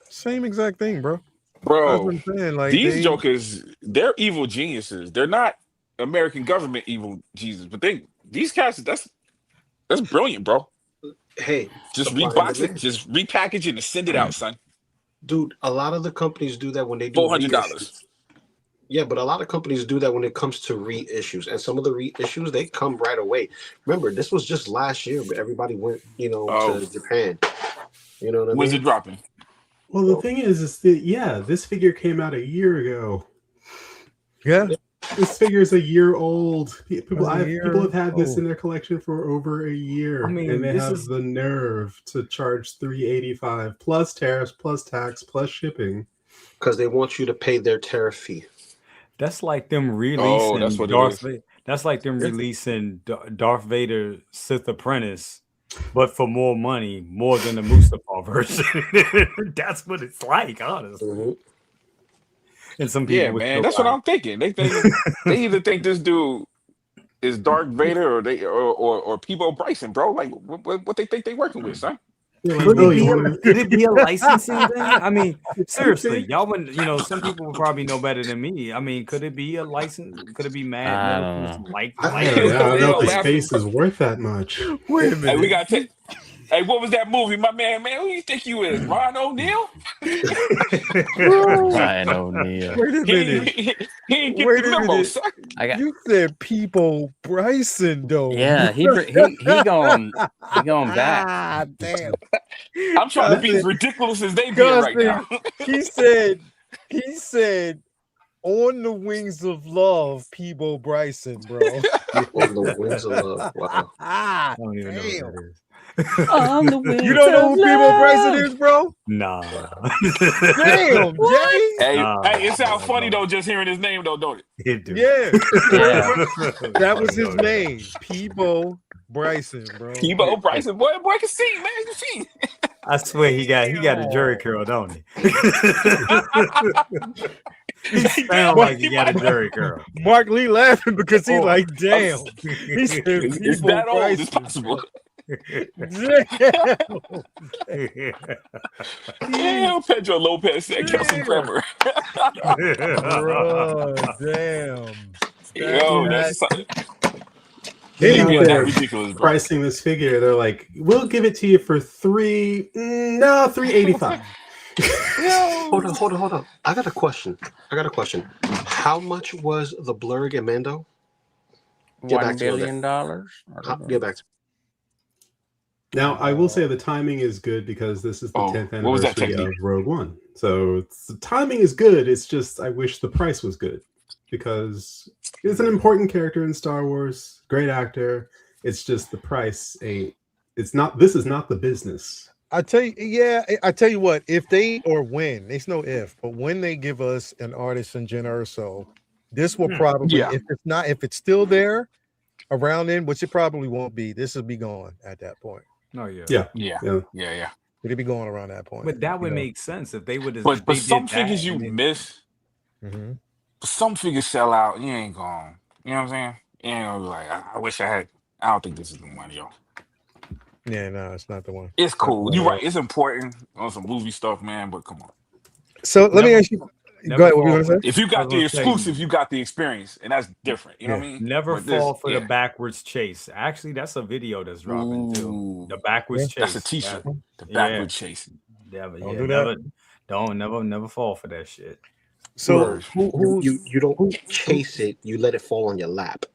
same exact thing, bro. That's Bro, what I'm saying. Like these they, jokers, they're evil geniuses. They're not American government evil geniuses, but these cats that's brilliant, bro. Hey, Just supply and rebox it, demand. just repackage it and send it out, son. Dude, a lot of the companies do that when they do $400. reissues. Yeah, but a lot of companies do that when it comes to reissues, and some of the reissues they come right away. Remember, this was just last year, but everybody went, Oh. to Japan. You know what I When's mean? it dropping? Well, the thing is that this figure came out a year ago. yeah, This figure is a year old. People That's a year have had this old. in their collection for over a year, I mean, and they this have is- the nerve to charge $385 plus tariffs, plus tax, plus shipping. Because they want you to pay their tariff fee. That's like them releasing that's what it Darth is. Vader. That's like them Yes. releasing Darth Vader Sith Apprentice, but for more money, more than the Mustafar version. That's what it's like, honestly. Mhm. And some people Yeah, would man. still That's buy what it. I'm thinking. They either think this dude is Darth Vader or Peebo Bryson, bro. Like what they think they working with, son. You're like, Could oh, it, be you a, want could it be a licensing thing? I mean, seriously, be. y'all wouldn't, some people would probably know better than me. I mean, could it be a license? Could it be I Mad don't Middle? know. Like, I don't know if the laughing, space is worth that much. wait a Hey, minute. we got to. Hey, what was that movie, my man? Man, who you think you is? Ron O'Neal? Ryan O'Neal. Wait a minute. He ain't get Wait the a memo, minute. son. I got. You said Peebo Bryson, though. Yeah, he going back. Ah, damn. I'm trying to be Cousin- as ridiculous as they being right now. He said, on the wings of love, Peebo Bryson, bro. On the wings of love. Wow. Ah, I don't even know damn. what that is. On the wings You don't know of who Peebo love. Bryson is, bro? Nah. Damn, Jay. Hey, Nah, hey, it sounds nah, funny nah. though, just hearing his name though, don't it? It do. Yeah, Yeah. that was his name, Peebo Bryson, bro. Peebo Bryson, boy can see, man. You see. I swear he got a jury curl, don't he? He sound like he got a jury curl. Mark Lee laughing because he's Oh. like, damn. He said, It's Peebo that old. Bryson, It's possible. Damn. Damn, Pedro Lopez said Kelsey Grammer. Bro, damn. Yo, that's something. Anyway, That they're ridiculous, bro. pricing this figure. They're like, we'll give it to you for $385. Hold on. I got a question. How much was the Blurg and Mando? Get $1 back to you on billion. Get back to Now, I will say the timing is good because this is the 10th what was that anniversary of technique? Rogue One. So the timing is good. It's just I wish the price was good because it's an important character in Star Wars. Great actor. It's just the price ain't. It's not. This is not the business. I tell you what, if they or when, there's no if, but when they give us an artisan Jen Urso, this will probably, Yeah. if it's still there around then, which it probably won't be, this will be gone at that point. Oh yeah. Yeah. Yeah. It'll be going around that point. But that would you know? make sense if they would have. But some figures you miss, Mhm. some figures sell out. You ain't going. You know what I'm saying? You ain't gonna be like, I wish I had. I don't think this is the one, yo. Yeah, no, it's not the one. It's cool. not You're the right. It's important on some movie stuff, man. But come on. So let me ask you. Go ahead. What were you gonna say? If you I got was the gonna say- exclusive, you got the experience, and that's different. You know what I mean? Never But this- fall for yeah. the backwards chase. Actually, that's a video that's dropping too. Ooh. The backwards chase. That's a T-shirt. The Yeah. backward chasing. Never, Don't yeah, do that. never fall for that shit. So Word. you don't chase it. You let it fall on your lap.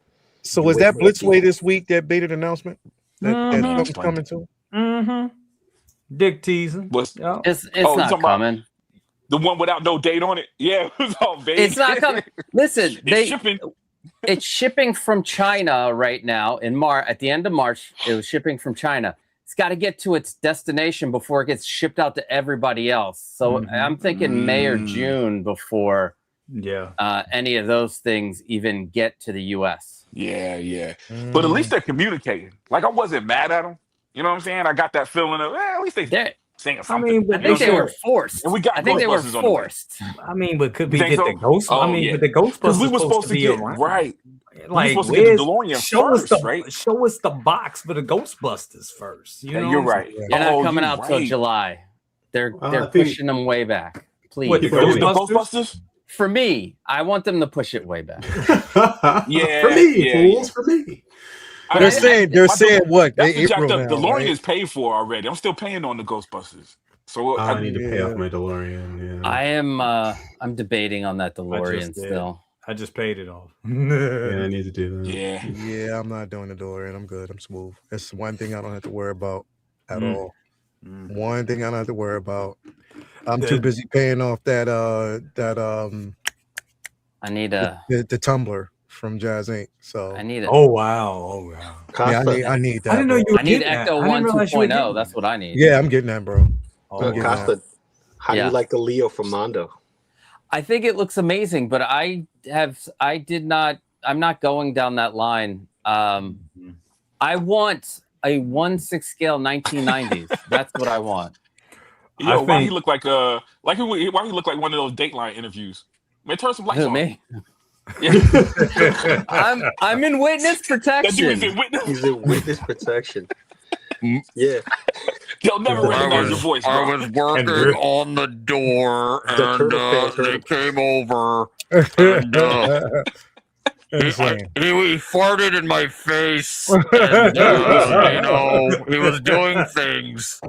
So You was wait that for it to- Blitzway this week? That baited announcement that Mhm. something's coming to? Mm-hmm. Dick teasing. What's Yeah. It's you not talking about- coming. the one without no date on it? Yeah, it was all vague. It's not coming. Listen, It's shipping. it's shipping from China right now in March. At the end of March, it was shipping from China. got to get to its destination before it gets shipped out to everybody else. So I'm thinking May or June before any of those things even get to the U.S. Yeah. But at least they're communicating. Like, I wasn't mad at them. You know what I'm saying? I got that feeling of, at least they're saying something. I mean, I think they were forced. And we got I think they were Ghostbusters on the way. forced. I mean, but could we You think get so? the Ghost? Oh, I mean, yeah. but the Because we Ghostbusters were supposed to be get around. right. Like, we were supposed to get the DeLorean first, right? Show us the box for the Ghostbusters first. You know You're what I'm right. saying? They're not coming you're out till right. July. They're I think- pushing them way back. Please. What, the The Ghostbusters? Ghostbusters? For me, I want them to push it way back. Yeah, for me, yeah, fools, for me. They're saying what? That's They the jacked April up. now, DeLorean right? is paid for already. I'm still paying on the Ghostbusters. So I need to pay off my DeLorean. Yeah. I am. I'm debating on that I DeLorean just did. still. I just paid it off. Yeah, I need to do that. Yeah. Yeah, I'm not doing the DeLorean. I'm good. I'm smooth. That's one thing I don't have to worry about at all. One thing I don't have to worry about. I'm too busy paying off that I need a. the tumbler from Jazz Inc. So I need a. Oh wow! yeah, I need that. I didn't know you were I need getting that. Ecto I didn't 1 realize you were 2.0. getting That's what I need. Yeah, I'm getting that, bro. I'm getting Costa, that. how do you like the Leo from Mando? I think it looks amazing, but I'm not going down that line. I want a 1/6 scale 1990s. That's what I want. Yo, why he look like why he look like one of those Dateline interviews? Man, turn some lights Who, on. me? Yeah. I'm in witness That dude is protection. in witness. He's in witness protection. Yeah. They'll never recognize your voice, bro. I was working on the door, The and turtle fans heard they him. came over, and Insane. he farted in my face, and he was doing things.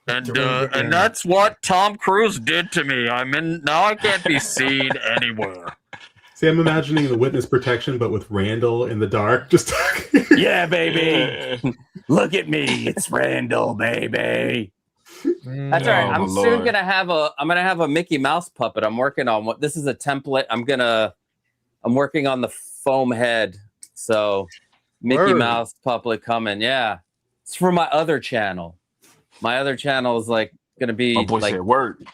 And that's what Tom Cruise did to me. Now I can't be seen anywhere. See, I'm imagining the witness protection, but with Randall in the dark, just talking. Yeah, baby. Look at me. It's Randall, baby. That's all right. Oh, I'm my soon Lord. gonna have a Mickey Mouse puppet. I'm working on this is a template. I'm working on the foam head. So Mickey Word. Mouse puppet coming. Yeah. It's for my other channel. My other channel is like gonna be My boy like said word.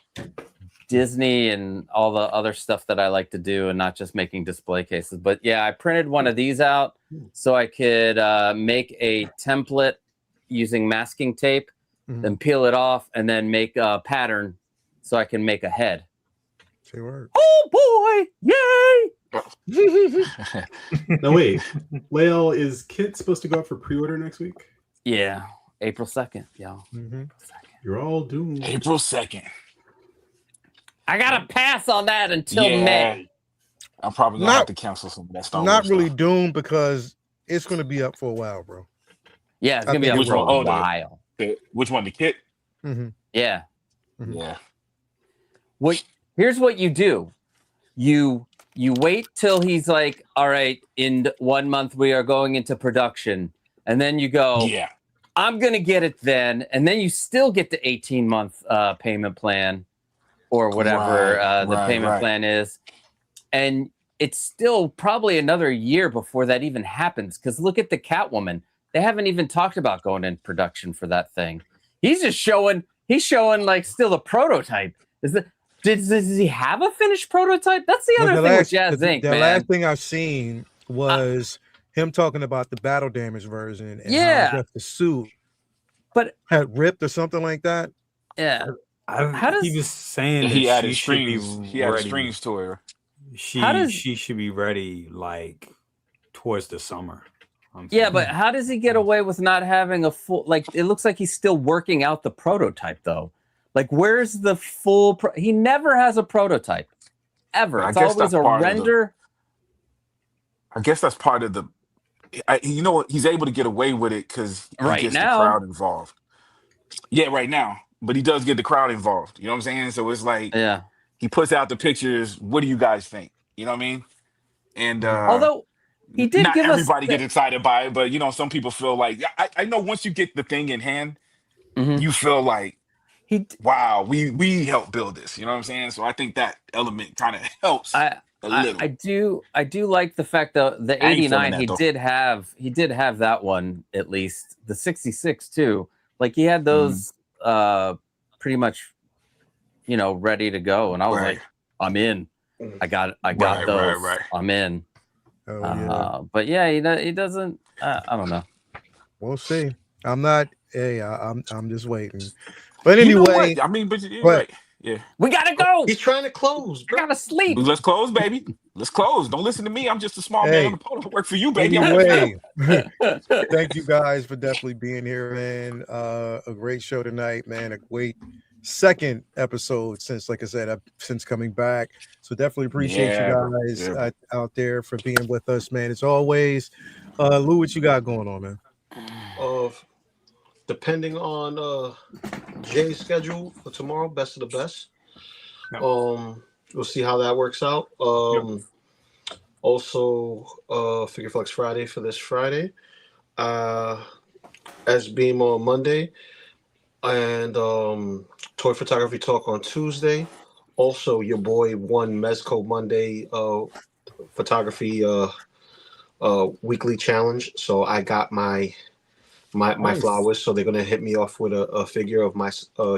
Disney and all the other stuff that I like to do, and not just making display cases. But yeah, I printed one of these out so I could make a template using masking tape, then peel it off, and then make a pattern so I can make a head. Say word. Oh boy! Yay! No, wait. Lael, is Kit supposed to go out for pre-order next week? Yeah, April 2nd, y'all. You're all doomed. April 2nd. I gotta pass on that until Yeah. May. I'm probably gonna have to cancel some of that Star Not Wars really stuff. doomed because it's going to be up for a while, bro. Yeah, it's I gonna be think up it's for a wrong. Oh, the- while. Which one? The kit? Yeah. Yeah. Here's what you do. You wait till he's like, all right, in 1 month we are going into production, and then you go, Yeah. I'm gonna get it then, and then you still get the 18-month payment plan or whatever the payment plan is, and it's still probably another year before that even happens. Because look at the Catwoman; they haven't even talked about going in production for that thing. He's just showing. He's showing like still a prototype. Does he have a finished prototype? That's the other thing with Jazz Inc. The man. last thing I've seen was him talking about the battle damage version and how Yeah. I guess the suit But had ripped or something like that. yeah, He was saying that He added she should be strings. He added ready. strings to her. She should be ready like towards the summer. yeah, but how does he get away with not having a full? Like, it looks like he's still working out the prototype, though. Like, where's the full? He never has a prototype, ever. I It's guess always that's a part of the- render. I guess that's part of the. He's able to get away with it because he Right gets now. the crowd involved. Yeah, right now, but he does get the crowd involved. You know what I'm saying? So it's like Yeah. he puts out the pictures. What do you guys think? You know what I mean? And Although he did not give us everybody gets excited by it, but some people feel like I know once you get the thing in hand, Mhm. you feel like he. wow, we helped build this. You know what I'm saying? So I think that element kind of helps a little. I do like the fact that the I ain't feeling 89 that, he though. did have that one at least, the 66 too, Like he had those pretty much, ready to go, and I was like, I'm in. I got those. Right. I'm in. Oh yeah. But yeah, he doesn't. I don't know. We'll see. I'm not. Hey, I'm just waiting. But You know anyway, what? I mean, but you're but- right. Yeah. We gotta go. He's trying to close, I bro. gotta sleep. Let's close, baby. Let's close. Don't listen to me. I'm just a small man on the podium. I work for you, baby. anyway, thank you guys for definitely being here, man. A great show tonight, man. A great second episode since, like I said, since coming back. So definitely appreciate you guys out there for being with us, man. As always, Lou, what you got going on, man? Depending on Jay's schedule for tomorrow, best of the best. Yep. We'll see how that works out. Also, Figure Flex Friday for this Friday. As Beam on Monday, and Toy Photography Talk on Tuesday. Also, your boy won Mezco Monday photography weekly challenge. So I got my flowers. So they're gonna hit me off with a figure of my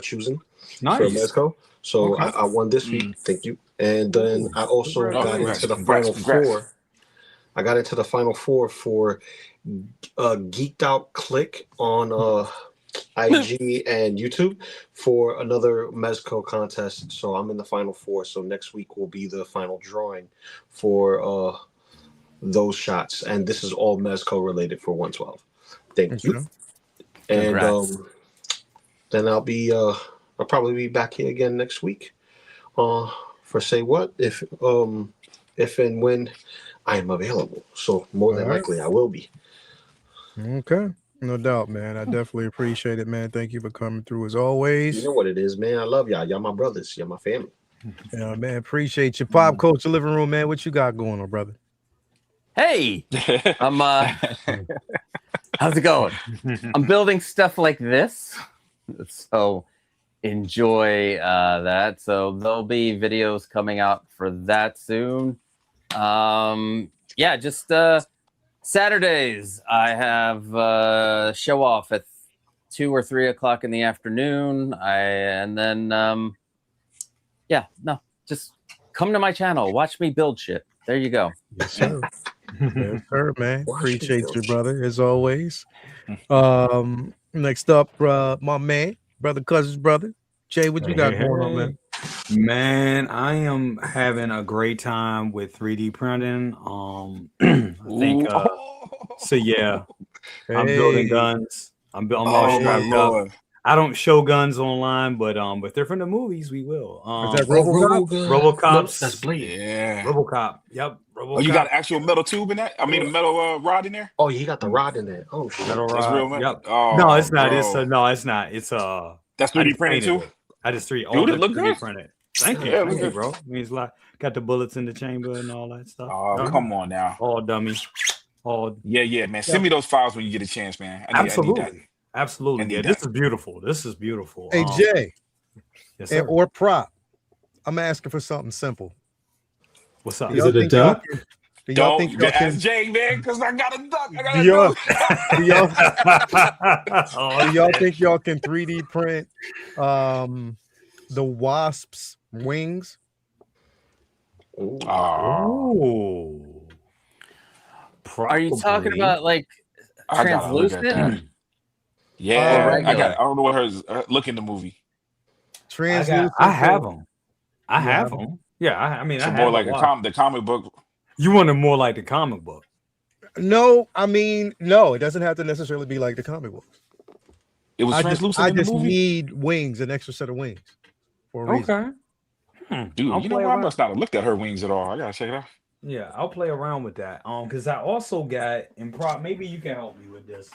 choosing for Mezco. So I won this week. Thank you. And then I also got into the final four. I got into the final four for Geeked Out Click on IG and YouTube for another Mezco contest. So I'm in the final four. So next week will be the final drawing for those shots. And this is all Mezco related for 112. Thank you. And then I'll probably be back here again next week for Say What if and when I am available. So more than likely I will be. Okay. No doubt, man. I definitely appreciate it, man. Thank you for coming through as always. You know what it is, man. I love y'all. Y'all my brothers. Y'all my family. Yeah, man. Appreciate you. Pop Culture Living Room, man. What you got going on, brother? Hey, I'm how's it going? I'm building stuff like this, so enjoy that. So there'll be videos coming out for that soon. Just Saturdays I have show off at 2 or 3 o'clock in the afternoon. Just come to my channel, watch me build shit. There you go. Yes, sir. Yes, sir, man. Appreciate you, brother, as always. Next up, my man, brother, cousin's brother. Jay, what you got going on, man? Man, I am having a great time with 3D printing. I think so. Yeah, I'm building guns. I'm all strapped up. I don't show guns online, but if they're from the movies, we will. Is that RoboCop? RoboCop's That's Blade. Yeah. RoboCop. Yep. RoboCop. Oh, you got an actual metal tube in that? I mean, a metal rod in there? Oh, he got the rod in there. Oh, shit. Metal That's rod. real, man. Yep. Oh, no, it's not. bro. It's not. It's That's 3D printed too? I just 3D. Dude, it look good. Printed. Thank you, Yeah, thank you, good. bro. Means like got the bullets in the chamber and all that stuff. Oh, come on now. All dummies. All Yeah, man. Send me those files when you get a chance, man. absolutely. I need that. Absolutely. Yeah, this is beautiful. This is beautiful. Hey, Jay, yes, sir. or Prop, I'm asking for something simple. What's up? Is it a duck? Do y'all think y'all ask can? Jay, man, because I got a duck. I got Do a y'all, duck. do y'all think y'all can 3D print the Wasp's wings? Oh. Are you talking about like I gotta look at translucent? that. Yeah, I regular? don't know what hers look in the movie. Translucent. I have them. I You have have them. Yeah, I mean, So I more have like the comic book. You want it more like the comic book? No, I mean, no. It doesn't have to necessarily be like the comic books. It was translucent I in the just movie. need wings, an extra set of wings, for a reason. Okay. Dude, I'll you know play what? I around. must not have looked at her wings at all. I gotta check it out. Yeah, I'll play around with that. Because I also got maybe you can help me with this.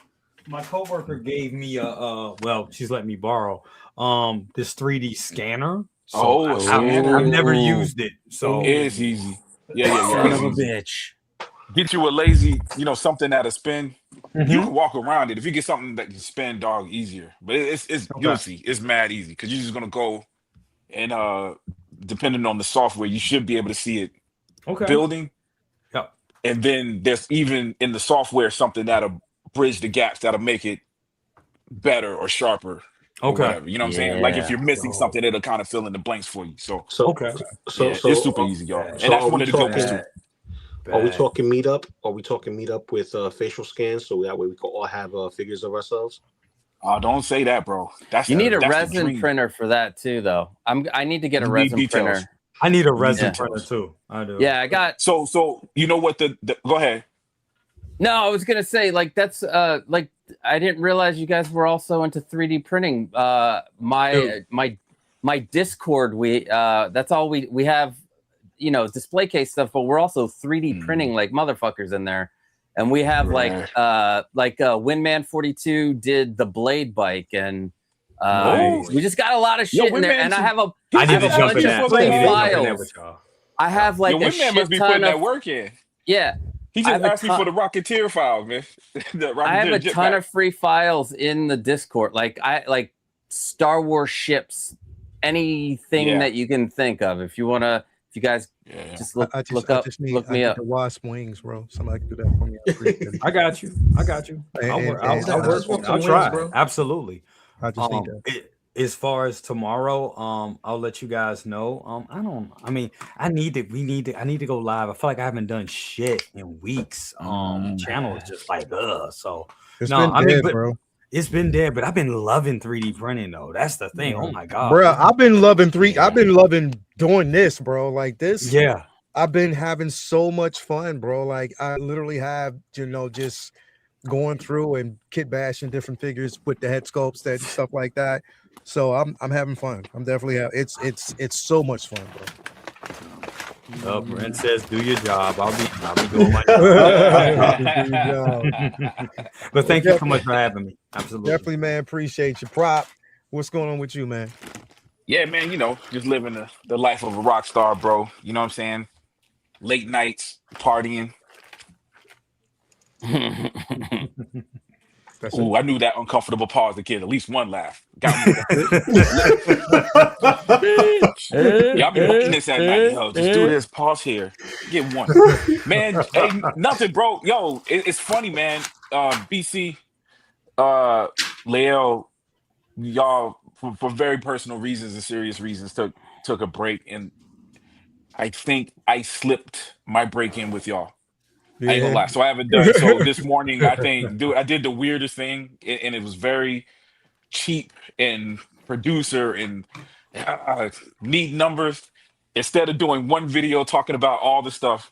My coworker gave me she's letting me borrow this 3D scanner. So I've never used it. So It's easy. Yeah. Son It's of a easy. bitch. Get you a lazy, something that'll spin. Mhm. You can walk around it. If you get something that can spin, dog, easier. But it's you'll see, it's mad easy because you're just gonna go and depending on the software, you should be able to see it building. Yep. And then there's even in the software something that'll bridge the gaps that'll make it better or sharper or whatever. You know what I'm saying? Like if you're missing something, it'll kind of fill in the blanks for you. So it's super easy, y'all. And that's one of the good ones too. Are we talking meetup? Are we talking meetup with facial scans so that way we can all have figures of ourselves? Oh, don't say that, bro. You need a resin printer for that too, though. I need to get a resin printer. I need a resin printer too. I do. Yeah, I got. So you know what the go ahead. No, I was gonna say like that's like I didn't realize you guys were also into 3D printing. My Discord, that's all we have, you know, display case stuff, but we're also 3D printing like motherfuckers in there. And we have Windman 42 did the Blade bike, and we just got a lot of shit in there. And I have a bunch of free files. I have like a shit must be ton putting of that work in. Yeah. He just asked me for the Rocketeer file, man. I have a ton of free files in the Discord. Like Star Wars ships, anything that you can think of. If you guys just look me up. The wasp wings, bro. Somebody can do that for me. I got you. I'll try. Absolutely. I just need that. As far as tomorrow, I'll let you guys know. I need to go live. I feel like I haven't done shit in weeks. Channel is just like so. Bro. It's been dead, but I've been loving 3D printing though. That's the thing. Oh my god, bro! I've been loving doing this, bro. Like this. Yeah, I've been having so much fun, bro. Like I literally have, just going through and kit bashing different figures with the head sculpts and stuff like that. So I'm having fun. I'm definitely it's so much fun, bro. Brent says, "Do your job." I'll be doing my job. But thank you so much for having me. Absolutely, definitely, man. Appreciate you. Prop, what's going on with you, man? Yeah, man. You know, just living the life of a rock star, bro. You know what I'm saying? Late nights, partying. Ooh, I knew that uncomfortable pause to get at least one laugh. Got me. Y'all be waiting this at night, yo. Just do this. Pause here. Get one. Man, hey, nothing, bro. Yo, it's funny, man. BC, Leo, y'all, for very personal reasons and serious reasons, took a break. And I think I slipped my break in with y'all. I ain't gonna lie. So I haven't done so this morning. I think I did the weirdest thing, and it was very cheap and producer and neat numbers. Instead of doing one video talking about all the stuff,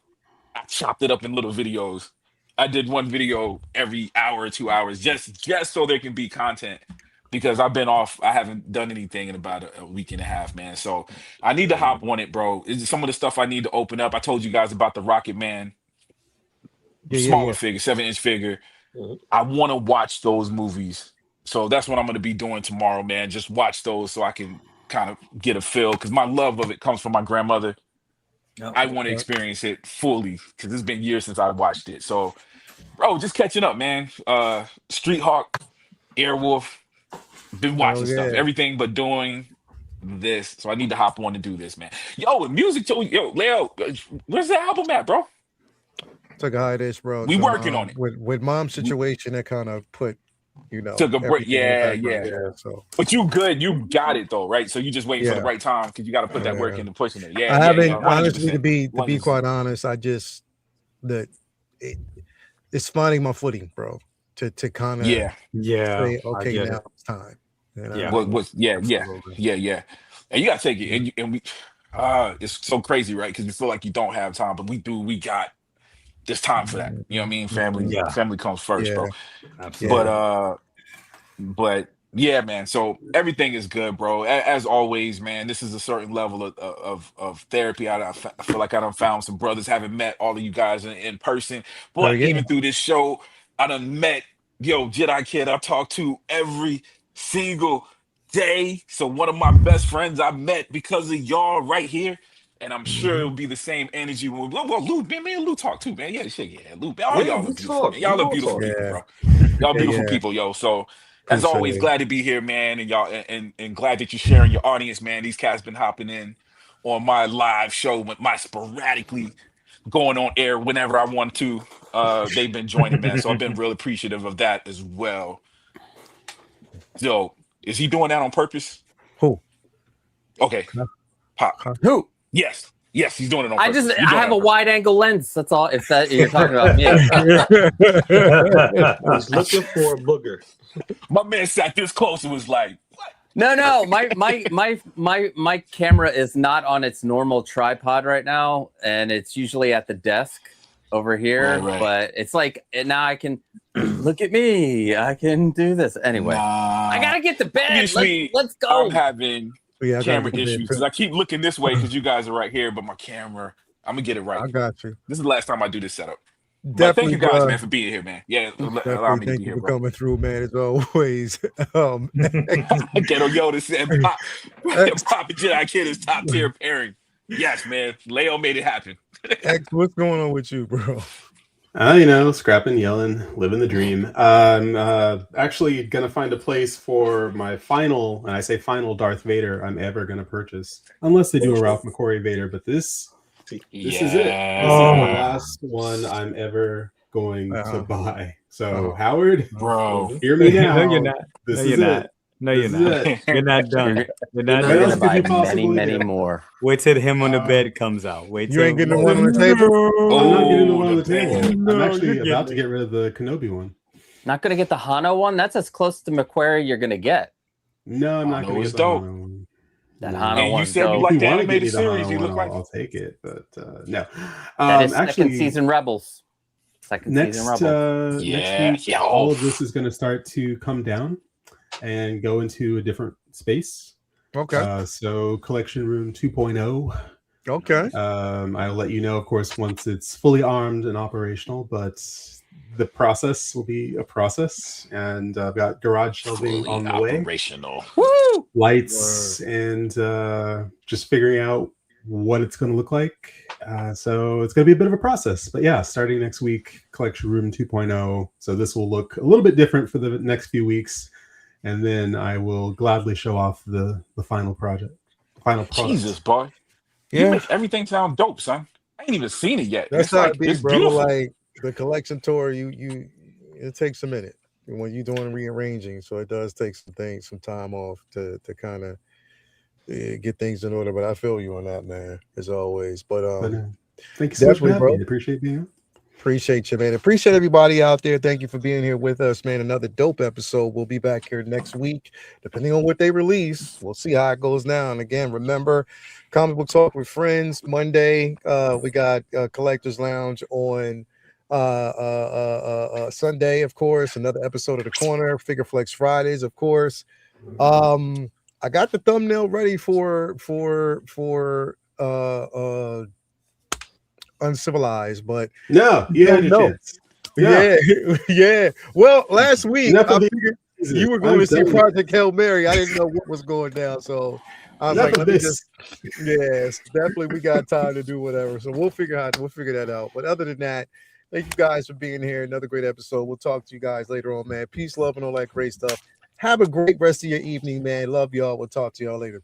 I chopped it up in little videos. I did one video every hour or 2 hours just so there can be content, because I've been off. I haven't done anything in about a week and a half, man. So I need to hop on it, bro. It's some of the stuff I need to open up. I told you guys about the Rocket Man. Smaller figure, 7-inch figure. I want to watch those movies, so that's what I'm going to be doing tomorrow, man. Just watch those so I can kind of get a feel, because my love of it comes from my grandmother. I want to experience it fully, because it's been years since I watched it. So, bro, just catching up, man. Street Hawk, Airwolf, been watching stuff, everything but doing this. So I need to hop on and do this, man. Yo, music, Leo, where's the album at, bro? Took a hiatus, bro. We working on it. With mom's situation, that kind of put, took a break. Yeah. So, but you good. You got it though, right? So you just waiting for the right time, because you got to put that work into pushing it. Yeah. I haven't honestly, to be quite honest. I just it's finding my footing, bro. To kind of say, okay, now it's time. Yeah. And you got to take it, and we. It's so crazy, right? Because you feel like you don't have time, but we do. We got. There's time for that. You know what I mean? Family comes first, bro. Absolutely. But yeah, man. So everything is good, bro. As always, man. This is a certain level of therapy. I feel like I done found some brothers. Haven't met all of you guys in person, but even through this show, I done met Jedi Kid. I talk to every single day. So one of my best friends I met because of y'all right here. And I'm sure it'll be the same energy when Lou, me and Lou talk too, man. Yeah, shit, Lou. All y'all look beautiful, man. Y'all look beautiful people, bro. Y'all beautiful people, yo. So as always, glad to be here, man. And y'all and glad that you're sharing your audience, man. These cats been hopping in on my live show with my sporadically going on air whenever I want to. They've been joining, man. So I've been real appreciative of that as well. So, is he doing that on purpose? Who? Okay. Pop. Who? Yes, he's doing it on I purpose. just I have a wide angle lens. That's all. If that you're talking about me, He's looking for a booger. My man sat this close and was like, "What?" no. My camera is not on its normal tripod right now, and it's usually at the desk over here. Right. But it's like now I can look at me. I can do this anyway. I gotta get to bed. Obviously, Let's go. I'm having camera issues because I keep looking this way because you guys are right here, but my camera, I'm gonna get it right. I got you. This is the last time I do this setup. But Definitely, thank you guys, bro. man, for being here, man. Yeah, allow me to Thank be you here, for bro. coming through, man. As always. Ghetto Yoda said, "Pop and Jedi Kid is top tier pairing." Yes, man. Leo made it happen. X, what's going on with you, bro? Scrapping, yelling, living the dream. I'm actually gonna find a place for my final, and I say final Darth Vader I'm ever gonna purchase, unless they do a Ralph McQuarrie Vader. But this is it. This is the last one I'm ever going to buy. So Howard, bro, hear me now. No, you're not. This No, is you're not. it. No, you're This is not. it. You're not done. You're not You're else gonna could buy you many, possibly many get? more. Wait till him on the bed comes out. Wait till You ain't getting the one on the table? I'm not getting the Oh, one on the the table. bed. I'm No, actually you're about to getting get rid of the Kenobi one. Not gonna get the Hano one. That's as close to McQuarrie you're gonna get. No, I'm not Hano going to is get the dope. Hano one. That No. Hano And you one's said you dope. like If the you want to give me animated the series. Hano You one, look like I'll take it. But no. That is second Actually, season Rebels. Second next season Rebels. next week, all of this is going to start to come down and go into a different space. Okay. So collection room 2.0. Okay. I'll let you know, of course, once it's fully armed and operational, but the process will be a process, and I've got garage shelving on the way, operational. Woo! lights, and just figuring out what it's going to look like. So it's going to be a bit of a process, but yeah, starting next week, collection room 2.0. So this will look a little bit different for the next few weeks, and then I will gladly show off the final project, final product. Jesus, boy. You make everything sound dope, son. I ain't even seen it yet. That's It's how like it be, it's bro. beautiful. Like the collection tour, it takes a minute when you're doing rearranging. So it does take some time off to kind of get things in order. But I feel you on that, man, as always. But thank you so much for definitely, having bro. me. I appreciate being here. Appreciate you, man. Appreciate everybody out there. Thank you for being here with us, man. Another dope episode. We'll be back here next week, depending on what they release. We'll see how it goes down. Again, remember, Comic Book Talk with Friends Monday. We got Collectors Lounge on Sunday, of course. Another episode of The Corner. Figure Flex Fridays, of course. I got the thumbnail ready for Uncivilized, but no, you had your chance. Yeah. Well, last week I the figured you were going to see Project Hail Mary. I didn't know what was going down, so I was like, let me just. Yes, definitely, we got time to do whatever. So we'll figure that out. But other than that, thank you guys for being here. Another great episode. We'll talk to you guys later on, man. Peace, love, and all that great stuff. Have a great rest of your evening, man. Love y'all. We'll talk to y'all later.